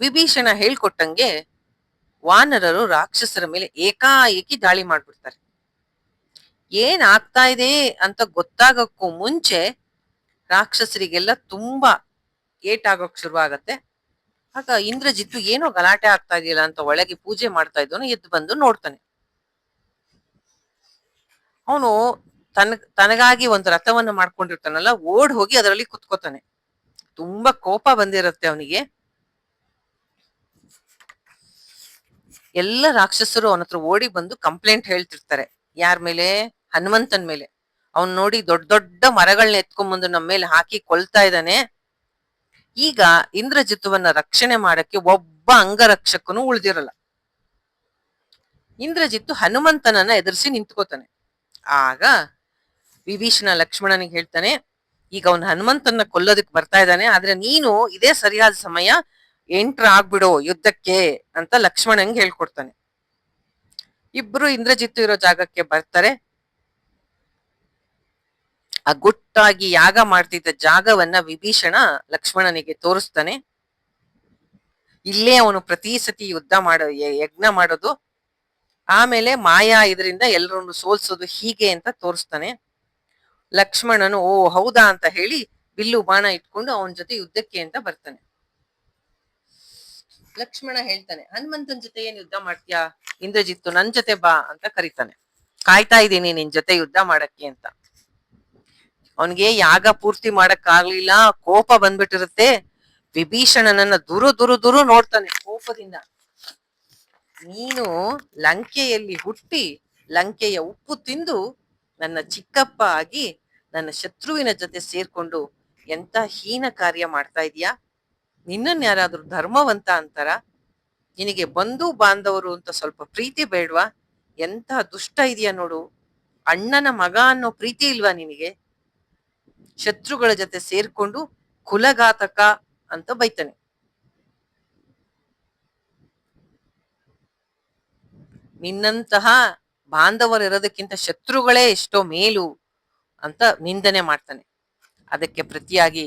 ವಿಭೀಷಣ ಹೇಳ್ಕೊಟ್ಟಂಗೆ ವಾನರರು ರಾಕ್ಷಸರ ಮೇಲೆ ಏಕಾಏಕಿ ದಾಳಿ ಮಾಡ್ಬಿಡ್ತಾರೆ. ಏನ್ ಆಗ್ತಾ ಇದೆ ಅಂತ ಗೊತ್ತಾಗಕ್ಕೂ ಮುಂಚೆ ರಾಕ್ಷಸರಿಗೆಲ್ಲ ತುಂಬಾ ಏಟಾಗೋಕ್ ಶುರುವಾಗತ್ತೆ. ಆಗ ಇಂದ್ರಜಿತ್ತು ಏನೋ ಗಲಾಟೆ ಆಗ್ತಾ ಇದೆಯಲ್ಲ ಅಂತ ಒಳಗೆ ಪೂಜೆ ಮಾಡ್ತಾ ಇದ್ದವನು ಎದ್ದು ಬಂದು ನೋಡ್ತಾನೆ. ಅವನು ತನಗಾಗಿ ಒಂದು ರಥವನ್ನು ಮಾಡ್ಕೊಂಡಿರ್ತಾನಲ್ಲ, ಓಡ್ ಹೋಗಿ ಅದರಲ್ಲಿ ಕುತ್ಕೋತಾನೆ. ತುಂಬಾ ಕೋಪ ಬಂದಿರತ್ತೆ ಅವನಿಗೆ. ಎಲ್ಲ ರಾಕ್ಷಸರು ಅವನ ಹತ್ರ ಓಡಿ ಬಂದು ಕಂಪ್ಲೇಂಟ್ ಹೇಳ್ತಿರ್ತಾರೆ. ಯಾರ ಮೇಲೆ? ಹನುಮಂತನ್ ಮೇಲೆ. ಅವನ್ ನೋಡಿ ದೊಡ್ಡ ದೊಡ್ಡ ಮರಗಳನ್ನ ಎತ್ಕೊಂಡ್ಬಂದು ನಮ್ಮ ಮೇಲೆ ಹಾಕಿ ಕೊಲ್ತಾ ಇದ್ದಾನೆ. ಈಗ ಇಂದ್ರಜಿತ್ತುವನ್ನ ರಕ್ಷಣೆ ಮಾಡಕ್ಕೆ ಒಬ್ಬ ಅಂಗರಕ್ಷಕನು ಉಳಿದಿರಲ್ಲ. ಇಂದ್ರಜಿತ್ತು ಹನುಮಂತನನ್ನ ಎದುರಿಸಿ ನಿಂತ್ಕೋತಾನೆ. ಆಗ ವಿಭೀಷಣ ಲಕ್ಷ್ಮಣನಿಗೆ ಹೇಳ್ತಾನೆ, ಈಗ ಅವನು ಹನುಮಂತನ ಕೊಲ್ಲೋದಕ್ಕೆ ಬರ್ತಾ ಇದ್ದಾನೆ, ಆದ್ರೆ ನೀನು ಇದೇ ಸರಿಯಾದ ಸಮಯ, ಎಂಟ್ರ್ ಆಗ್ಬಿಡೋ ಯುದ್ಧಕ್ಕೆ ಅಂತ ಲಕ್ಷ್ಮಣನ್ಗೆ ಹೇಳ್ಕೊಡ್ತಾನೆ. ಇಬ್ರು ಇಂದ್ರಜಿತ್ತು ಇರೋ ಜಾಗಕ್ಕೆ ಬರ್ತಾರೆ. ಆ ಗುಟ್ಟಾಗಿ ಯಾಗ ಮಾಡ್ತಿದ್ದ ಜಾಗವನ್ನ ವಿಭೀಷಣ ಲಕ್ಷ್ಮಣನಿಗೆ ತೋರಿಸ್ತಾನೆ. ಇಲ್ಲೇ ಅವನು ಪ್ರತಿ ಸತಿ ಯಜ್ಞ ಮಾಡೋದು, ಆಮೇಲೆ ಮಾಯಾ ಇದರಿಂದ ಎಲ್ಲರನ್ನು ಸೋಲ್ಸೋದು, ಹೀಗೆ ಅಂತ ತೋರಿಸ್ತಾನೆ. ಲಕ್ಷ್ಮಣನು ಓ ಹೌದಾ ಅಂತ ಹೇಳಿ ಬಿಲ್ಲು ಬಾಣ ಇಟ್ಕೊಂಡು ಅವನ ಜೊತೆ ಯುದ್ಧಕ್ಕೆ ಅಂತ ಬರ್ತಾನೆ. ಲಕ್ಷ್ಮಣ ಹೇಳ್ತಾನೆ, ಹನುಮಂತನ ಜೊತೆ ಏನ್ ಯುದ್ಧ ಮಾಡ್ತೀಯಾ ಇಂದ್ರಜಿತ್ತು, ನನ್ ಜೊತೆ ಬಾ ಅಂತ ಕರೀತಾನೆ. ಕಾಯ್ತಾ ಇದ್ದೀನಿ ನಿನ್ ಜೊತೆ ಯುದ್ಧ ಮಾಡಕ್ಕೆ ಅಂತ. ಅವನ್ಗೆ ಯಾಗ ಪೂರ್ತಿ ಮಾಡಕ್ ಆಗ್ಲಿಲ್ಲ, ಕೋಪ ಬಂದ್ಬಿಟ್ಟಿರುತ್ತೆ. ವಿಭೀಷಣನನ್ನ ದುರು ದುರು ದುರು ನೋಡ್ತಾನೆ ಕೋಪದಿಂದ. ನೀನು ಲಂಕೆಯಲ್ಲಿ ಹುಟ್ಟಿ ಲಂಕೆಯ ಉಪ್ಪು ತಿಂದು ನನ್ನ ಚಿಕ್ಕಪ್ಪ ಆಗಿ ನನ್ನ ಶತ್ರುವಿನ ಜೊತೆ ಸೇರ್ಕೊಂಡು ಎಂತ ಹೀನ ಕಾರ್ಯ ಮಾಡ್ತಾ ಇದೀಯಾ? ನಿನ್ನನ್ ಯಾರಾದ್ರೂ ಧರ್ಮವಂತ ಅಂತಾರ? ನಿನಗೆ ಬಂಧು ಬಾಂಧವರು ಅಂತ ಸ್ವಲ್ಪ ಪ್ರೀತಿ ಬೇಡ್ವಾ? ಎಂತ ದುಷ್ಟ ಇದೆಯಾ ನೋಡು. ಅಣ್ಣನ ಮಗ ಅನ್ನೋ ಪ್ರೀತಿ ಇಲ್ವಾ ನಿನಗೆ? ಶತ್ರುಗಳ ಜೊತೆ ಸೇರ್ಕೊಂಡು ಕುಲಘಾತಕ ಅಂತ ಬೈತಾನೆ. ನಿನ್ನಂತಹ ಬಾಂಧವರಿರೋದಕ್ಕಿಂತ ಶತ್ರುಗಳೇ ಎಷ್ಟೋ ಮೇಲು ಅಂತ ನಿಂದನೆ ಮಾಡ್ತಾನೆ. ಅದಕ್ಕೆ ಪ್ರತಿಯಾಗಿ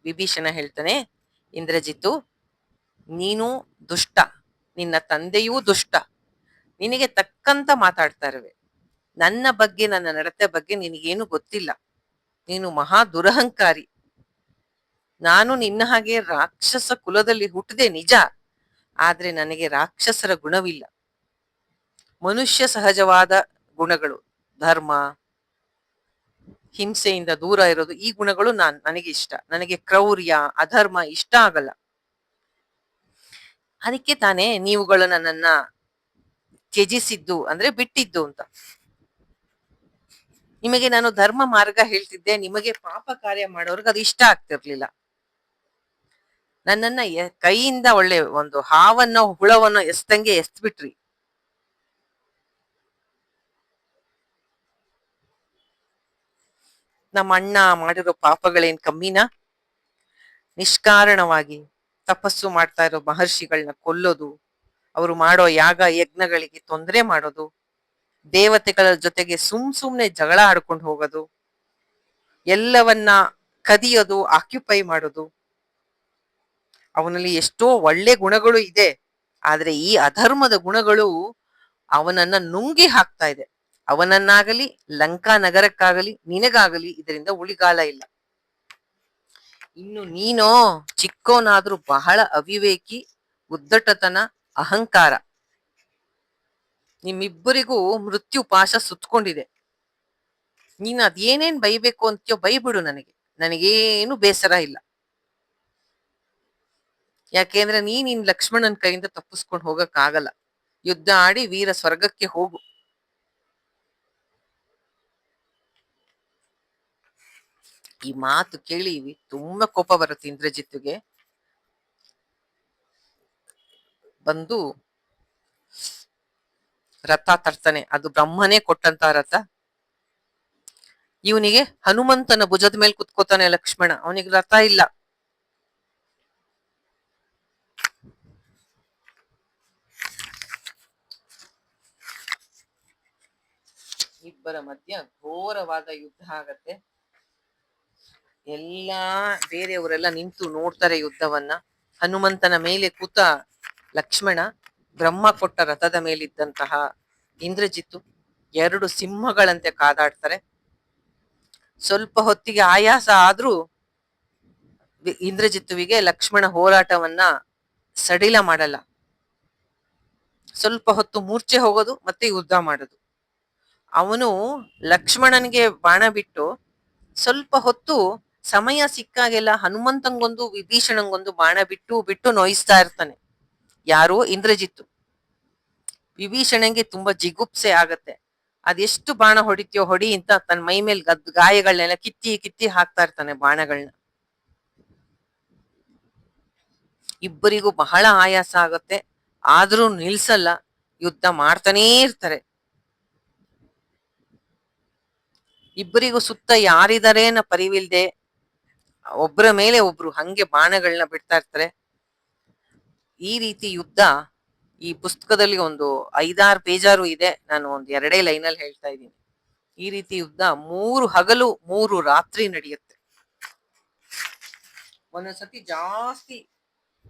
ವಿಭೀಷಣ ಹೇಳ್ತಾನೆ, ಇಂದ್ರಜಿತ್ತು, ನೀನು ದುಷ್ಟ, ನಿನ್ನ ತಂದೆಯೂ ದುಷ್ಟ, ನಿನಗೆ ತಕ್ಕಂತ ಮಾತಾಡ್ತಾ ಇರುವೆ. ನನ್ನ ಬಗ್ಗೆ, ನನ್ನ ನಡತೆ ಬಗ್ಗೆ ನಿನಗೇನು ಗೊತ್ತಿಲ್ಲ. ನೀನು ಮಹಾ ದುರಹಂಕಾರಿ. ನಾನು ನಿನ್ನ ಹಾಗೆ ರಾಕ್ಷಸ ಕುಲದಲ್ಲಿ ಹುಟ್ಟದೆ ನಿಜ, ಆದ್ರೆ ನನಗೆ ರಾಕ್ಷಸರ ಗುಣವಿಲ್ಲ. ಮನುಷ್ಯ ಸಹಜವಾದ ಗುಣಗಳು, ಧರ್ಮ, ಹಿಂಸೆಯಿಂದ ದೂರ ಇರೋದು, ಈ ಗುಣಗಳು ನನಗೆ ಇಷ್ಟ. ನನಗೆ ಕ್ರೌರ್ಯ, ಅಧರ್ಮ ಇಷ್ಟ ಆಗಲ್ಲ. ಅದಕ್ಕೆ ತಾನೇ ನೀವುಗಳು ನನ್ನನ್ನ ತ್ಯಜಿಸಿದ್ದು, ಅಂದ್ರೆ ಬಿಟ್ಟಿದ್ದು ಅಂತ. ನಿಮಗೆ ನಾನು ಧರ್ಮ ಮಾರ್ಗ ಹೇಳ್ತಿದ್ದೆ, ನಿಮಗೆ ಪಾಪ ಕಾರ್ಯ ಮಾಡೋರ್ಗೆ ಅದು ಇಷ್ಟ ಆಗ್ತಿರ್ಲಿಲ್ಲ. ನನ್ನನ್ನ ಕೈಯಿಂದ ಒಳ್ಳೆ ಒಂದು ಹಾವನ್ನೋ ಹುಳವನ್ನೋ ಎಸ್ದಂಗೆ ಎಸ್ಬಿಟ್ರಿ. ನಮ್ಮ ಅಣ್ಣ ಮಾಡಿರೋ ಪಾಪಗಳೇನ್ ಕಮ್ಮಿನಾ? ನಿಷ್ಕಾರಣವಾಗಿ ತಪಸ್ಸು ಮಾಡ್ತಾ ಇರೋ ಮಹರ್ಷಿಗಳನ್ನ ಕೊಲ್ಲೋದು, ಅವರು ಮಾಡೋ ಯಾಗ ಯಜ್ಞಗಳಿಗೆ ತೊಂದರೆ ಮಾಡೋದು, ದೇವತೆಗಳ ಜೊತೆಗೆ ಸುಮ್ನೆ ಜಗಳ ಆಡ್ಕೊಂಡು ಹೋಗೋದು, ಎಲ್ಲವನ್ನ ಕದಿಯೋದು, ಆಕ್ಯುಪೈ ಮಾಡೋದು. ಅವನಲ್ಲಿ ಎಷ್ಟೋ ಒಳ್ಳೆ ಗುಣಗಳು ಇದೆ, ಆದ್ರೆ ಈ ಅಧರ್ಮದ ಗುಣಗಳು ಅವನನ್ನ ನುಂಗಿ ಹಾಕ್ತಾ ಇದೆ. ಅವನನ್ನಾಗಲಿ, ಲಂಕಾ ನಗರಕ್ಕಾಗಲಿ, ನಿನಗಾಗಲಿ ಇದರಿಂದ ಉಳಿಗಾಲ ಇಲ್ಲ. ಇನ್ನು ನೀನೋ ಚಿಕ್ಕೋನಾದ್ರೂ ಬಹಳ ಅವಿವೇಕಿ, ಉದ್ದಟತನ, ಅಹಂಕಾರ. ನಿಮ್ಮಿಬ್ಬರಿಗೂ ಮೃತ್ಯು ಪಾಶ ಸುತ್ಕೊಂಡಿದೆ. ನೀನ್ ಅದೇನೇನ್ ಬೈಬೇಕು ಅಂತೀಯೋ ಬೈಬಿಡು, ನನಗೇನು ಬೇಸರ ಇಲ್ಲ. ಯಾಕೆಂದ್ರೆ ನೀನ್ ಲಕ್ಷ್ಮಣನ್ ಕೈಯಿಂದ ತಪ್ಪಿಸ್ಕೊಂಡು ಹೋಗಕ್ ಆಗಲ್ಲ. ಯುದ್ಧ ಆಡಿ ವೀರ ಸ್ವರ್ಗಕ್ಕೆ ಹೋಗು. ಈ ಮಾತು ಕೇಳಿ ತುಂಬಾ ಕೋಪ ಬರುತ್ತೆ ಇಂದ್ರಜಿತ್ತುಗೆ. ಬಂದು ರಥ ತರ್ತಾನೆ. ಅದು ಬ್ರಹ್ಮನೇ ಕೊಟ್ಟಂತ ರಥ. ಇವನಿಗೆ ಹನುಮಂತನ ಭುಜದ ಮೇಲೆ ಕುತ್ಕೋತಾನೆ ಲಕ್ಷ್ಮಣ, ಅವನಿಗೆ ರಥ ಇಲ್ಲ. ಇಬ್ಬರ ಮಧ್ಯ ಘೋರವಾದ ಯುದ್ಧ ಆಗತ್ತೆ. ಎಲ್ಲಾ ಬೇರೆಯವರೆಲ್ಲ ನಿಂತು ನೋಡ್ತಾರೆ ಯುದ್ಧವನ್ನ. ಹನುಮಂತನ ಮೇಲೆ ಕೂತ ಲಕ್ಷ್ಮಣ, ಬ್ರಹ್ಮ ಕೊಟ್ಟ ರಥದ ಮೇಲಿದ್ದಂತಹ ಇಂದ್ರಜಿತ್ತು, ಎರಡು ಸಿಂಹಗಳಂತೆ ಕಾದಾಡ್ತಾರೆ. ಸ್ವಲ್ಪ ಹೊತ್ತಿಗೆ ಆಯಾಸ ಆದ್ರೂ ಇಂದ್ರಜಿತ್ತುವಿಗೆ ಲಕ್ಷ್ಮಣ ಹೋರಾಟವನ್ನ ಸಡಿಲ ಮಾಡಲ್ಲ. ಸ್ವಲ್ಪ ಹೊತ್ತು ಮೂರ್ಛೆ ಹೋಗೋದು, ಮತ್ತೆ ಯುದ್ಧ ಮಾಡೋದು. ಅವನು ಲಕ್ಷ್ಮಣನಿಗೆ ಬಾಣ ಬಿಟ್ಟು ಸ್ವಲ್ಪ ಹೊತ್ತು ಸಮಯ ಸಿಕ್ಕಾಗೆಲ್ಲ ಹನುಮಂತಂಗೊಂದು ವಿಭೀಷಣಂಗೊಂದು ಬಾಣ ಬಿಟ್ಟು ಬಿಟ್ಟು ನೋಯಿಸ್ತಾ ಇರ್ತಾನೆ. ಯಾರು? ಇಂದ್ರಜಿತ್ತು. ವಿಭೀಷಣಂಗೆ ತುಂಬಾ ಜಿಗುಪ್ಸೆ ಆಗತ್ತೆ. ಅದೆಷ್ಟು ಬಾಣ ಹೊಡಿತೀಯೋ ಹೊಡಿ ಅಂತ ತನ್ನ ಮೈ ಮೇಲೆ ಗಾಯಗಳನ್ನೆಲ್ಲ ಕಿತ್ತಿ ಕಿತ್ತಿ ಹಾಕ್ತಾ ಇರ್ತಾನೆ ಬಾಣಗಳನ್ನ. ಇಬ್ಬರಿಗೂ ಬಹಳ ಆಯಾಸ ಆಗತ್ತೆ, ಆದ್ರೂ ನಿಲ್ಸಲ್ಲ, ಯುದ್ಧ ಮಾಡ್ತಾನೇ ಇರ್ತಾರೆ. ಇಬ್ಬರಿಗೂ ಸುತ್ತ ಯಾರಿದಾರೇನ ಪರಿವಿಲ್ದೆ ಒಬ್ಬರ ಮೇಲೆ ಒಬ್ರು ಹಂಗೆ ಬಾಣಗಳನ್ನ ಬಿಡ್ತಾ ಇರ್ತಾರೆ. ಈ ರೀತಿ ಯುದ್ಧ ಈ ಪುಸ್ತಕದಲ್ಲಿ ಒಂದು 5-6 ಪೇಜಾರು ಇದೆ. ನಾನು ಒಂದ್ 2 ಲೈನಲ್ಲಿ ಹೇಳ್ತಾ ಇದ್ದೀನಿ. ಈ ರೀತಿ ಯುದ್ಧ 3 ಹಗಲು 3 ರಾತ್ರಿ ನಡೆಯುತ್ತೆ. ಒಂದೊಂದ್ಸತಿ ಜಾಸ್ತಿ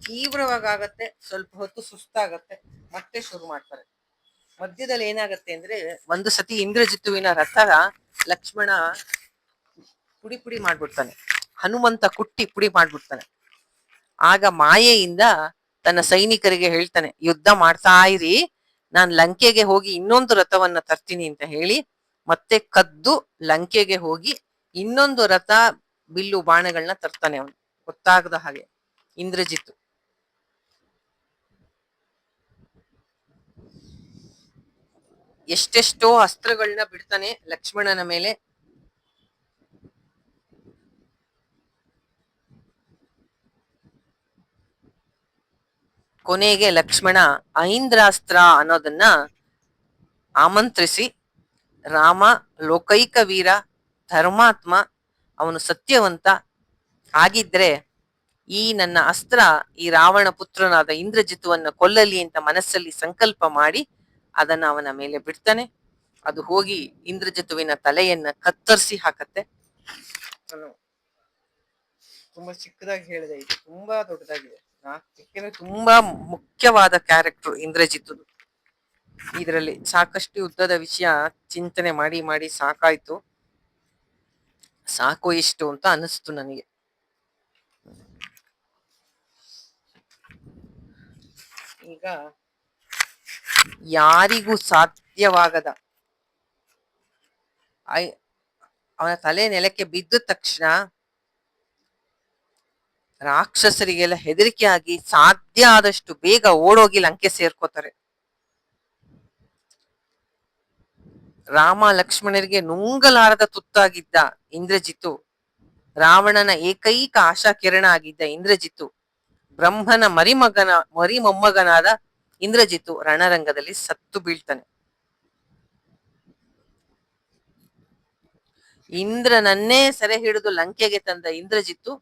ತೀವ್ರವಾಗತ್ತೆ, ಸ್ವಲ್ಪ ಹೊತ್ತು ಸುಸ್ತಾಗತ್ತೆ, ಮತ್ತೆ ಶುರು ಮಾಡ್ತಾರೆ. ಮಧ್ಯದಲ್ಲಿ ಏನಾಗತ್ತೆ ಅಂದ್ರೆ, ಒಂದು ಸತಿ ಇಂದ್ರಜಿತ್ತುವಿನ ರಥ ಲಕ್ಷ್ಮಣ ಪುಡಿ ಪುಡಿ ಮಾಡ್ಬಿಡ್ತಾನೆ, ಹನುಮಂತ ಕುಟ್ಟಿ ಪುಡಿ ಮಾಡ್ಬಿಡ್ತಾನೆ. ಆಗ ಮಾಯೆಯಿಂದ ತನ್ನ ಸೈನಿಕರಿಗೆ ಹೇಳ್ತಾನೆ, ಯುದ್ಧ ಮಾಡ್ತಾ ಇರಿ, ನಾನ್ ಲಂಕೆಗೆ ಹೋಗಿ ಇನ್ನೊಂದು ರಥವನ್ನ ತರ್ತೀನಿ ಅಂತ ಹೇಳಿ ಮತ್ತೆ ಕದ್ದು ಲಂಕೆಗೆ ಹೋಗಿ ಇನ್ನೊಂದು ರಥ ಬಿಲ್ಲು ಬಾಣಗಳನ್ನ ತರ್ತಾನೆ. ಅವನು ಗೊತ್ತಾಗದ ಹಾಗೆ ಇಂದ್ರಜಿತ್ತು. ಎಷ್ಟೆಷ್ಟೋ ಅಸ್ತ್ರಗಳನ್ನ ಬಿಡ್ತಾನೆ ಲಕ್ಷ್ಮಣನ ಮೇಲೆ. ಕೊನೆಗೆ ಲಕ್ಷ್ಮಣ ಐಂದ್ರಾಸ್ತ್ರ ಅನ್ನೋದನ್ನ ಆಮಂತ್ರಿಸಿ, ರಾಮ ಲೋಕೈಕ ವೀರ, ಧರ್ಮಾತ್ಮ, ಅವನು ಸತ್ಯವಂತ ಆಗಿದ್ರೆ ಈ ನನ್ನ ಅಸ್ತ್ರ ಈ ರಾವಣ ಪುತ್ರನಾದ ಇಂದ್ರಜಿತುವನ್ನ ಕೊಲ್ಲಲಿ ಅಂತ ಮನಸ್ಸಲ್ಲಿ ಸಂಕಲ್ಪ ಮಾಡಿ ಅದನ್ನ ಅವನ ಮೇಲೆ ಬಿಡ್ತಾನೆ. ಅದು ಹೋಗಿ ಇಂದ್ರಜಿತುವಿನ ತಲೆಯನ್ನ ಕತ್ತರಿಸಿ ಹಾಕತ್ತೆ. ನಾನು ತುಂಬಾ ಚಿಕ್ಕದಾಗಿ ಹೇಳಿದೆ, ಇದು ತುಂಬಾ ದೊಡ್ಡದಾಗಿದೆ. ಯಾಕೆಂದ್ರೆ ತುಂಬಾ ಮುಖ್ಯವಾದ ಕ್ಯಾರೆಕ್ಟರ್ ಇಂದ್ರಜಿತುದು. ಇದರಲ್ಲಿ ಸಾಕಷ್ಟು ಯುದ್ಧದ ವಿಷಯ ಚಿಂತನೆ ಮಾಡಿ ಮಾಡಿ ಸಾಕಾಯ್ತು, ಸಾಕು ಇಷ್ಟು ಅಂತ ಅನಿಸ್ತು ನನಗೆ. ಈಗ ಯಾರಿಗೂ ಸಾಧ್ಯವಾಗದ ಅವನ ತಲೆ ನೆಲಕ್ಕೆ ಬಿದ್ದ ತಕ್ಷಣ ರಾಕ್ಷಸರಿಗೆಲ್ಲ ಹೆದರಿಕೆ ಆಗಿ ಸಾಧ್ಯ ಆದಷ್ಟು ಬೇಗ ಓಡೋಗಿ ಲಂಕೆ ಸೇರ್ಕೋತಾರೆ. ರಾಮ ಲಕ್ಷ್ಮಣರಿಗೆ ನುಂಗಲಾರದ ತುತ್ತಾಗಿದ್ದ ಇಂದ್ರಜಿತು, ರಾವಣನ ಏಕೈಕ ಆಶಾ ಕಿರಣ ಆಗಿದ್ದ ಇಂದ್ರಜಿತು, ಬ್ರಹ್ಮನ ಮರಿಮೊಮ್ಮಗನಾದ ಇಂದ್ರಜಿತು ರಣರಂಗದಲ್ಲಿ ಸತ್ತು ಬೀಳ್ತಾನೆ. ಇಂದ್ರನನ್ನೇ ಸೆರೆ ಹಿಡಿದು ಲಂಕೆಗೆ ತಂದ ಇಂದ್ರಜಿತು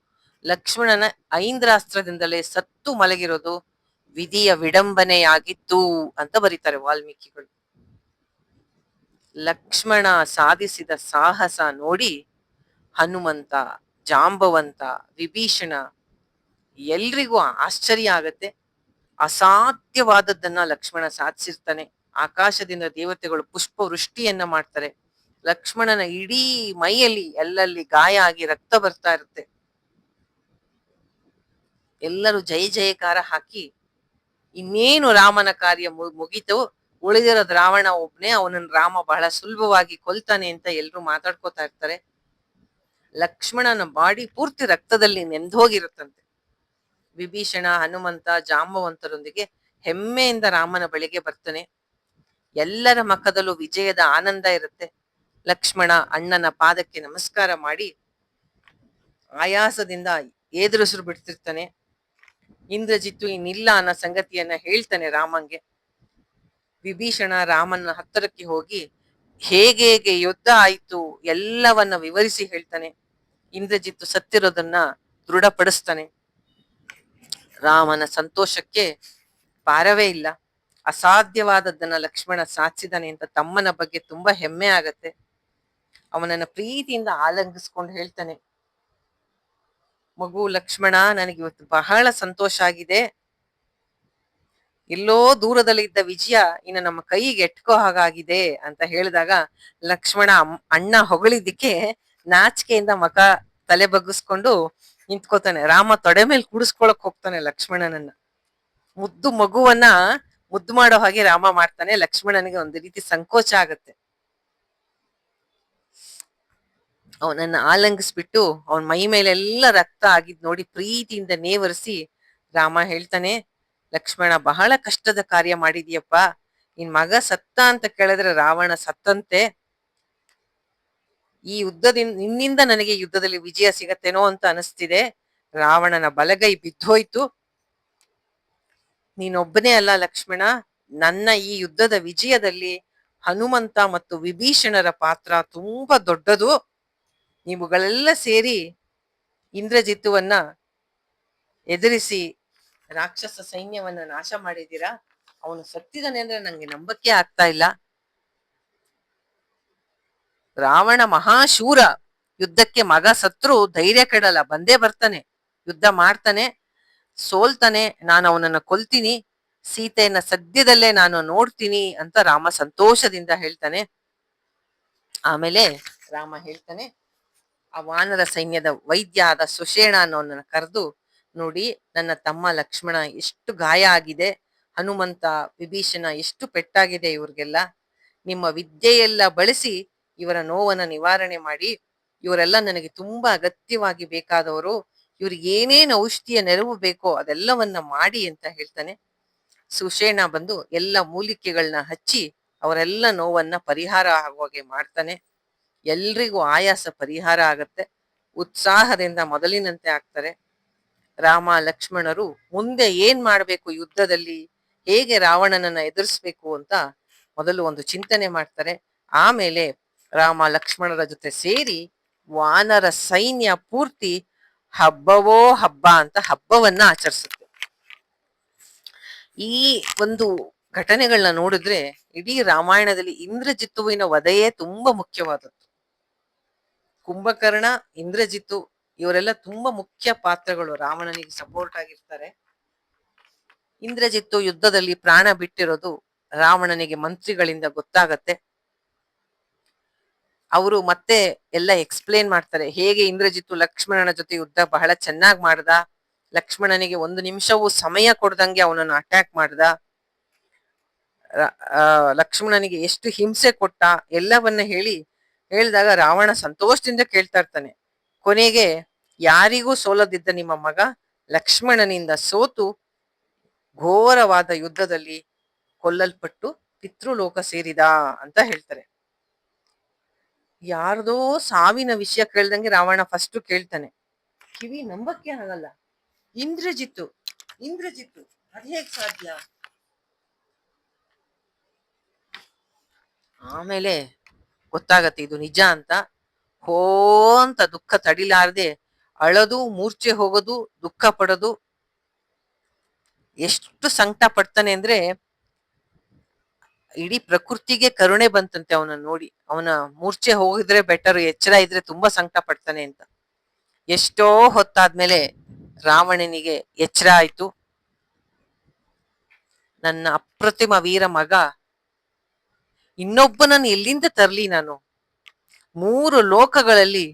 ಲಕ್ಷ್ಮಣನ ಐಂದ್ರಾಸ್ತ್ರದಿಂದಲೇ ಸತ್ತು ಮಲಗಿರೋದು ವಿಧಿಯ ವಿಡಂಬನೆಯಾಗಿತ್ತು ಅಂತ ಬರೀತಾರೆ ವಾಲ್ಮೀಕಿಗಳು. ಲಕ್ಷ್ಮಣ ಸಾಧಿಸಿದ ಸಾಹಸ ನೋಡಿ ಹನುಮಂತ, ಜಾಂಬವಂತ, ವಿಭೀಷಣ ಎಲ್ರಿಗೂ ಆಶ್ಚರ್ಯ ಆಗತ್ತೆ. ಅಸಾಧ್ಯವಾದದ್ದನ್ನ ಲಕ್ಷ್ಮಣ ಸಾಧಿಸಿರ್ತಾನೆ. ಆಕಾಶದಿಂದ ದೇವತೆಗಳು ಪುಷ್ಪ ವೃಷ್ಟಿಯನ್ನ ಮಾಡ್ತಾರೆ. ಲಕ್ಷ್ಮಣನ ಇಡೀ ಮೈಯಲ್ಲಿ ಎಲ್ಲಲ್ಲಿ ಗಾಯ ಆಗಿ ರಕ್ತ ಬರ್ತಾ ಇರುತ್ತೆ. ಎಲ್ಲರೂ ಜಯ ಜಯಕಾರ ಹಾಕಿ ಇನ್ನೇನು ರಾಮನ ಕಾರ್ಯ ಮುಗಿತು, ಉಳಿದಿರೋದ್ ರಾವಣ ಒಬ್ನೇ, ಅವನನ್ನ ರಾಮ ಬಹಳ ಸುಲಭವಾಗಿ ಕೊಲ್ತಾನೆ ಅಂತ ಎಲ್ರು ಮಾತಾಡ್ಕೋತಾ ಇರ್ತಾರೆ. ಲಕ್ಷ್ಮಣನ ಬಾಡಿ ಪೂರ್ತಿ ರಕ್ತದಲ್ಲಿ ನೆಂದೋಗಿರುತ್ತಂತೆ. ವಿಭೀಷಣ, ಹನುಮಂತ, ಜಾಂಬವಂತರೊಂದಿಗೆ ಹೆಮ್ಮೆಯಿಂದ ರಾಮನ ಬಳಿಗೆ ಬರ್ತಾನೆ. ಎಲ್ಲರ ಮುಖದಲ್ಲೂ ವಿಜಯದ ಆನಂದ ಇರುತ್ತೆ. ಲಕ್ಷ್ಮಣ ಅಣ್ಣನ ಪಾದಕ್ಕೆ ನಮಸ್ಕಾರ ಮಾಡಿ ಆಯಾಸದಿಂದ ಎದುರುಸಿರು ಬಿಡ್ತಿರ್ತಾನೆ. ಇಂದ್ರಜಿತ್ತು ಇನ್ನಿಲ್ಲ ಅನ್ನೋ ಸಂಗತಿಯನ್ನ ಹೇಳ್ತಾನೆ ರಾಮಂಗೆ. ವಿಭೀಷಣ ರಾಮನ ಹತ್ತಿರಕ್ಕೆ ಹೋಗಿ ಹೇಗೆ ಯುದ್ಧ ಆಯ್ತು ಎಲ್ಲವನ್ನ ವಿವರಿಸಿ ಹೇಳ್ತಾನೆ. ಇಂದ್ರಜಿತ್ತು ಸತ್ತಿರೋದನ್ನ ದೃಢಪಡಿಸ್ತಾನೆ. ರಾಮನ ಸಂತೋಷಕ್ಕೆ ಪಾರವೇ ಇಲ್ಲ. ಅಸಾಧ್ಯವಾದದ್ದನ್ನ ಲಕ್ಷ್ಮಣ ಸಾಧಿಸಿದಾನೆ ಅಂತ ತಮ್ಮನ ಬಗ್ಗೆ ತುಂಬಾ ಹೆಮ್ಮೆ ಆಗತ್ತೆ. ಅವನನ್ನ ಪ್ರೀತಿಯಿಂದ ಆಲಂಗಿಸ್ಕೊಂಡು ಹೇಳ್ತಾನೆ, ಮಗು ಲಕ್ಷ್ಮಣ, ನನಗೆ ಇವತ್ತು ಬಹಳ ಸಂತೋಷ ಆಗಿದೆ. ಎಲ್ಲೋ ದೂರದಲ್ಲಿ ಇದ್ದ ವಿಜಯ ಇನ್ನು ನಮ್ಮ ಕೈಗೆ ಎಟ್ಕೋ ಹಾಗಾಗಿದೆ ಅಂತ ಹೇಳಿದಾಗ ಲಕ್ಷ್ಮಣ ಅಣ್ಣ ಹೊಗಳಿದ್ದಕ್ಕೆ ನಾಚಿಕೆಯಿಂದ ತಲೆ ಬಗ್ಗಿಸ್ಕೊಂಡು ನಿಂತ್ಕೋತಾನೆ. ರಾಮ ತೊಡೆ ಮೇಲೆ ಕೂಡಿಸ್ಕೊಳಕ್ ಹೋಗ್ತಾನೆ ಲಕ್ಷ್ಮಣನನ್ನ. ಮುದ್ದು ಮಗುವನ್ನ ಮುದ್ದು ಮಾಡೋ ಹಾಗೆ ರಾಮ ಮಾಡ್ತಾನೆ. ಲಕ್ಷ್ಮಣನಿಗೆ ಒಂದು ರೀತಿ ಸಂಕೋಚ ಆಗತ್ತೆ. ಅವನನ್ನ ಆಲಂಗಿಸ್ಬಿಟ್ಟು ಅವನ ಮೈ ಮೇಲೆಲ್ಲ ರಕ್ತ ಆಗಿದ್ ನೋಡಿ ಪ್ರೀತಿಯಿಂದ ನೇವರಿಸಿ ರಾಮ ಹೇಳ್ತಾನೆ, ಲಕ್ಷ್ಮಣ, ಬಹಳ ಕಷ್ಟದ ಕಾರ್ಯ ಮಾಡಿದ್ಯಪ್ಪ. ನಿನ್ ಮಗ ಸತ್ತ ಅಂತ ಕೇಳಿದ್ರೆ ರಾವಣ ಸತ್ತಂತೆ. ಈ ನಿನ್ನಿಂದ ನನಗೆ ಯುದ್ಧದಲ್ಲಿ ವಿಜಯ ಸಿಗತ್ತೇನೋ ಅಂತ ಅನಿಸ್ತಿದೆ. ರಾವಣನ ಬಲಗೈ ಬಿದ್ದೋಯ್ತು. ನೀನೊಬ್ಬನೇ ಅಲ್ಲ ಲಕ್ಷ್ಮಣ, ನನ್ನ ಈ ಯುದ್ಧದ ವಿಜಯದಲ್ಲಿ ಹನುಮಂತ ಮತ್ತು ವಿಭೀಷಣರ ಪಾತ್ರ ತುಂಬಾ ದೊಡ್ಡದು. ನೀವುಗಳೆಲ್ಲ ಸೇರಿ ಇಂದ್ರಜಿತ್ತುವನ್ನ ಎದುರಿಸಿ ರಾಕ್ಷಸ ಸೈನ್ಯವನ್ನ ನಾಶ ಮಾಡಿದ್ದೀರಾ. ಅವನು ಸತ್ತಿದಾನೆ ಅಂದ್ರೆ ನಂಗೆ ನಂಬಕ್ಕೆ ಆಗ್ತಾ ಇಲ್ಲ. ರಾವಣ ಮಹಾಶೂರ, ಯುದ್ಧಕ್ಕೆ ಮಗ ಸತ್ರು ಧೈರ್ಯ ಕೆಡಲ್ಲ, ಬಂದೇ ಬರ್ತಾನೆ, ಯುದ್ಧ ಮಾಡ್ತಾನೆ, ಸೋಲ್ತಾನೆ, ನಾನು ಅವನನ್ನ ಕೊಲ್ತೀನಿ, ಸೀತೆಯನ್ನ ಸದ್ಯದಲ್ಲೇ ನಾನು ನೋಡ್ತೀನಿ ಅಂತ ರಾಮ ಸಂತೋಷದಿಂದ ಹೇಳ್ತಾನೆ. ಆಮೇಲೆ ರಾಮ ಹೇಳ್ತಾನೆ, ಆ ವಾನರ ಸೈನ್ಯದ ವೈದ್ಯ ಆದ ಸುಷೇಣ ಅನ್ನೋನನ್ನ ಕರೆದು ನೋಡಿ, ನನ್ನ ತಮ್ಮ ಲಕ್ಷ್ಮಣ ಎಷ್ಟು ಗಾಯ ಆಗಿದೆ, ಹನುಮಂತ, ವಿಭೀಷಣ ಎಷ್ಟು ಪೆಟ್ಟಾಗಿದೆ ಇವ್ರಿಗೆಲ್ಲ. ನಿಮ್ಮ ವಿದ್ಯೆಯೆಲ್ಲ ಬಳಸಿ ಇವರ ನೋವನ್ನ ನಿವಾರಣೆ ಮಾಡಿ. ಇವರೆಲ್ಲ ನನಗೆ ತುಂಬಾ ಅಗತ್ಯವಾಗಿ ಬೇಕಾದವರು. ಇವ್ರಿಗೆ ಏನೇನು ಔಷಧಿಯ ನೆರವು ಬೇಕೋ ಅದೆಲ್ಲವನ್ನ ಮಾಡಿ ಅಂತ ಹೇಳ್ತಾನೆ. ಸುಷೇಣ ಬಂದು ಎಲ್ಲ ಮೂಲಿಕೆಗಳನ್ನ ಹಚ್ಚಿ ಅವರೆಲ್ಲ ನೋವನ್ನ ಪರಿಹಾರ ಆಗುವಾಗೆ ಮಾಡ್ತಾನೆ. ಎಲ್ರಿಗೂ ಆಯಾಸ ಪರಿಹಾರ ಆಗತ್ತೆ. ಉತ್ಸಾಹದಿಂದ ಮೊದಲಿನಂತೆ ಆಗ್ತಾರೆ. ರಾಮ ಲಕ್ಷ್ಮಣರು ಮುಂದೆ ಏನ್ ಮಾಡ್ಬೇಕು ಯುದ್ಧದಲ್ಲಿ, ಹೇಗೆ ರಾವಣನನ್ನ ಎದುರಿಸ್ಬೇಕು ಅಂತ ಮೊದಲು ಒಂದು ಚಿಂತನೆ ಮಾಡ್ತಾರೆ. ಆಮೇಲೆ ರಾಮ ಲಕ್ಷ್ಮಣರ ಜೊತೆ ಸೇರಿ ವಾನರ ಸೈನ್ಯ ಪೂರ್ತಿ ಹಬ್ಬವೋ ಹಬ್ಬ ಅಂತ ಹಬ್ಬವನ್ನ ಆಚರಿಸುತ್ತೆ. ಈ ಒಂದು ಘಟನೆಗಳನ್ನ ನೋಡಿದ್ರೆ ಇಡೀ ರಾಮಾಯಣದಲ್ಲಿ ಇಂದ್ರಜಿತ್ತುವಿನ ವಧೆಯೇ ತುಂಬಾ ಮುಖ್ಯವಾದದ್ದು. ಕುಂಭಕರ್ಣ, ಇಂದ್ರಜಿತ್ತು ಇವರೆಲ್ಲ ತುಂಬಾ ಮುಖ್ಯ ಪಾತ್ರಗಳು, ರಾವಣನಿಗೆ ಸಪೋರ್ಟ್ ಆಗಿರ್ತಾರೆ. ಇಂದ್ರಜಿತ್ತು ಯುದ್ಧದಲ್ಲಿ ಪ್ರಾಣ ಬಿಟ್ಟಿರೋದು ರಾವಣನಿಗೆ ಮಂತ್ರಿಗಳಿಂದ ಗೊತ್ತಾಗತ್ತೆ. ಅವರು ಮತ್ತೆ ಎಲ್ಲ ಎಕ್ಸ್ಪ್ಲೇನ್ ಮಾಡ್ತಾರೆ, ಹೇಗೆ ಇಂದ್ರಜಿತ್ತು ಲಕ್ಷ್ಮಣನ ಜೊತೆ ಯುದ್ಧ ಬಹಳ ಚೆನ್ನಾಗಿ ಮಾಡ್ದ, ಲಕ್ಷ್ಮಣನಿಗೆ ಒಂದು ನಿಮಿಷವೂ ಸಮಯ ಕೊಡ್ದಂಗೆ ಅವನನ್ನು ಅಟ್ಯಾಕ್ ಮಾಡ್ದ, ಲಕ್ಷ್ಮಣನಿಗೆ ಎಷ್ಟು ಹಿಂಸೆ ಕೊಟ್ಟ ಎಲ್ಲವನ್ನ ಹೇಳಿದಾಗ ರಾವಣ ಸಂತೋಷದಿಂದ ಕೇಳ್ತಾ ಇರ್ತಾನೆ. ಕೊನೆಗೆ ಯಾರಿಗೂ ಸೋಲದಿದ್ದ ನಿಮ್ಮ ಮಗ ಲಕ್ಷ್ಮಣನಿಂದ ಸೋತು ಘೋರವಾದ ಯುದ್ಧದಲ್ಲಿ ಕೊಲ್ಲಲ್ಪಟ್ಟು ಪಿತೃಲೋಕ ಸೇರಿದ ಅಂತ ಹೇಳ್ತಾರೆ. ಯಾರ್ದೋ ಸಾವಿನ ವಿಷಯ ಕೇಳ್ದಂಗೆ ರಾವಣ ಫಸ್ಟ್ ಕೇಳ್ತಾನೆ. ಕಿವಿ ನಂಬಕ್ಕೆ ಆಗಲ್ಲ. ಇಂದ್ರಜಿತ್ತು ಇಂದ್ರಜಿತ್ತು ಅದೇಗ್ ಸಾಧ್ಯ? ಆಮೇಲೆ ಗೊತ್ತಾಗತ್ತೆ ಇದು ನಿಜ ಅಂತ. ಹೋ ಅಂತ ದುಃಖ ತಡಿಲಾರದೆ ಅಳದು ಮೂರ್ಛೆ ಹೋಗೋದು, ದುಃಖ ಪಡೋದು. ಎಷ್ಟು ಸಂಕಟ ಪಡ್ತಾನೆ ಅಂದ್ರೆ ಇಡೀ ಪ್ರಕೃತಿಗೆ ಕರುಣೆ ಬಂತಂತೆ ಅವನನ್ನ ನೋಡಿ. ಅವನ ಮೂರ್ಛೆ ಹೋಗಿದ್ರೆ ಬೆಟರ್, ಎಚ್ಚರ ಇದ್ರೆ ತುಂಬಾ ಸಂಕಟ ಪಡ್ತಾನೆ ಅಂತ. ಎಷ್ಟೋ ಹೊತ್ತಾದ್ಮೇಲೆ ರಾವಣನಿಗೆ ಎಚ್ಚರ ಆಯ್ತು. ನನ್ನ ಅಪ್ರತಿಮ ವೀರ ಮಗ ಇನ್ನೊಬ್ಬನನ್ನು ಎಲ್ಲಿಂದ ತರ್ಲಿ ನಾನು? 3 ಲೋಕಗಳಲ್ಲಿ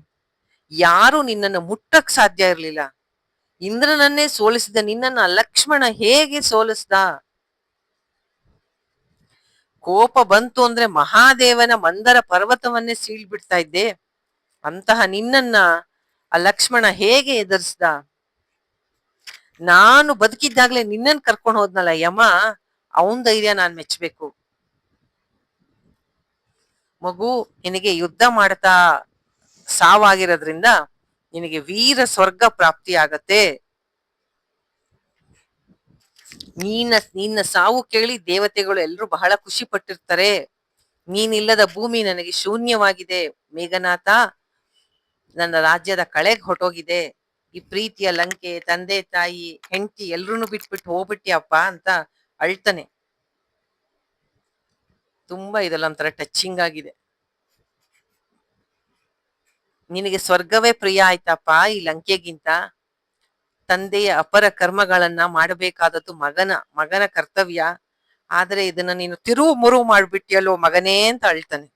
ಯಾರು ನಿನ್ನನ್ನು ಮುಟ್ಟಕ್ ಸಾಧ್ಯ ಇರ್ಲಿಲ್ಲ. ಇಂದ್ರನನ್ನೇ ಸೋಲಿಸಿದ ನಿನ್ನನ್ನ ಲಕ್ಷ್ಮಣ ಹೇಗೆ ಸೋಲಿಸ್ದ? ಕೋಪ ಬಂತು ಅಂದ್ರೆ ಮಹಾದೇವನ ಮಂದರ ಪರ್ವತವನ್ನೇ ಸೀಳ್ಬಿಡ್ತಾ ಇದ್ದೆ. ಅಂತಹ ನಿನ್ನನ್ನ ಆ ಲಕ್ಷ್ಮಣ ಹೇಗೆ ಎದುರಿಸ್ದ? ನಾನು ಬದುಕಿದ್ದಾಗ್ಲೇ ನಿನ್ನನ್ ಕರ್ಕೊಂಡು ಹೋದ್ನಲ್ಲ ಯಮ, ಅವನ್ ಧೈರ್ಯ ನಾನ್ ಮೆಚ್ಬೇಕು. ಮಗು, ನಿನಗೆ ಯುದ್ಧ ಮಾಡ್ತಾ ಸಾವಾಗಿರೋದ್ರಿಂದ ನಿನಗೆ ವೀರ ಸ್ವರ್ಗ ಪ್ರಾಪ್ತಿ ಆಗತ್ತೆ. ನಿನ್ನ ಸಾವು ಕೇಳಿ ದೇವತೆಗಳು ಎಲ್ರು ಬಹಳ ಖುಷಿ ಪಟ್ಟಿರ್ತಾರೆ. ನೀನಿಲ್ಲದ ಭೂಮಿ ನನಗೆ ಶೂನ್ಯವಾಗಿದೆ ಮೇಘನಾಥ, ನನ್ನ ರಾಜ್ಯದ ಕಳೆಗ್ ಹೊಟ್ಟೋಗಿದೆ. ಈ ಪ್ರೀತಿಯ ಲಂಕೆ, ತಂದೆ ತಾಯಿ ಹೆಂಡತಿ ಎಲ್ರೂನು ಬಿಟ್ಬಿಟ್ಟು ಹೋಗ್ಬಿಟ್ಟಿಯಪ್ಪ ಅಂತ ಅಳ್ತಾನೆ. ತುಂಬಾ ಇದೆಲ್ಲ ಒಂಥರ ಟಚಿಂಗ್ ಆಗಿದೆ. ನಿನಗೆ ಸ್ವರ್ಗವೇ ಪ್ರಿಯ ಆಯ್ತಪ್ಪ ಈ ಲಂಕೆಗಿಂತ. ತಂದೆಯ ಅಪರ ಕರ್ಮಗಳನ್ನ ಮಾಡಬೇಕಾದದ್ದು ಮಗನ ಕರ್ತವ್ಯ. ಆದ್ರೆ ಇದನ್ನ ನೀನು ತಿರುವು ಮುರುವು ಮಾಡ್ಬಿಟ್ಟಿಯಲ್ಲೋ ಮಗನೇ ಅಂತ ಅಳ್ತಾನೆ.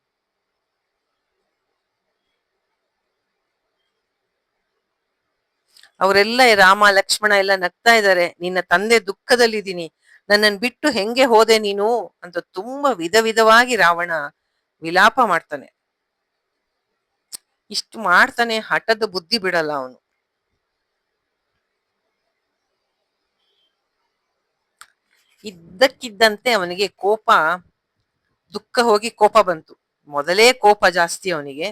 ಅವರೆಲ್ಲ ರಾಮ ಲಕ್ಷ್ಮಣ ಎಲ್ಲ ನಗ್ತಾ ಇದ್ದಾರೆ. ನಿನ್ನ ತಂದೆ ದುಃಖದಲ್ಲಿದ್ದೀನಿ, ನನ್ನನ್ ಬಿಟ್ಟು ಹೆಂಗೆ ಹೋದೆ ನೀನು ಅಂತ ತುಂಬಾ ವಿಧವಾಗಿ ರಾವಣ ವಿಲಾಪ ಮಾಡ್ತಾನೆ. ಇಷ್ಟು ಮಾಡ್ತಾನೆ, ಹಠದ ಬುದ್ಧಿ ಬಿಡಲ್ಲ ಅವನು. ಇದ್ದಕ್ಕಿದ್ದಂತೆ ಅವನಿಗೆ ದುಃಖ ಹೋಗಿ ಕೋಪ ಬಂತು. ಮೊದಲೇ ಕೋಪ ಜಾಸ್ತಿ ಅವನಿಗೆ.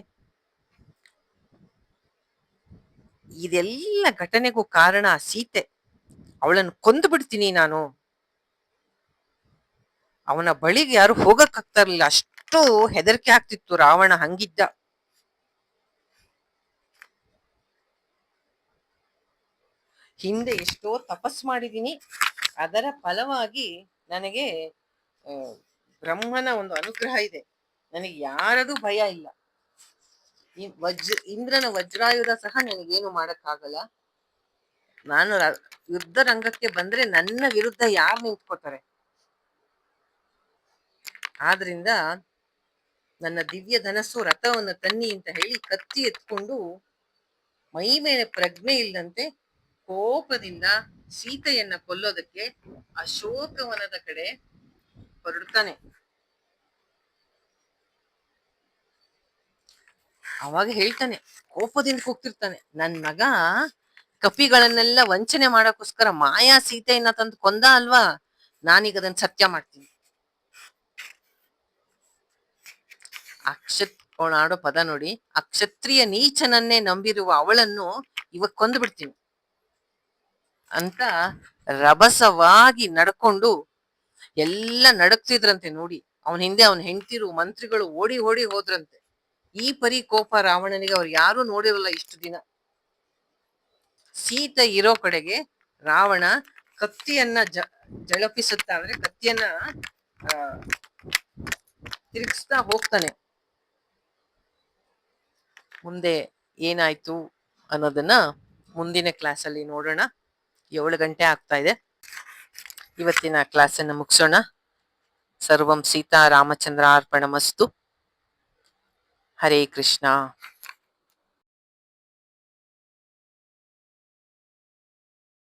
ಇದೆಲ್ಲ ಘಟನೆಗೂ ಕಾರಣ ಸೀತೆ. ಅವಳನ್ನು ಕೊಂದು ಬಿಡ್ತೀನಿ ನಾನು. ಅವನ ಬಳಿಗೆ ಯಾರು ಹೋಗಕ್ ಆಗ್ತಾ ಇರ್ಲಿಲ್ಲ, ಅಷ್ಟು ಹೆದರಿಕೆ ಆಗ್ತಿತ್ತು. ರಾವಣ ಹಂಗಿದ್ದ. ಹಿಂದೆ ಎಷ್ಟೋ ತಪಸ್ ಮಾಡಿದೀನಿ, ಅದರ ಫಲವಾಗಿ ನನಗೆ ಬ್ರಹ್ಮನ ಒಂದು ಅನುಗ್ರಹ ಇದೆ. ನನಗೆ ಯಾರದು ಭಯ ಇಲ್ಲ. ಇಂದ್ರನ ವಜ್ರಾಯುಧ ಸಹ ನನಗೇನು ಮಾಡಕ್ಕಾಗಲ್ಲ. ನಾನು ಯುದ್ಧ ರಂಗಕ್ಕೆ ಬಂದ್ರೆ ನನ್ನ ವಿರುದ್ಧ ಯಾರು ನಿಂತ್ಕೋತಾರೆ? ಆದ್ರಿಂದ ನನ್ನ ದಿವ್ಯ ಧನಸ್ಸು ರಥವನ್ನು ತನ್ನಿ ಅಂತ ಹೇಳಿ ಕತ್ತಿ ಎತ್ಕೊಂಡು ಮೈ ಮೇಲೆ ಪ್ರಜ್ಞೆ ಇಲ್ಲದಂತೆ ಕೋಪದಿಂದ ಸೀತೆಯನ್ನ ಕೊಲ್ಲೋದಕ್ಕೆ ಅಶೋಕವನದ ಕಡೆ ಹೊರಡ್ತಾನೆ. ಅವಾಗ ಹೇಳ್ತಾನೆ, ಕೋಪದಿಂದ ಕೂಗ್ತಿರ್ತಾನೆ, ನನ್ ಮಗ ಕಪಿಗಳನ್ನೆಲ್ಲ ವಂಚನೆ ಮಾಡಕ್ಕೋಸ್ಕರ ಮಾಯಾ ಸೀತೆಯನ್ನ ತಂದು ಕೊಂದ ಅಲ್ವಾ, ನಾನೀಗ ಅದನ್ನ ಸತ್ಯ ಮಾಡ್ತೀನಿ. ಅವಳು ಆಡೋ ಪದ ನೋಡಿ, ಆ ಕ್ಷತ್ರಿಯ ನೀಚನನ್ನೇ ನಂಬಿರುವ ಅವಳನ್ನು ಇವಾಗ ಕೊಂದು ಬಿಡ್ತೀನಿ ಅಂತ ರಭಸವಾಗಿ ನಡ್ಕೊಂಡು ಎಲ್ಲ ನಡಕ್ತಿದ್ರಂತೆ. ನೋಡಿ, ಅವನ ಹಿಂದೆ ಅವನ ಹೆಂಡತಿರು ಮಂತ್ರಿಗಳು ಓಡಿ ಓಡಿ ಹೋದ್ರಂತೆ. ಈ ಪರಿ ಕೋಪ ರಾವಣನಿಗೆ ಅವ್ರು ಯಾರು ನೋಡಿರಲ್ಲ ಇಷ್ಟು ದಿನ. ಸೀತೆ ಇರೋ ಕಡೆಗೆ ರಾವಣ ಕತ್ತಿಯನ್ನ ಜಳಪಿಸುತ್ತಾ, ಅಂದ್ರೆ ಕತ್ತಿಯನ್ನ ತಿರುಗಿಸ್ತಾ ಹೋಗ್ತಾನೆ. ಮುಂದೆ ಏನಾಯ್ತು ಅನ್ನೋದನ್ನ ಮುಂದಿನ ಕ್ಲಾಸಲ್ಲಿ ನೋಡೋಣ. 7 ಗಂಟೆ ಆಗ್ತಾ ಇದೆ. ಇವತ್ತಿನ ಕ್ಲಾಸನ್ನು ಮುಗಿಸೋಣ. ಸರ್ವಂ ಸೀತಾ ರಾಮಚಂದ್ರ ಅರ್ಪಣಮಸ್ತು. ಹರೇ ಕೃಷ್ಣ.